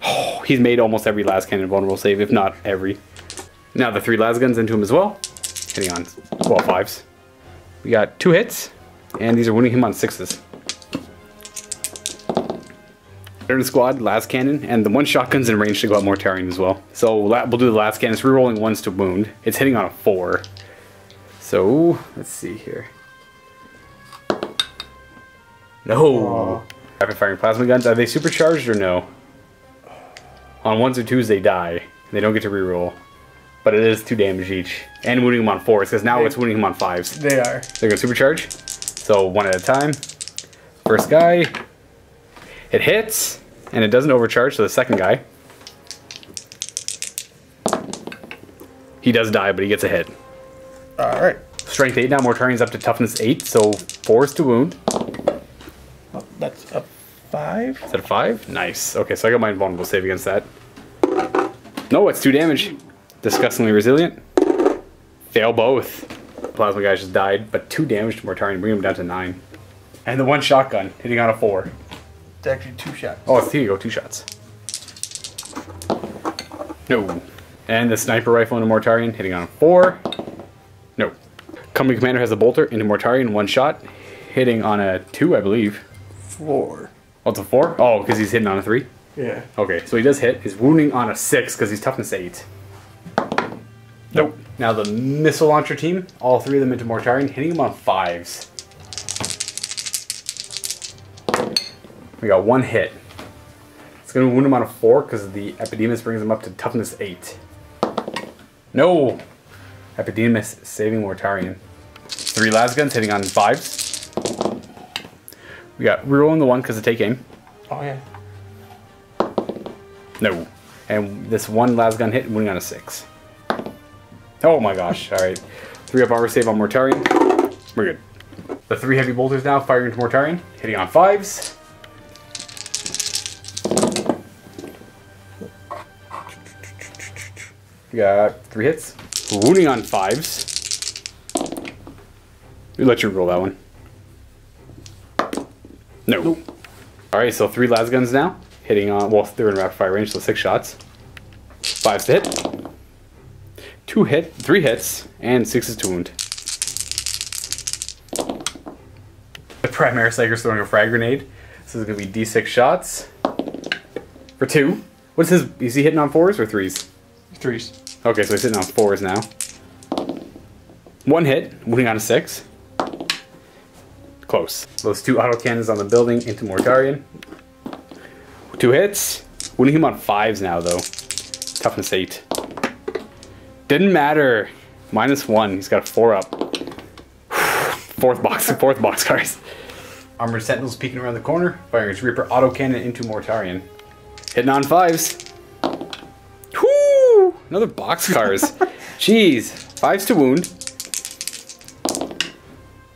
Oh, he's made almost every las cannon invulnerable save, if not every. Now the 3 las guns into him as well. Hitting on, well, 5s. We got 2 hits, and these are wounding him on 6s. Veteran squad, las cannon, and the 1 shotgun's in range to go at Mortarion as well. So we'll do the las cannon. It's rerolling 1s to wound. It's hitting on a 4. So let's see here. No. Rapid firing plasma guns. Are they supercharged or no? On 1s or 2s they die. They don't get to reroll. But it is 2 damage each. And wounding him on 4s, because now it's wounding him on 5s. They are. They're going to supercharge. So 1 at a time. First guy. It hits. And it doesn't overcharge, so the second guy. He does die, but he gets a hit. Alright. Strength 8 now. Mortarion's up to toughness 8, so 4s to wound. Oh, that's a 5? Is that a 5? Nice. Okay, so I got my invulnerable save against that. No, it's 2 damage. Disgustingly resilient. Fail both. Plasma guy just died, but 2 damage to Mortarion, bring him down to 9. And the 1 shotgun, hitting on a 4. It's actually 2 shots. Oh, here you go, 2 shots. No. And the sniper rifle into Mortarion, hitting on a 4. No. Company commander has a bolter into Mortarion, 1 shot, hitting on a 2, I believe. 4. Oh, it's a 4? Oh, because he's hitting on a 3? Yeah. Okay, so he does hit. He's wounding on a 6 because he's toughness 8. Nope. Now the missile launcher team, all 3 of them into Mortarion, hitting him on 5s. We got 1 hit. It's going to wound him on a 4 because the Epidemus brings him up to toughness 8. No! Epidemus saving Mortarion. 3 las guns hitting on 5s. We got rerolling the 1 because of take aim. Oh, yeah. No. And this 1 las gun hit, wounding on a 6. Oh my gosh. Alright. 3-up armor save on Mortarion. We're good. The 3 heavy bolters now firing into Mortarion, hitting on 5s. We got 3 hits. Wounding on 5s. We'll let you roll that one. No. Nope. Alright, so 3 las guns now. Hitting on, well, they're in rapid fire range, so 6 shots. 5s to hit. 3 hits, and 6s to wound. The Primaris Tiger's throwing a frag grenade. This is going to be D6 shots. For 2. What's his, is he hitting on 4s or 3s? 3s. Okay, so he's hitting on 4s now. 1 hit, wounding on a 6. Close. Those 2 autocannons on the building into Mortarion. 2 hits. Winning him on 5s now, though. Toughness 8. Didn't matter. -1. He's got a 4-up. Fourth boxcars. Armored Sentinel's peeking around the corner, firing his Reaper autocannon into Mortarion. Hitting on 5s. Whoo! Another boxcars. Jeez. 5s to wound.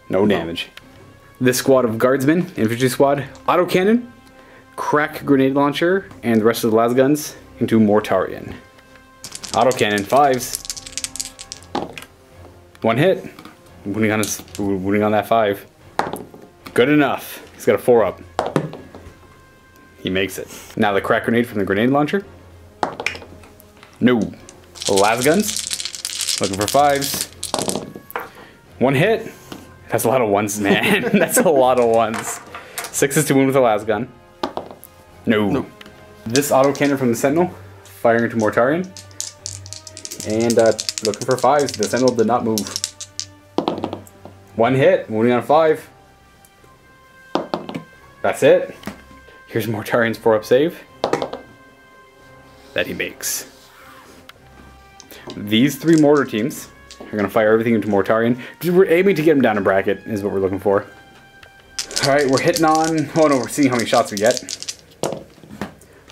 No damage. This squad of guardsmen, infantry squad, autocannon, crack grenade launcher, and the rest of the las guns into Mortarion. Autocannon 5s. 1 hit. Wounding on that 5. Good enough. He's got a 4-up. He makes it. Now the crack grenade from the grenade launcher. No. The las guns. Looking for 5s. 1 hit. That's a lot of 1s, man. That's a lot of 1s. 6s to wound with the las gun. No. This autocannon from the Sentinel, firing into Mortarion. And looking for 5s. The Sentinel did not move. 1 hit, wounding on 5. That's it. Here's Mortarion's 4-up save. That he makes. These 3 mortar teams are going to fire everything into Mortarion. We're aiming to get him down in bracket, is what we're looking for. Alright, we're hitting on... Oh no, we're seeing how many shots we get.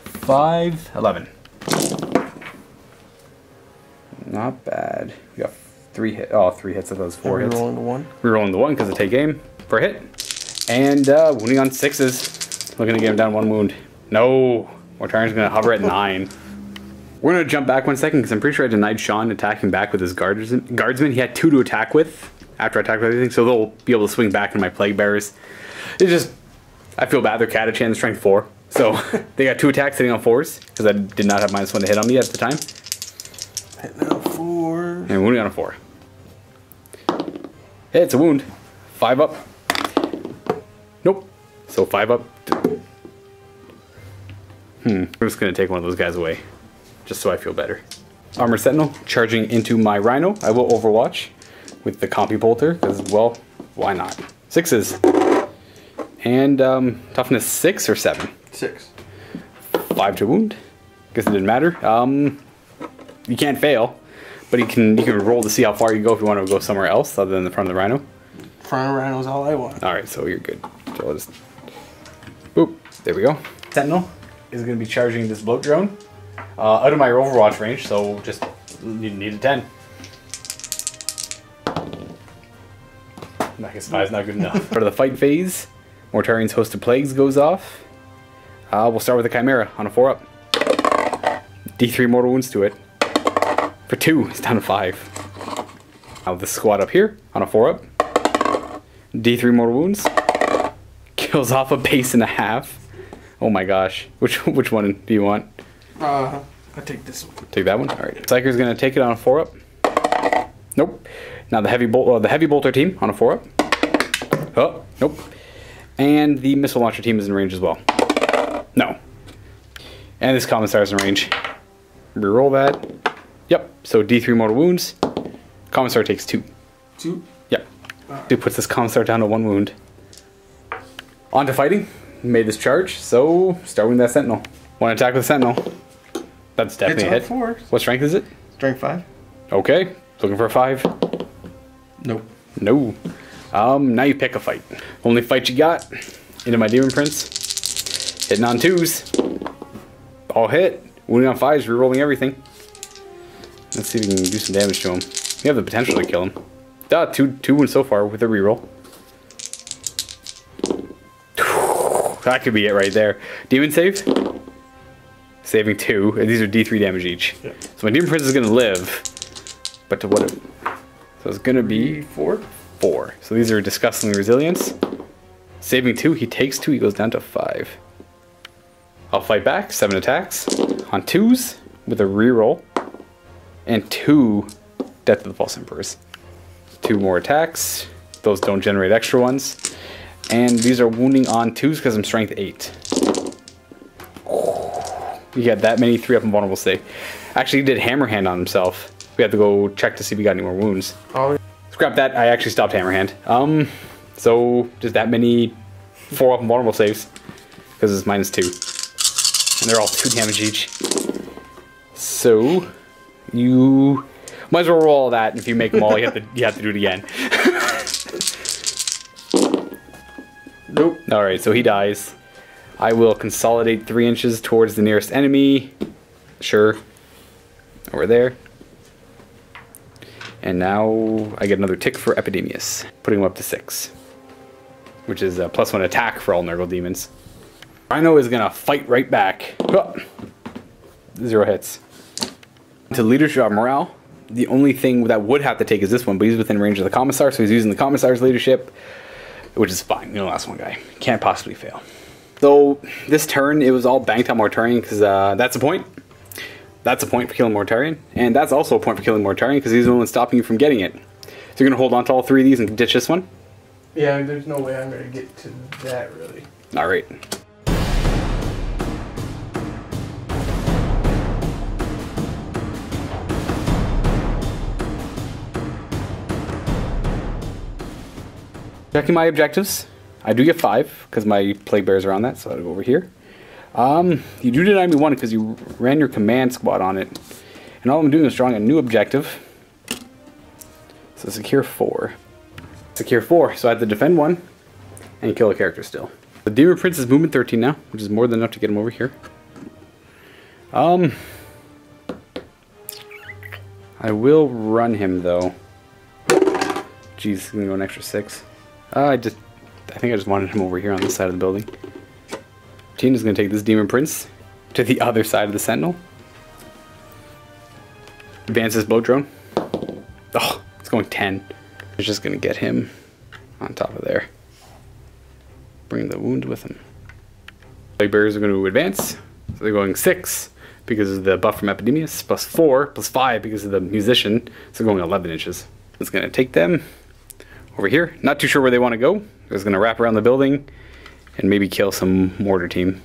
5, 11. Not bad. We got 3 hits. Oh, 3 hits of those 4 hits. Rerolling the 1. Rerolling the 1 because of take aim for a hit. And wounding on 6s. Looking to get him down 1 wound. No. Mortarion's going to hover at 9. We're going to jump back 1 second because I'm pretty sure I denied Sean attacking back with his guardsmen. He had 2 to attack with after I attacked with everything, so they'll be able to swing back into my plague bearers. It's just, I feel bad. They're Catachan, strength 4. So they got 2 attacks hitting on 4s because I did not have -1 to hit on me at the time. Hitting on 4. And wounding on a 4. Hey, it's a wound. 5 up. Nope. So 5 up. I'm just going to take one of those guys away. Just so I feel better. Armored Sentinel charging into my Rhino. I will overwatch with the Compy Bolter because, well, why not? 6s. And toughness 6 or 7? 6. 5 to wound. Guess it didn't matter. You can't fail, but you can roll to see how far you go if you want to go somewhere else other than the front of the Rhino. Front of the Rhino is all I want. All right, so you're good. So I'll just boop. There we go. Sentinel is going to be charging this bloat drone out of my overwatch range, so just need a 10. I guess 5 is not good enough. For the fight phase, Mortarion's Host of Plagues goes off. We'll start with the Chimera on a 4-up. D3 mortal wounds to it. For 2, it's down to 5. Now this squad up here on a 4-up. D3 mortal wounds. Kills off a base and a half. Oh my gosh. Which one do you want? I take this one. Take that one? Alright. Psyker's gonna take it on a 4-up. Nope. Now the heavy bolter team on a 4-up. Oh, nope. And the missile launcher team is in range as well. No. And this Commissar's in range. Reroll that. Yep. So D3 mortal wounds. Commissar takes 2. 2? Yep. Dude puts this Commissar down to 1 wound. On to fighting. Made this charge, so starting with that Sentinel. One attack with Sentinel. That's definitely a hit. 4. What strength is it? Strength 5. Okay. Looking for a 5. Nope. No. Now you pick a fight. Only fight you got. Into my Demon Prince. Hitting on 2s. All hit. Wounding on 5s, rerolling everything. Let's see if we can do some damage to him. We have the potential to kill him. 2 wounds so far with a reroll. That could be it right there. Demon save. Saving 2. And these are D3 damage each. Yeah. So my Demon Prince is going to live. But to what? So it's going to be 4. So these are disgustingly resilience. Saving 2. He takes 2. He goes down to 5. I'll fight back. 7 attacks. On 2s with a reroll. And 2 Death of the False Emperors. 2 more attacks. Those don't generate extra ones. And these are wounding on 2s because I'm strength 8. You got that many 3-up and vulnerable stay. Actually, he did hammer hand on himself. We have to go check to see if we got any more wounds. Oh. Scrap that. I actually stopped hammer hand. So just that many 4-up and vulnerable saves because it's -2. and they're all 2 damage each. So you might as well roll all that. And if you make them all, you have to do it again. Nope. All right, so he dies. I will consolidate 3 inches towards the nearest enemy. Sure. Over there. And now I get another tick for Epidemius, putting him up to 6, which is a +1 attack for all Nurgle demons. Rhino is gonna fight right back. Oh, 0 hits. To leadership morale, the only thing that would have to take is this one, but he's within range of the commissar, so he's using the commissar's leadership, which is fine. You know, last one guy can't possibly fail. So this turn, it was all banked on Mortarion because that's a point. That's a point for killing Mortarion, and that's also a point for killing Mortarion because he's the one stopping you from getting it. So you're gonna hold on to all 3 of these and ditch this one. Yeah, there's no way I'm gonna get to that really. All right. Checking my objectives. I do get 5 because my plague bears are on that, so I'll go over here. You do deny me 1 because you ran your command squad on it, and all I'm doing is drawing a new objective. So secure 4. Secure 4, so I have to defend 1 and kill a character still. The Demon Prince is movement 13 now, which is more than enough to get him over here. I will run him though. Jeez, he's gonna go an extra 6. I think I just wanted him over here on this side of the building. Tina's gonna take this Demon Prince to the other side of the Sentinel. Advance this boat drone. Oh, it's going 10. It's just gonna get him on top of there. Bring the wounds with him. Plague bearers are gonna advance. So they're going 6 because of the buff from Epidemius, +4, +5 because of the musician. So going 11 inches. It's gonna take them over here. Not too sure where they want to go. It's gonna wrap around the building and maybe kill some mortar team.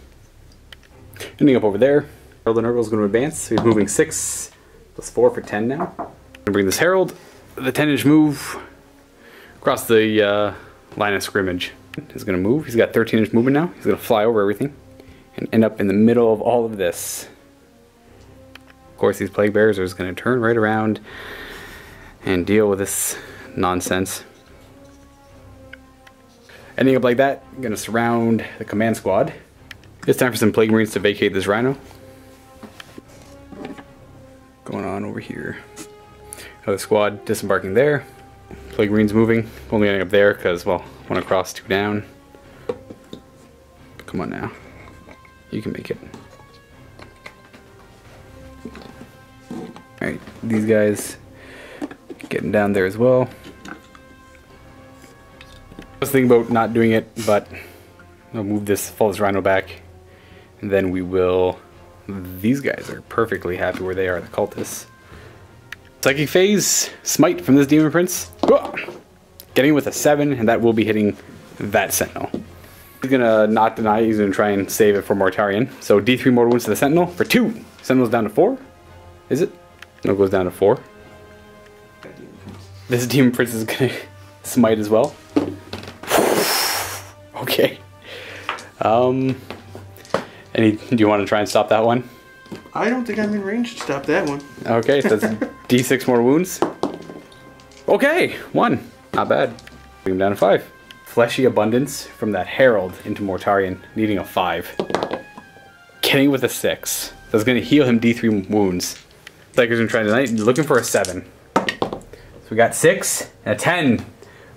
Ending up over there. Herald and Nurgle is going to advance. So he's moving 6 +4 for 10 now. I'm going to bring this Herald, the 10-inch move across the line of scrimmage. He's going to move. He's got 13-inch movement now. He's going to fly over everything and end up in the middle of all of this. Of course, these plague bearers are just going to turn right around and deal with this nonsense. Ending up like that, I'm going to surround the command squad. It's time for some Plague Marines to vacate this Rhino. Going on over here. Another squad disembarking there. Plague Marines moving. Only ending up there because, well, I want to cross 2 down. Come on now. You can make it. Alright, these guys getting down there as well. I was thinking about not doing it, but I'll move this, fall this Rhino back, and then we will... These guys are perfectly happy where they are, the cultists. Psychic Phase, Smite from this Demon Prince. Getting with a 7, and that will be hitting that Sentinel. He's gonna not deny, he's gonna try and save it for Mortarion. So D3 mortal wounds to the Sentinel for 2. Sentinel's down to 4. Is it? No, it goes down to 4. This Demon Prince is gonna smite as well. Okay. Do you want to try and stop that one? I don't think I'm in range to stop that one. Okay, so that's D6 more wounds. Okay, 1. Not bad. Bring him down to 5. Fleshy Abundance from that Herald into Mortarion, needing a 5. Getting with a 6. That's going to heal him D3 wounds. Psyker's going to try tonight, looking for a 7. So we got 6 and a 10.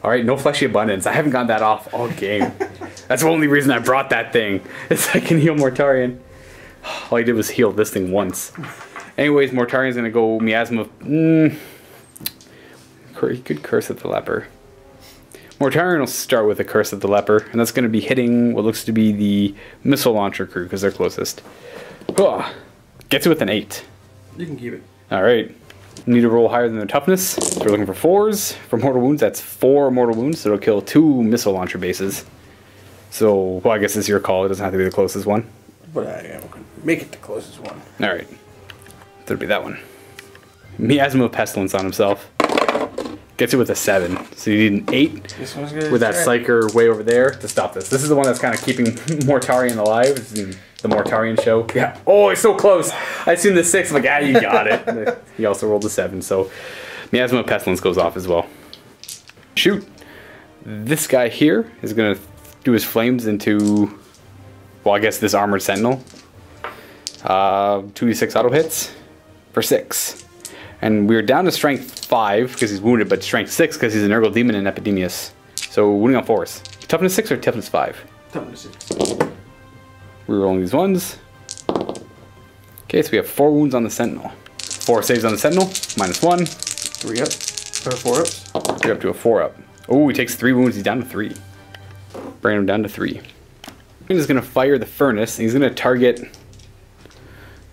Alright, no Fleshy Abundance. I haven't gotten that off all game. That's the only reason I brought that thing. Is so I can heal Mortarion. All I did was heal this thing once. Anyways, Mortarion's gonna go Miasma. He could Curse of the Leper. Mortarion will start with a Curse of the Leper, and that's gonna be hitting what looks to be the missile launcher crew, because they're closest. Gets it with an 8. You can keep it. Alright. Need to roll higher than their toughness. So we're looking for 4s. For mortal wounds, that's 4 mortal wounds, so it'll kill 2 missile launcher bases. So, well, I guess it's your call. It doesn't have to be the closest one. But I am going to make it the closest one. Alright. So it'll be that one. Miasma of Pestilence on himself. Gets it with a 7. So you need an 8 This one's good with that Psyker way over there to stop this. This is the one that's kind of keeping Mortarion alive. the Mortarion show. Yeah. Oh, it's so close. I seen the 6. I'm like, you got it. He also rolled a 7. So Miasma Pestilence goes off as well. Shoot. This guy here is going to do his flames into, well, I guess this Armored Sentinel. 2d6 auto hits for 6. And we're down to strength 5 because he's wounded, but strength 6 because he's a Nurgle Demon and Epidemius. So wounding on 4s. Toughness 6 or toughness 5? Toughness 6. Rerolling these ones. Okay, so we have 4 wounds on the Sentinel. 4 saves on the Sentinel, -1. 3 up. Or 4 ups. 3 up to a 4 up. Oh, he takes 3 wounds, he's down to 3. Bringing him down to 3. He's going to fire the Furnace, and he's going to target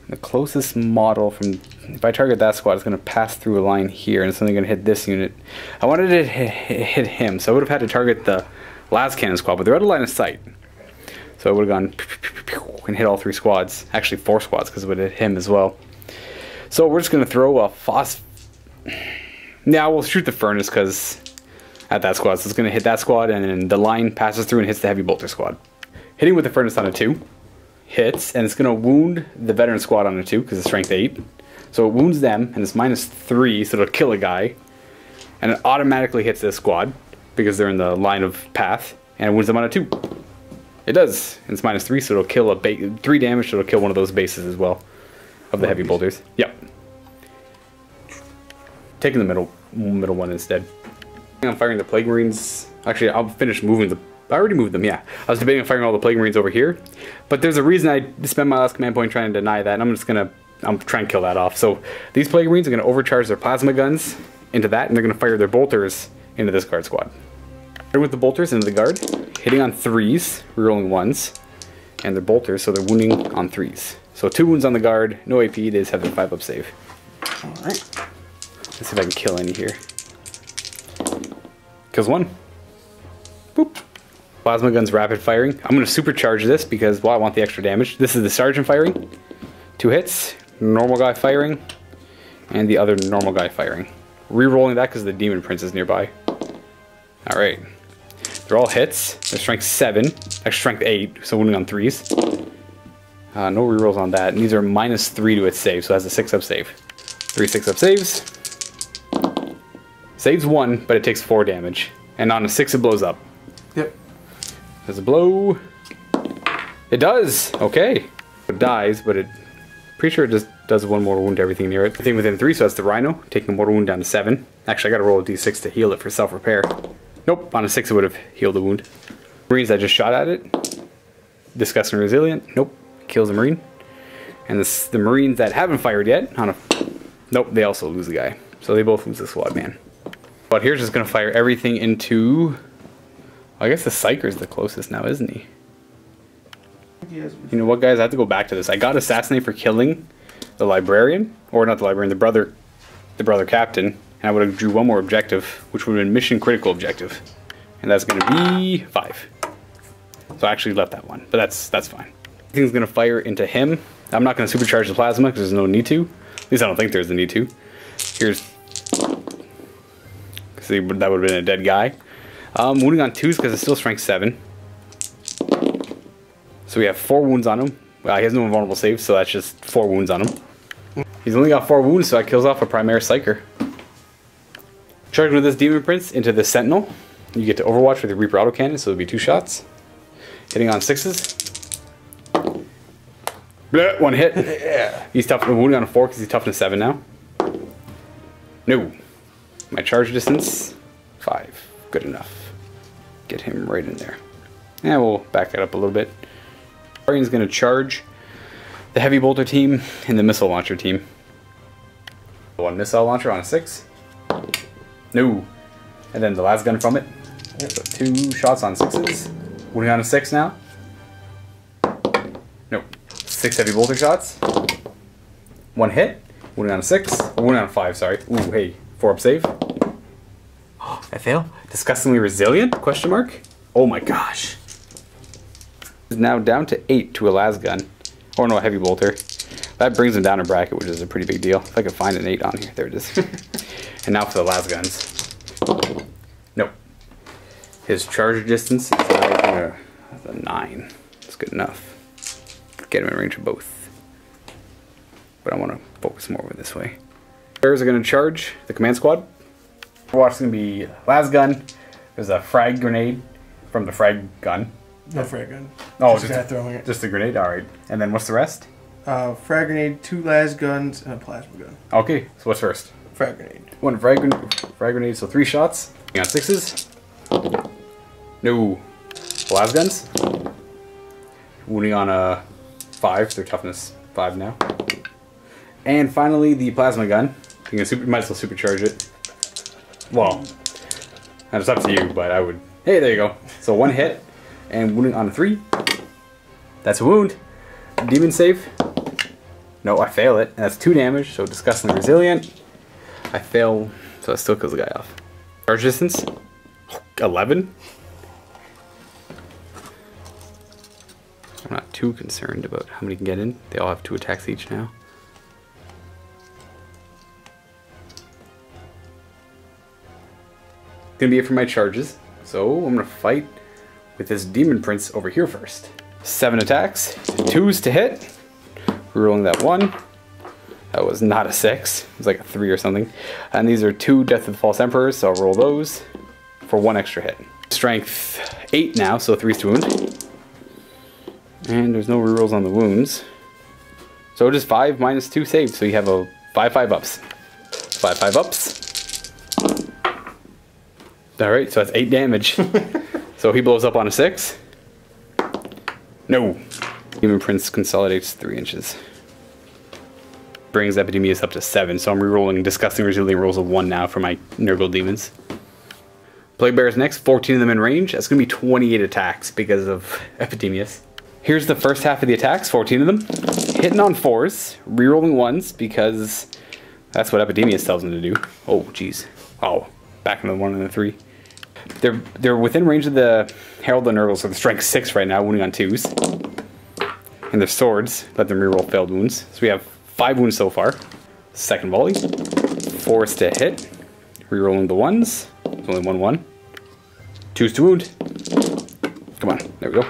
the closest model from... If I target that squad, it's going to pass through a line here, and it's only going to hit this unit. I wanted to hit him, so I would have had to target the last cannon squad, but they're out of line of sight. So I would have gone and hit all 3 squads. Actually 4 squads, because it would have hit him as well. So we're just going to throw a Now we'll shoot the Furnace, because at that squad, so it's going to hit that squad, and then the line passes through and hits the Heavy Bolter squad. Hitting with the Furnace on a 2. Hits, and it's going to wound the Veteran squad on a 2, because it's strength 8. So it wounds them, and it's -3, so it'll kill a guy. And it automatically hits this squad, because they're in the line of path, and it wounds them on a 2. It does, and it's -3, so it'll kill 3 damage, so it'll kill one of those bases as well, of the Heavy Bolters. Yep. Taking the middle one instead. I'm firing the Plague Marines. Actually, I'll finish moving the... I already moved them, yeah. I was debating on firing all the Plague Marines over here, but there's a reason I spent my last command point trying to deny that, and I'm just going to... I'm trying to kill that off. So these Plague Marines are going to overcharge their plasma guns into that, and they're going to fire their bolters into this guard squad. With the bolters into the guard, hitting on 3s, rerolling 1s, and their bolters, so they're wounding on 3s. So 2 wounds on the guard, no AP, they just have their 5 up save. Alright. Let's see if I can kill any here. Kills 1. Boop. Plasma guns rapid firing. I'm going to supercharge this because, well, I want the extra damage. This is the sergeant firing. 2 hits. Normal guy firing. And the other normal guy firing. Rerolling that because the Demon Prince is nearby. Alright. They're all hits. They're strength 7. Actually strength 8, so wounding on 3s. No rerolls on that. And these are -3 to its save, so it has a 6 up save. 3 6 up saves. Saves 1, but it takes 4 damage. And on a 6 it blows up. Yep. Does it blow? It does! Okay. It dies, but it... Pretty sure it just does 1 mortal wound to everything near it. Everything within 3, so that's the Rhino. Taking a mortal wound down to 7. Actually, I gotta roll a d6 to heal it for self-repair. Nope, on a 6 it would have healed the wound. Marines that just shot at it. Disgusting resilient. Nope, kills a Marine. And the Marines that haven't fired yet, on a... Nope, they also lose the guy. So they both lose the squad man. But here's just gonna fire everything into... I guess the Psyker's the closest now, isn't he? You know what, guys? I have to go back to this. I got Assassinate for killing the Librarian. Or not the Librarian, the brother Captain. And I would have drew 1 more objective, which would have been Mission Critical Objective. And that's going to be 5. So I actually left that one, but that's fine. Everything's going to fire into him. I'm not going to supercharge the plasma because there's no need to. At least I don't think there's the need to. Here's... See, that would have been a dead guy. Wounding on 2s because it's still strength 7. So we have 4 wounds on him. Well, he has no invulnerable saves, so that's just 4 wounds on him. He's only got 4 wounds, so that kills off a Primaris Psyker. Charging with this Demon Prince into the Sentinel. You get to Overwatch with your Reaper autocannon, so it'll be 2 shots. Hitting on 6s. Bleh, 1 hit. Yeah. He's tough. Wounding on a 4 because he's toughness 7 now. No. My charge distance 5. Good enough. Get him right in there. And we'll back it up a little bit. Mortarion's going to charge the Heavy Bolter team and the Missile Launcher team. 1 Missile Launcher on a 6. No. And then the last gun from it. So 2 shots on 6s. Wounding on a 6 now. Nope. 6 Heavy Bolter shots. 1 hit. Wounding on a 6. Or wounding on a 5, sorry. Ooh, hey. 4 up save. I fail. Disgustingly resilient? Question mark. Oh my gosh. Is now down to 8 to a las gun. Or no, a Heavy Bolter. That brings him down a bracket, which is a pretty big deal. If I could find an 8 on here. There it is. And now for the las guns. Nope. His charge distance is now a 9. That's good enough. get him in range of both. But I want to focus more over this way. Bears are going to charge the command squad. Overwatch is going to be las gun. There's a frag grenade from the frag gun. No frag gun. Oh, just throwing it. Just a grenade? Alright. And then what's the rest? Frag grenade, 2 las guns, and a plasma gun. Okay, so what's first? Frag grenade. One frag grenade, so 3 shots. You got 6s. No. Las guns. Wounding on a 5. Their toughness 5 now. And finally, the plasma gun. You might as well supercharge it. Well, it's up to you, but I would. Hey, there you go. So 1 hit, and wounding on a 3. That's a wound. Demon save. No, I fail it. And that's 2 damage, so disgustingly resilient. I fail, so it still kills the guy off. Charge distance, 11. I'm not too concerned about how many can get in. They all have 2 attacks each now. Gonna be it for my charges. So I'm gonna fight with this Demon Prince over here first. 7 attacks, 2s to hit. Rerolling that 1. That was not a 6. It was like a 3 or something. And these are 2 Death of the False Emperors, so I'll roll those for 1 extra hit. Strength 8 now, so 3's to wound. And there's no rerolls on the wounds. So just 5 minus 2 saves, so you have a 5/5 ups. 5/5 ups. Alright, so that's 8 damage. So he blows up on a 6. No. Demon Prince consolidates 3 inches. Brings Epidemius up to 7, so I'm rerolling Disgusting Resilient rolls of 1 now for my Nurgle Demons. Plague Bears next, 14 of them in range. That's going to be 28 attacks because of Epidemius. Here's the first half of the attacks, 14 of them. Hitting on 4s, rerolling 1s because that's what Epidemius tells them to do. Oh, jeez. Oh, back into the 1 and the 3. They're within range of the Herald of Nurgle, so they're strength 6 right now, wounding on 2s. And their swords let them reroll failed wounds. So we have 5 wounds so far. Second volley. 4s to hit. Rerolling the 1s. There's only 1/1. 2s to wound. Come on, there we go.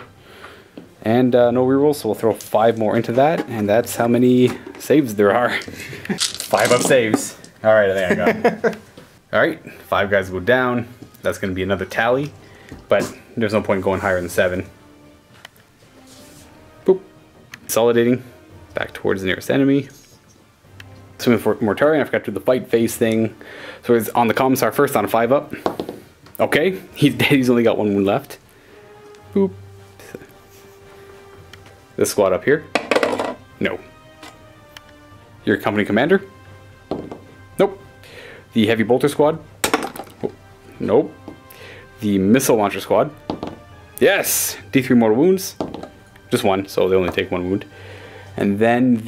And no rerolls, so we'll throw 5 more into that. And that's how many saves there are. 5 up saves. Alright, I think I got it. Alright, 5 guys go down. That's going to be another tally. But there's no point going higher than 7. Boop. Consolidating back towards the nearest enemy. Swimming for Mortarion, I forgot to do the fight phase thing. So he's on the Commissar first on a 5-up. Okay, he's only got 1 wound left. Boop. This squad up here. No. Your company commander? Nope. The heavy bolter squad? Oh, nope. The missile launcher squad? Yes! D3 mortal wounds. Just 1, so they only take 1 wound. And then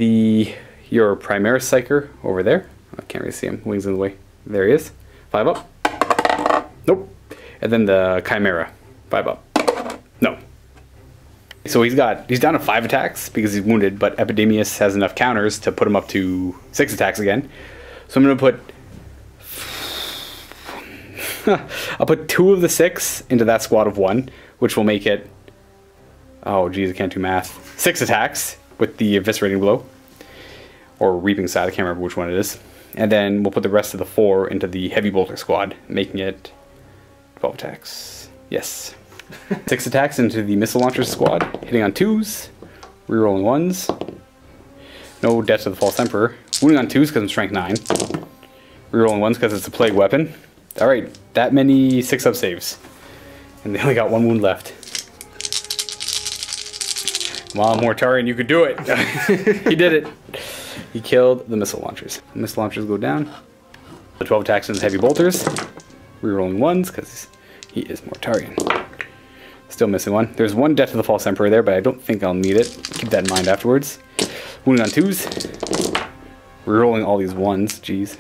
your Primaris Psyker over there. I can't really see him. Wings in the way. There he is. 5 up. Nope. And then the Chimera. 5 up. No. So he's down to 5 attacks because he's wounded, but Epidemius has enough counters to put him up to 6 attacks again. So I'm going to put... I'll put 2 of the 6 into that squad of 1, which will make it... Oh, geez, I can't do math. 6 attacks with the Eviscerating Blow. Or Reaping Side, I can't remember which one it is. And then we'll put the rest of the 4 into the Heavy Bolter squad, making it 12 attacks. Yes. 6 attacks into the Missile Launcher squad, hitting on 2s, rerolling 1s. No Death of the False Emperor. Wounding on 2s because I'm strength 9. Rerolling 1s because it's a plague weapon. Alright, that many 6-up saves. And they only got 1 wound left. Come on, Mortarion, you could do it. He did it. He killed the missile launchers. The missile launchers go down. The 12 attacks into heavy bolters. Rerolling 1s because he is Mortarion. Still missing 1. There's 1 Death of the False Emperor there, but I don't think I'll need it. Keep that in mind afterwards. Wounding on 2s. Rerolling all these 1s. Jeez.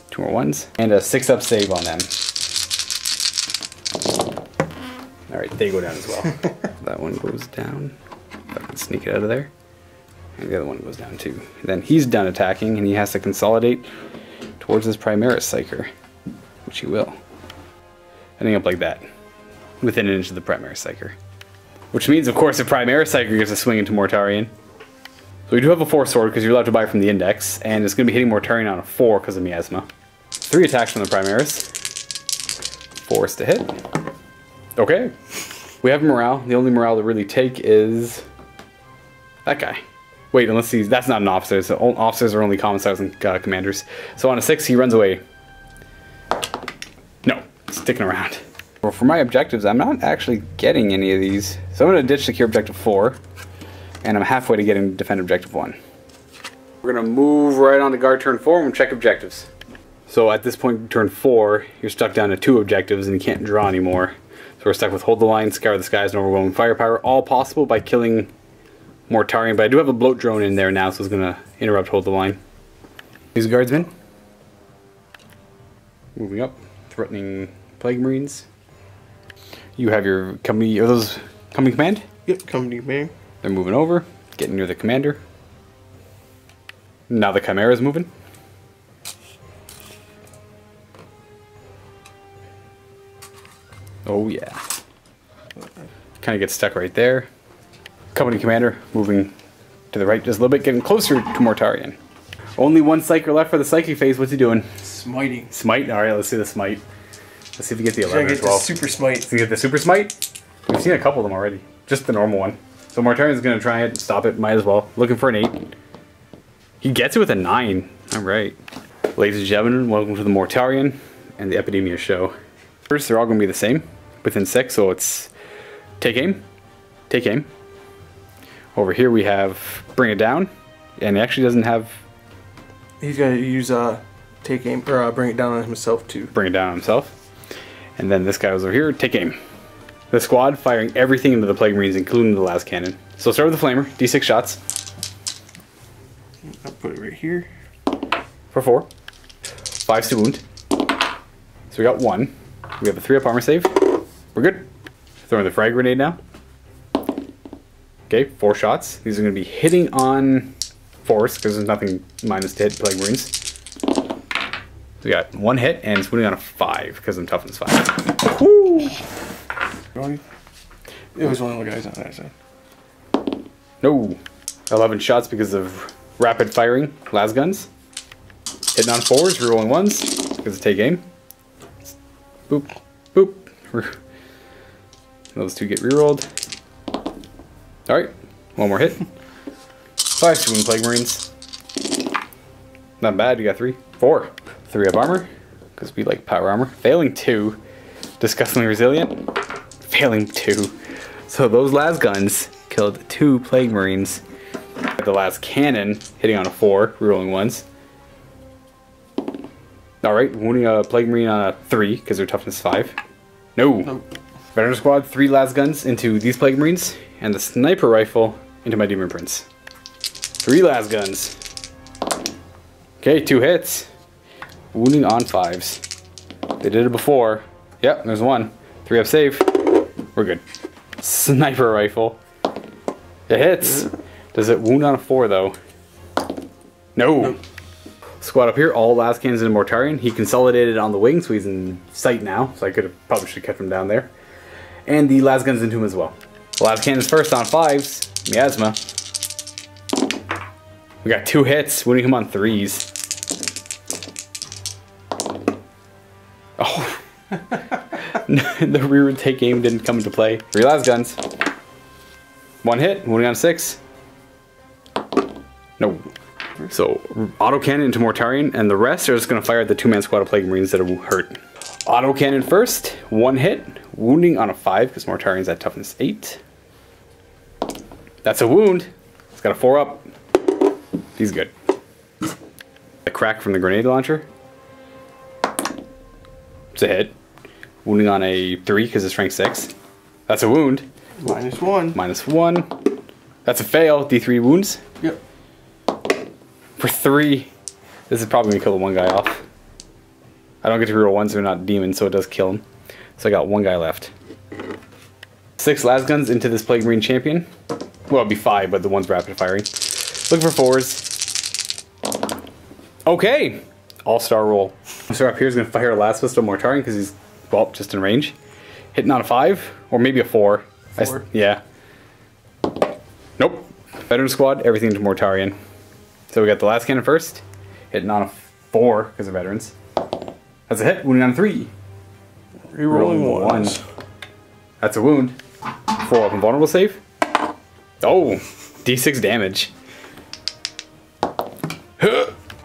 2 more 1s. And a 6-up save on them. Alright, they go down as well. That one goes down. If I can sneak it out of there. And the other one goes down too. Then he's done attacking and he has to consolidate towards his Primaris Psyker. Which he will. Ending up like that. Within an inch of the Primaris Psyker. Which means, of course, the Primaris Psyker gets a swing into Mortarion. So we do have a 4 sword because you're allowed to buy from the index, and it's going to be hitting Mortarion on a 4 because of Miasma. 3 attacks from the Primaris. Force to hit. Okay. We have morale. The only morale to really take is that guy. Wait, unless he's... That's not an officer. So officers are only commissars and commanders. So on a 6, he runs away. No. Sticking around. Well, for my objectives, I'm not actually getting any of these. So I'm going to ditch secure objective 4. And I'm halfway to getting defend objective 1. We're going to move right on to guard turn 4 and we'll check objectives. So at this point, turn 4, you're stuck down to 2 objectives and you can't draw anymore. So we're stuck with hold the line, scour the skies, and overwhelming firepower. All possible by killing Mortarion. But I do have a bloat drone in there now, so it's going to interrupt hold the line. Use guardsmen. Moving up. Threatening plague marines. You have your company... Are those company command? Yep, company command. They're moving over. Getting near the commander. Now the Chimera's moving. Oh yeah. Kind of gets stuck right there. Company commander moving to the right just a little bit, getting closer to Mortarion. Only 1 Psyker left for the Psychic phase. What's he doing? Smiting. Smite? Alright, let's see the Smite. Let's see if we get the 11 Get as well. the super smite. Can we get the Super Smite? We've seen a couple of them already. Just the normal one. So Mortarion's going to try it and stop it. Might as well. Looking for an 8. He gets it with a 9. Alright. Ladies and gentlemen, welcome to the Mortarion and the Epidemia show. First, they're all going to be the same. Within 6, so it's take aim, take aim. Over here we have bring it down, and he actually doesn't have... He's going to use take aim, or bring it down on himself too. Bring it down on himself. And then this guy was over here, take aim. The squad firing everything into the Plague Marines, including the last cannon. So start with the Flamer, D6 shots. I'll put it right here. For 4. 5 to wound. So we got 1. We have a 3-up armor save. We're good. Throwing the frag grenade now. Okay, 4 shots. These are going to be hitting on force because there's nothing minus to hit Plague Marines. So we got 1 hit and it's wounding on a 5 because I'm toughness 5. Woo! It was one of the guys on that side. No. 11 shots because of rapid firing las guns. Hitting on 4s, rerolling 1s because of take aim. Boop, boop. Those 2 get rerolled. Alright, 1 more hit. 5 to wound Plague Marines. Not bad, you got 3. 4. 3-up armor, because we like power armor. Failing 2. Disgustingly resilient. Failing 2. So those las guns killed 2 Plague Marines. The last cannon hitting on a 4, rerolling 1s. Alright, wounding a Plague Marine on a 3, because they're toughness 5. No. Veteran Squad, 3 las guns into these Plague Marines, and the sniper rifle into my Demon Prince. 3 las guns. Okay, 2 hits. Wounding on 5s. They did it before. Yep, there's 1. 3-up save. We're good. Sniper rifle. It hits. Does it wound on a 4 though? No. Squad up here, all las cannons in Mortarion. He consolidated on the wing, so he's in sight now. So I probably should have kept him down there. And the las guns into him as well. Las cannons first on 5s. Miasma. We got 2 hits, wounding him on 3s. Oh. The rear take aim didn't come into play. 3 las guns. 1 hit, wounding on 6. No. So, autocannon into Mortarion, and the rest are just going to fire at the 2-man squad of Plague Marines that are hurt. Autocannon first, 1 hit, wounding on a 5, because Mortarion's at toughness 8. That's a wound. It's got a 4-up. He's good. A crack from the grenade launcher. It's a hit. Wounding on a 3, because it's strength 6. That's a wound. -1. -1. That's a fail. D3 wounds. Yep. For 3. This is probably going to kill the 1 guy off. I don't get to reroll 1s, so they're not demons, so it does kill him. So I got 1 guy left. 6 las guns into this Plague Marine champion. Well, it'd be 5, but the 1's rapid firing. Looking for 4s. Okay! All-star roll. So up here is going to fire a last pistol Mortarion because he's, well, just in range. Hitting on a 5, or maybe a 4. 4. Yeah. Nope. Veteran squad, everything to Mortarion. So we got the last cannon first. Hitting on a 4 because of veterans. That's a hit. Wounding on a 3. Rerolling ones. That's a wound. 4 up and vulnerable save. Oh, D6 damage.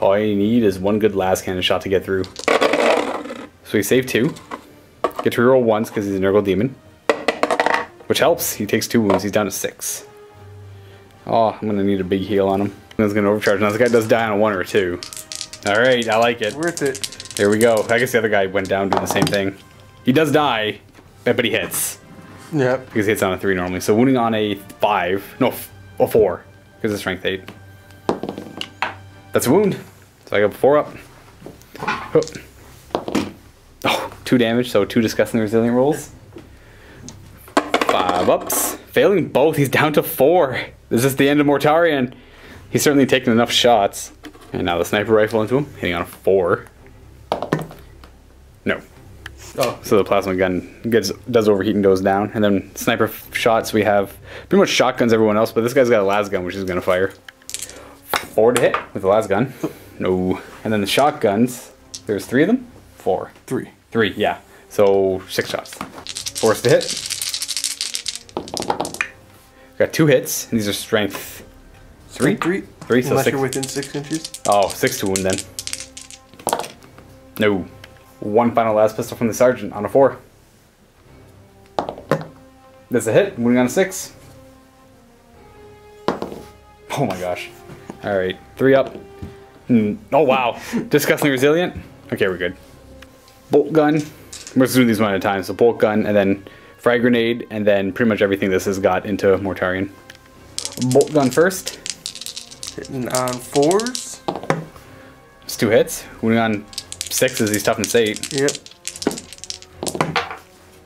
All you need is one good last cannon shot to get through. So we save 2. Get to reroll once because he's a Nurgle Demon. Which helps. He takes 2 wounds. He's down to 6. Oh, I'm going to need a big heal on him. He's going to overcharge. Now this guy does die on a 1 or a 2. Alright, I like it. Worth it. There we go. I guess the other guy went down doing the same thing. He does die, but he hits. Yep. Because he hits on a 3 normally. So wounding on a 5. No, a 4. Because it's strength 8. That's a wound. So I got 4 up. Oh, 2 damage, so 2 disgusting resilient rolls. 5 ups. Failing both, he's down to 4. This is the end of Mortarion. He's certainly taken enough shots. And now the sniper rifle into him, hitting on a 4. No. Oh. So the plasma gun does overheat and goes down. And then sniper shots, we have pretty much shotguns everyone else, but this guy's got a las gun, which is going to fire. 4 to hit with the las gun. No. And then the shotguns, there's 3 of them? 4. 3. 3, yeah. So 6 shots. 4 to hit. Got 2 hits, and these are strength 3? 3. 3, so Unless 6. you're within 6 inches. Oh, 6 to wound then. No. 1 final las pistol from the sergeant on a 4. That's a hit, wounding on a 6. Oh my gosh. Alright, 3 up. Oh wow. Disgustingly resilient. Okay, we're good. Bolt gun. We're just doing these one at a time. So bolt gun, and then frag grenade, and then pretty much everything this has got into Mortarion. Bolt gun first. Hitting on 4s. It's 2 hits. Wounding on 6s, he's toughness 8. Yep.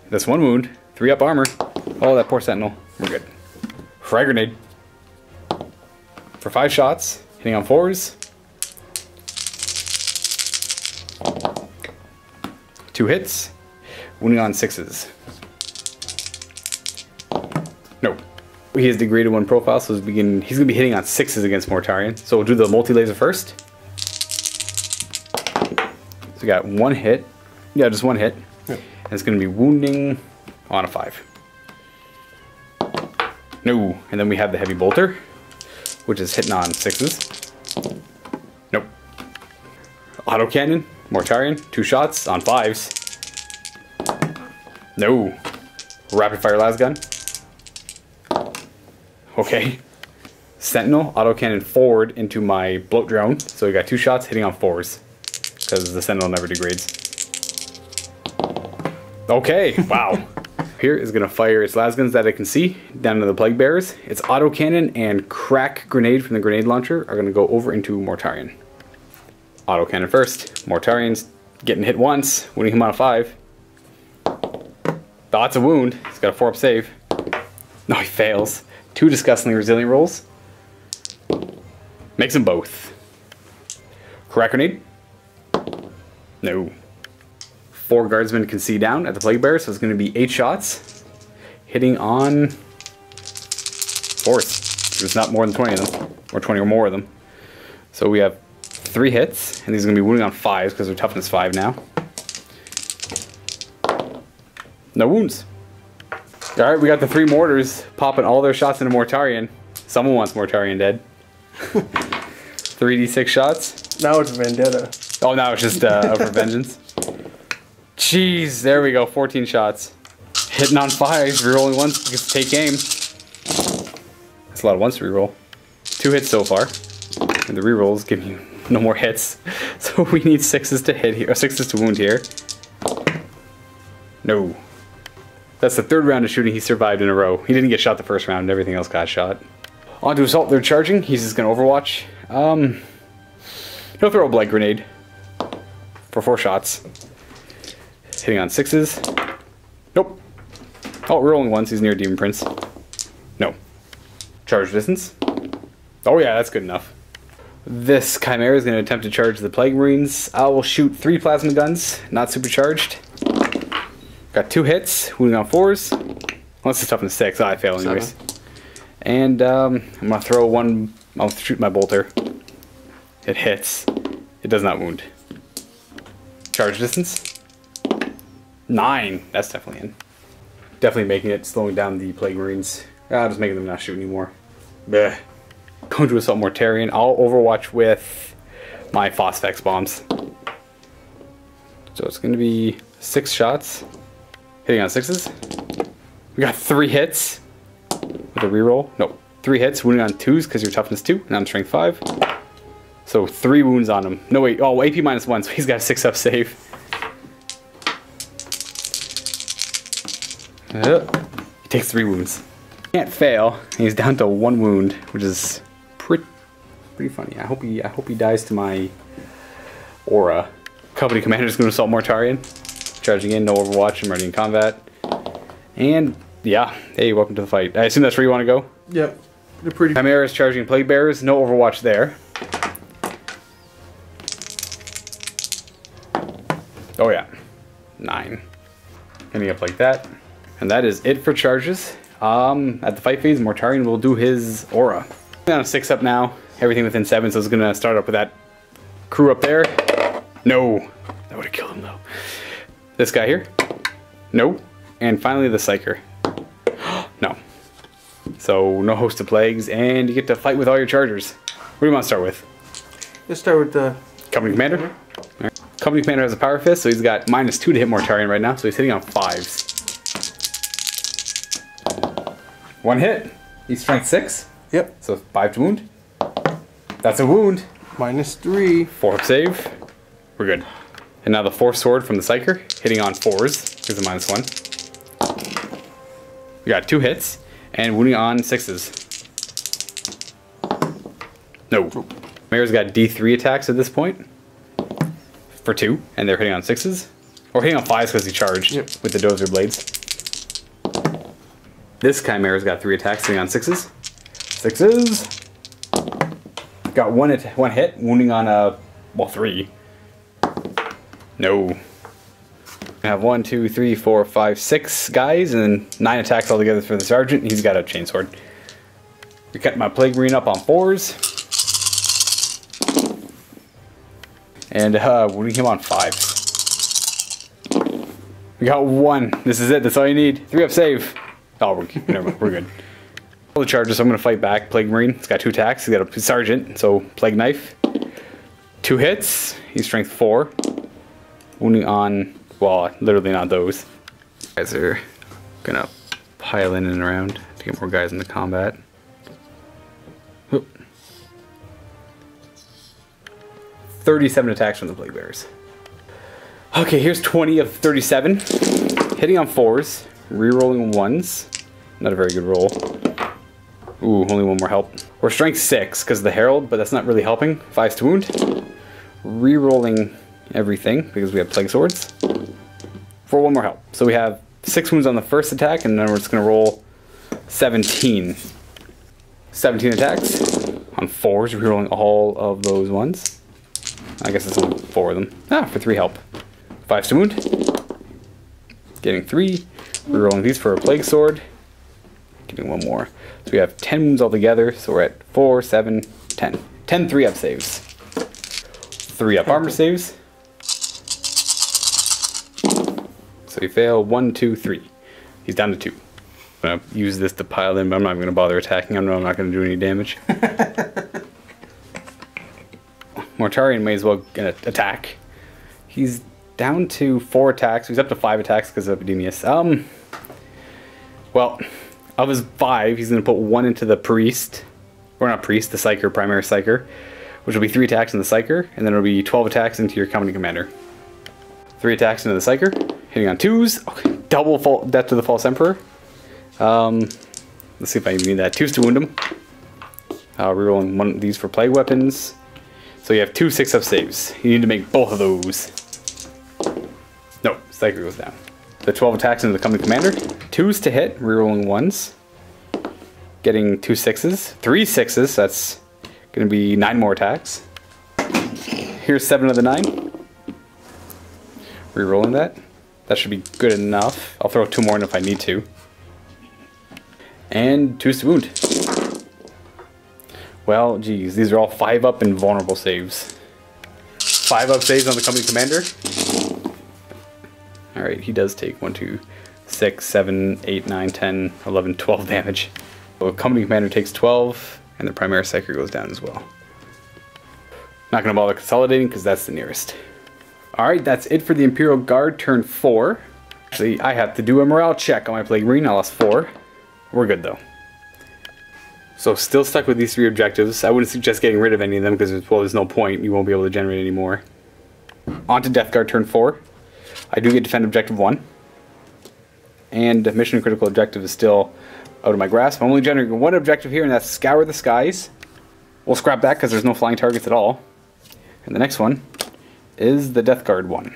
That's 1 wound. 3 up armor. Oh, that poor Sentinel. We're good. Frag grenade. For 5 shots. Hitting on 4s. 2 hits. Wounding on 6s. No. He has degraded 1 profile, so he's going to be hitting on 6s against Mortarion. So we'll do the multi-laser first. So we got 1 hit. Yeah, just 1 hit. Yep. And it's going to be wounding on a 5. No. And then we have the heavy bolter, which is hitting on 6s. Nope. Autocannon, Mortarion, 2 shots on 5s. No. Rapid fire las gun. Okay. Sentinel, autocannon forward into my bloat drone. So we got 2 shots hitting on 4s. Because the Sentinel never degrades. Okay, wow. Here is going to fire its las guns that I can see down to the plague bearers. Its autocannon and crack grenade from the grenade launcher are going to go over into Mortarion. Autocannon first. Mortarion's getting hit once, wounding him on a 5. That's a wound. He's got a 4 up save. No, he fails. 2 disgustingly resilient rolls. Makes them both. Crack grenade. No. 4 guardsmen can see down at the plague bearer, so it's going to be 8 shots. Hitting on 4s. There's not more than 20 of them. Or 20 or more of them. So we have 3 hits, and these are going to be wounding on 5s because they're toughness 5 now. No wounds. Alright, we got the 3 mortars popping all their shots into Mortarion. Someone wants Mortarion dead. 3d6 shots. Now it's Vendetta. Oh, now it's just for vengeance. Jeez, there we go. 14 shots. Hitting on 5s, rerolling once because take aim. That's a lot of ones to reroll. 2 hits so far. And the rerolls give you no more hits. So we need 6s to hit here, or 6s to wound here. No. That's the 3rd round of shooting he survived in a row. He didn't get shot the first round, everything else got shot. On to assault, they're charging. He's just gonna overwatch. He'll throw a blight grenade for 4 shots. Hitting on 6s. Nope. Oh, rerolling once, he's near Demon Prince. No. Charge distance. Oh yeah, that's good enough. This Chimera is going to attempt to charge the Plague Marines. I will shoot 3 plasma guns, not supercharged. Got 2 hits, wounding on 4s. Unless it's toughness 6, I fail anyways. 7. And I'm gonna throw one. I'll shoot my bolter. It hits. It does not wound. Charge distance 9. That's definitely in. Definitely making it, slowing down the Plague Marines. Just making them not shoot anymore. Bleh. Going to Assault Mortarion. I'll overwatch with my Phosphex bombs. So it's going to be 6 shots. Hitting on 6s. We got 3 hits with a reroll. No, 3 hits. Wounding on 2s because you're toughness 2 and I'm strength 5. So 3 wounds on him. No wait, oh, AP -1, so he's got a 6-up save. He takes 3 wounds. Can't fail. He's down to 1 wound, which is pretty funny. I hope he dies to my aura. Company commander's going to assault Mortarion. Charging in, no overwatch. I'm already in combat. And yeah, hey, welcome to the fight. I assume that's where you want to go. Yep, they're pretty. Chimera is charging Plague Bearers. No overwatch there. Oh yeah, 9. Ending up like that. And that is it for charges. At the fight phase, Mortarion will do his aura. I'm on 6 up now. Everything within 7, so it's gonna start up with that crew up there. No, that would have killed him though. This guy here. No. And finally the Psyker. No. So no host of plagues, and you get to fight with all your chargers. What do you want to start with? Let's start with the Company Commander. Right. Company Commander has a Power Fist, so he's got -2 to hit Mortarion right now, so he's hitting on 5s. 1 hit. He's strength 6. Yep. So 5 to wound. That's a wound. -3. 4-up save. We're good. And now the Force Sword from the Psyker, hitting on 4s, because of -1. We got 2 hits, and wounding on 6s. No. Mayor's got D3 attacks at this point, for 2, and they're hitting on 6s. Or hitting on 5s because he charged with the Dozer Blades. This Chimera's got 3 attacks, hitting on 6s. 6s. Got one hit, wounding on 3. No. I have 1, 2, 3, 4, 5, 6 guys, and then 9 attacks altogether for the sergeant. He's got a chainsword. We kept my Plague Marine up on 4s. And wounding him on 5s. We got 1. This is it. That's all you need. 3-up save. Oh, never mind. We're good. All the charges, so I'm going to fight back. Plague Marine. It's got 2 attacks. He's got a sergeant, so Plague Knife. 2 hits. He's strength 4. Wounding on, well, literally not those. Guys are going to pile in and around to get more guys into combat. Oop. 37 attacks from the Plague Bearers. Okay, here's 20 of 37. Hitting on 4s. Rerolling 1s. Not a very good roll. Ooh, only 1 more help. We're strength 6 because of the Herald, but that's not really helping. 5s to wound. Rerolling everything because we have Plague Swords. For 1 more help. So we have 6 wounds on the first attack, and then we're just going to roll 17. 17 attacks on 4s, rerolling all of those ones. I guess it's only 4 of them. For 3 help. 5s to wound. Getting 3. Rerolling these for a Plague Sword. Getting 1 more. So we have 10 wounds altogether, so we're at 4, 7, 10. 10 3-up saves. 3-up armor saves. So we fail 1, 2, 3. He's down to 2. I'm going to use this to pile in, but I'm not going to bother attacking him. I'm not going to do any damage. Mortarion may as well attack. He's down to 4 attacks. He's up to 5 attacks because of Epidemius. Well, of his 5, he's going to put 1 into the Priest. Or not Priest, the Psyker, Primary Psyker. Which will be 3 attacks in the Psyker. And then it'll be 12 attacks into your Company Commander. 3 attacks into the Psyker. Hitting on 2s. Okay, double death to the False Emperor. Let's see if I even need that. 2s to wound him. Rerolling 1 of these for Plague Weapons. So you have 2 6-up saves. You need to make both of those. No, Psyker goes down. The 12 attacks into the Company Commander. 2s to hit, rerolling 1s. Getting 2 6s. 3 6s, that's going to be 9 more attacks. Here's 7 of the 9. Rerolling that. That should be good enough. I'll throw 2 more in if I need to. And 2s to wound. Well, geez, these are all 5-up and vulnerable saves. 5-up saves on the company commander. Alright, he does take 1, 2, 6, 7, 8, 9, 10, 11, 12 damage. So the company commander takes 12, and the primary psyker goes down as well. Not going to bother consolidating because that's the nearest. Alright, that's it for the Imperial Guard turn 4. Actually, I have to do a morale check on my Plague Marine. I lost 4. We're good though. So still stuck with these 3 objectives. I wouldn't suggest getting rid of any of them because, well, there's no point. You won't be able to generate any more. On to Death Guard turn 4. I do get defend objective 1. And mission critical objective is still out of my grasp. I'm only generating 1 objective here, and that's Scour the Skies. We'll scrap that because there's no flying targets at all. And the next one is the Death Guard one.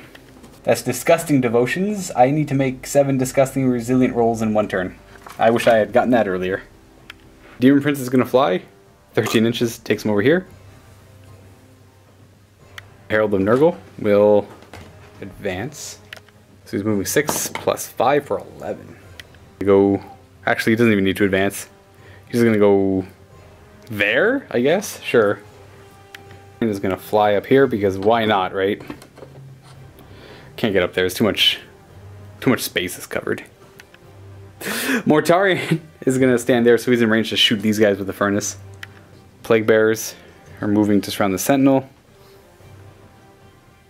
That's Disgusting Devotions. I need to make 7 disgusting resilient rolls in 1 turn. I wish I had gotten that earlier. Demon Prince is going to fly. 13 inches takes him over here. Herald of Nurgle will advance. So he's moving 6 plus 5 for 11. Go. Actually, he doesn't even need to advance. He's going to go there, I guess? Sure. And he's going to fly up here because why not, right? Can't get up there. There's too much space is covered. Mortarion is going to stand there, so he's in range to shoot these guys with the furnace. Plague Bearers are moving to surround the Sentinel.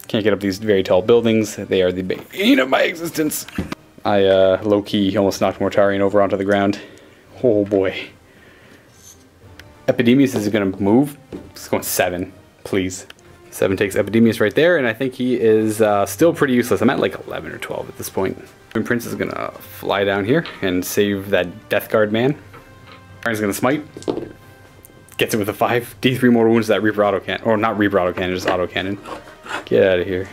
Can't get up these very tall buildings. They are the bane of my existence. I low-key almost knocked Mortarion over onto the ground. Oh boy. Epidemius is going to move. He's going 7, please. 7 takes Epidemius right there, and I think he is still pretty useless. I'm at like 11 or 12 at this point. Prince is going to fly down here and save that Death Guard man. He's going to smite. Gets it with a 5. D3 more wounds to that Reaper autocannon. Or not Reaper autocannon, just autocannon. Get out of here.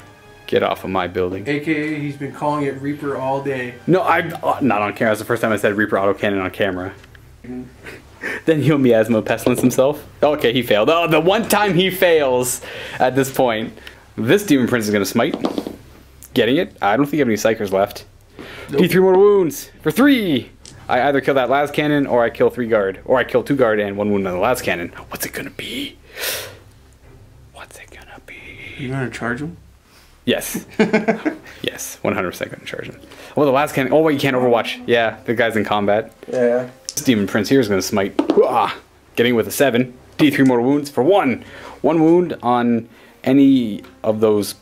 Get off of my building. AKA, he's been calling it Reaper all day. No, I'm not on camera. That's the first time I said Reaper autocannon on camera. Then he'll miasma pestilence himself. Okay, he failed. Oh, the one time he fails at this point. This Demon Prince is going to smite. Getting it. I don't think you have any Psychers left. Nope. D3 more wounds for 3. I either kill that last cannon or I kill 3 guard. Or I kill 2 guard and 1 wound on the last cannon. What's it going to be? What's it going to be? You going to charge him? Yes. Yes, 100% going to charge him. Well, the last cannon. Oh, wait, you can't overwatch. Yeah, the guy's in combat. Yeah. This Demon Prince here is going to smite. Getting with a 7. D3 more wounds for 1. 1 wound on any of those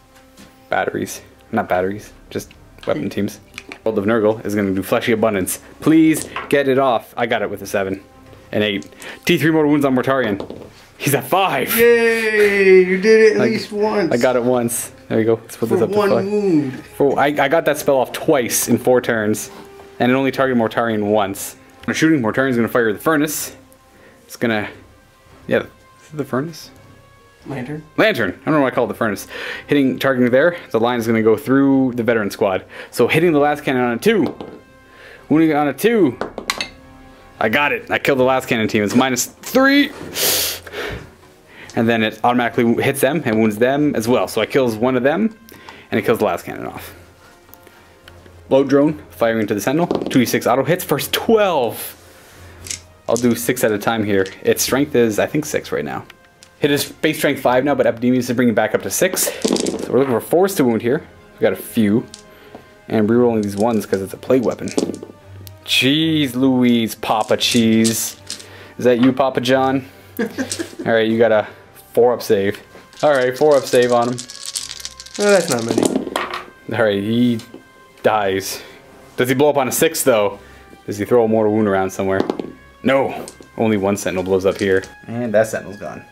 batteries. Not batteries, just weapon teams. Herald of Nurgle is going to do Fleshy Abundance. Please get it off. I got it with a 7. An 8. D3 more wounds on Mortarion. He's at 5. Yay! You did it at least once. I got it once. There you go. Let's put this up to 5. 1 wound. I got that spell off twice in 4 turns. And it only targeted Mortarion once. When shooting, Mortarion's going to fire the furnace. It's going to... Yeah, is it the furnace? Lantern? Lantern! I don't know why I call it the furnace. Targeting there, the line is going to go through the veteran squad. So hitting the last cannon on a 2. Wounding it on a 2. I got it. I killed the last cannon team. It's -3. And then it automatically hits them and wounds them as well. So I kills one of them, and it kills the last cannon off. Load drone, firing into the Sentinel. 2d6 auto hits, first 12. I'll do 6 at a time here. Its strength is, I think, 6 right now. Hit his base strength 5 now, but Epidemius is bringing it back up to 6. So we're looking for force to wound here. We've got a few. And rerolling these ones because it's a plague weapon. Jeez Louise, Papa Cheese. Is that you, Papa John? Alright, you got a 4-up save. Alright, 4-up save on him. Oh, that's not many. Alright, he dies. Does he blow up on a 6 though? Does he throw a mortal wound around somewhere? No. Only 1 Sentinel blows up here. And that Sentinel's gone.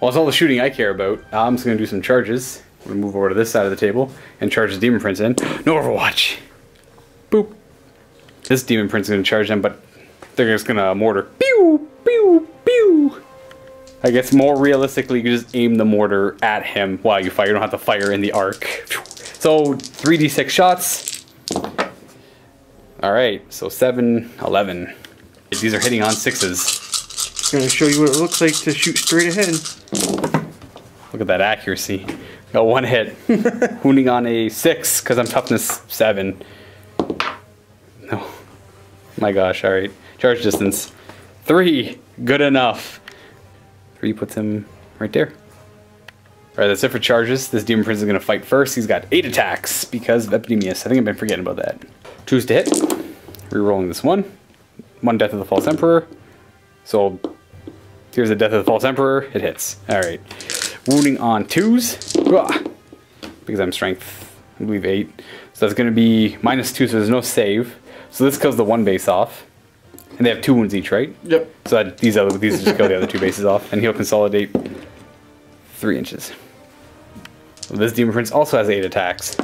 Well, that's all the shooting I care about. I'm just going to do some charges. I'm going to move over to this side of the table and charge the Demon Prince in. No Overwatch. Boop. This Demon Prince is going to charge them, but they're just going to mortar. Pew! Pew! Pew! I guess more realistically, you can just aim the mortar at him while you fire. You don't have to fire in the arc. So 3d6 shots. Alright, so 7, 11. These are hitting on 6s. Just going to show you what it looks like to shoot straight ahead. Look at that accuracy. Got 1 hit. Wounding on a 6 because I'm toughness 7. No. My gosh, alright. Charge distance 3. Good enough. 3 puts him right there. Alright, that's it for charges. This Demon Prince is going to fight first. He's got 8 attacks because of Epidemius. I think I've been forgetting about that. Choose to hit. Rerolling this one. 1 Death of the False Emperor. So here's the Death of the False Emperor. It hits. Alright. Wounding on 2s. Ugh. Because I'm strength, I believe 8. So that's going to be -2, so there's no save. So this kills the 1 base off. And they have 2 wounds each, right? Yep. So that, these just kill the other 2 bases off. And he'll consolidate 3 inches. So this Demon Prince also has 8 attacks.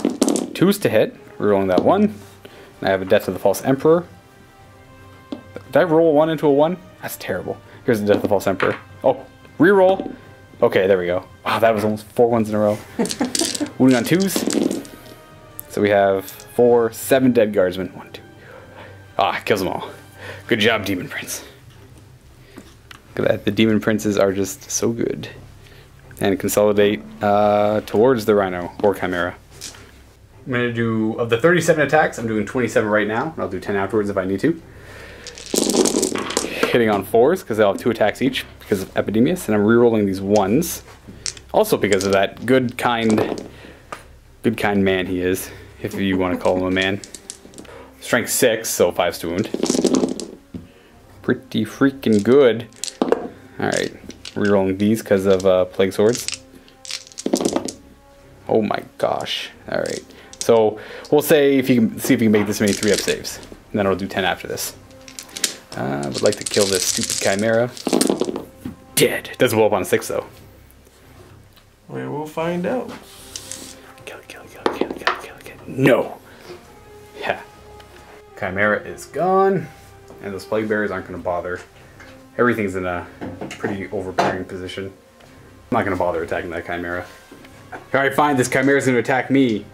2s to hit. Rerolling that 1. And I have a Death of the False Emperor. Did I roll a 1 into a 1? That's terrible. Here's the Death of the False Emperor. Oh, reroll. Okay, there we go. Wow, that was almost 4 ones in a row. Wounding on 2s. So we have 4, 7 dead guardsmen. 1, 2. Ah, kills them all. Good job, Demon Prince. Look at that. The Demon Princes are just so good. And consolidate towards the Rhino or Chimera. I'm going to do, of the 37 attacks, I'm doing 27 right now. And I'll do 10 afterwards if I need to. Hitting on 4s because they'll have 2 attacks each because of Epidemius. And I'm rerolling these 1s. Also because of that good kind man he is. If you want to call him a man. Strength 6, so 5s to wound. Pretty freaking good. Alright. Rerolling these because of Plague Swords. Oh my gosh. Alright. So we'll say if you can see if you can make this many 3-up saves. And then I'll do 10 after this. I would like to kill this stupid Chimera. Dead. Doesn't blow up on 6 though. We will find out. Kill it. No. Yeah. Chimera is gone. And those Plague Bearers aren't going to bother. Everything's in a pretty overbearing position. I'm not going to bother attacking that Chimera. Alright, fine. This Chimera's going to attack me.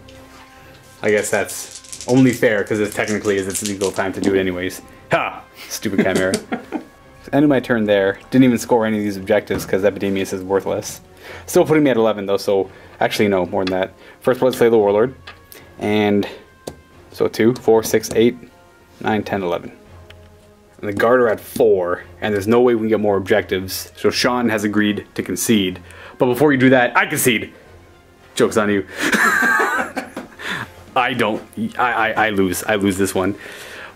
I guess that's only fair because it technically is its legal time to do it anyways. Ha! Stupid Chimera. End of my turn there. Didn't even score any of these objectives because Epidemius is worthless. Still putting me at 11 though, so actually no, more than that. First blood slay the Warlord. And so 2, 4, 6, 8, 9, 10, 11. And the guard are at 4, and there's no way we can get more objectives. So Sean has agreed to concede. But before you do that, I concede. Joke's on you. I don't. I lose. I lose this one.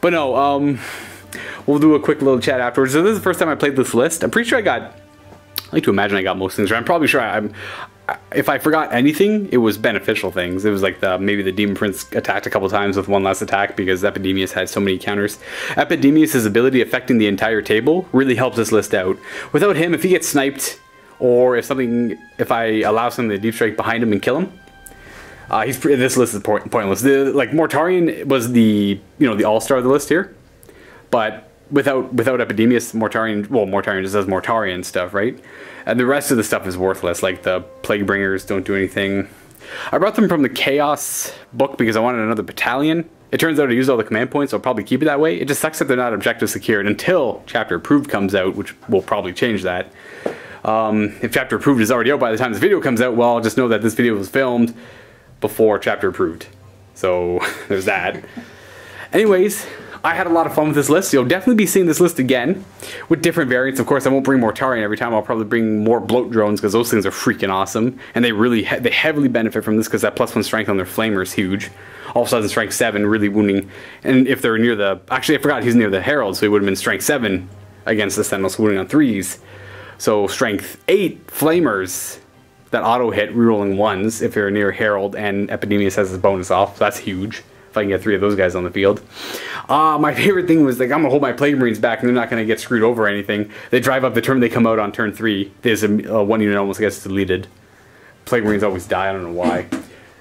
But no, we'll do a quick little chat afterwards. So this is the first time I played this list. I'm pretty sure I like to imagine I got most things right. I'm probably sure if I forgot anything, it was beneficial things. It was like maybe the Demon Prince attacked a couple times with 1 less attack because Epidemius had so many counters. Epidemius' ability affecting the entire table really helps this list out. Without him, if he gets sniped, or if I allow something to deep strike behind him and kill him, this list is pointless. Like Mortarion was the all-star of the list here, but without Epidemius, Mortarion just does Mortarion stuff, right? And the rest of the stuff is worthless, like the Plague Bringers don't do anything. I brought them from the Chaos book because I wanted another battalion. It turns out I used all the command points, so I'll probably keep it that way. It just sucks that they're not objective secured until Chapter Approved comes out, which will probably change that. If Chapter Approved is already out by the time this video comes out, well, just know that this video was filmed before Chapter Approved. So there's that. Anyways, I had a lot of fun with this list. You'll definitely be seeing this list again with different variants. Of course, I won't bring Mortarion every time. I'll probably bring more bloat drones because those things are freaking awesome. And they heavily benefit from this because that +1 strength on their flamer is huge. All of a sudden, strength 7 really wounding. And if they're near actually, I forgot he's near the Herald, so he would have been strength 7 against the Sentinels wounding on 3s. So strength 8 flamers that auto hit rerolling 1s if you're near Herald, and Epidemius has his bonus off. So that's huge. If I can get 3 of those guys on the field. My favorite thing was, like, I'm going to hold my Plague Marines back and they're not going to get screwed over or anything. They drive up the turn they come out on turn 3. There's one unit almost gets deleted. Plague Marines always die, I don't know why.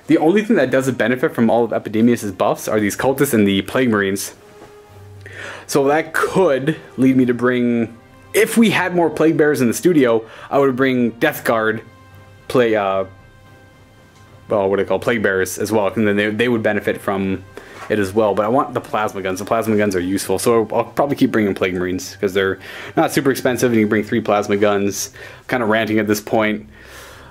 The only thing that doesn't benefit from all of Epidemius' buffs are these cultists and the Plague Marines. So that could lead me to bring... If we had more Plague Bearers in the studio, I would bring Death Guard Plague Bearers as well, and then they would benefit from it as well. But I want the plasma guns. The plasma guns are useful, so I'll probably keep bringing Plague Marines because they're not super expensive, and you can bring 3 plasma guns. I'm kind of ranting at this point.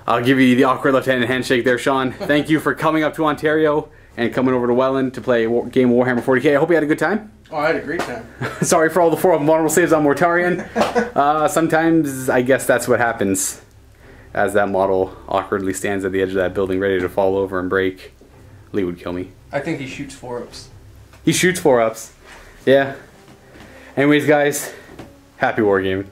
I'll give you the awkward left-handed handshake there, Sean. Thank you for coming up to Ontario. and coming over to Welland to play a game of Warhammer 40k. I hope you had a good time. Oh, I had a great time. Sorry for all the 4 vulnerable saves on Mortarion. Sometimes I guess that's what happens as that model awkwardly stands at the edge of that building ready to fall over and break. Lee would kill me. I think he shoots 4-ups. He shoots 4-ups. Yeah. Anyways, guys, happy wargaming.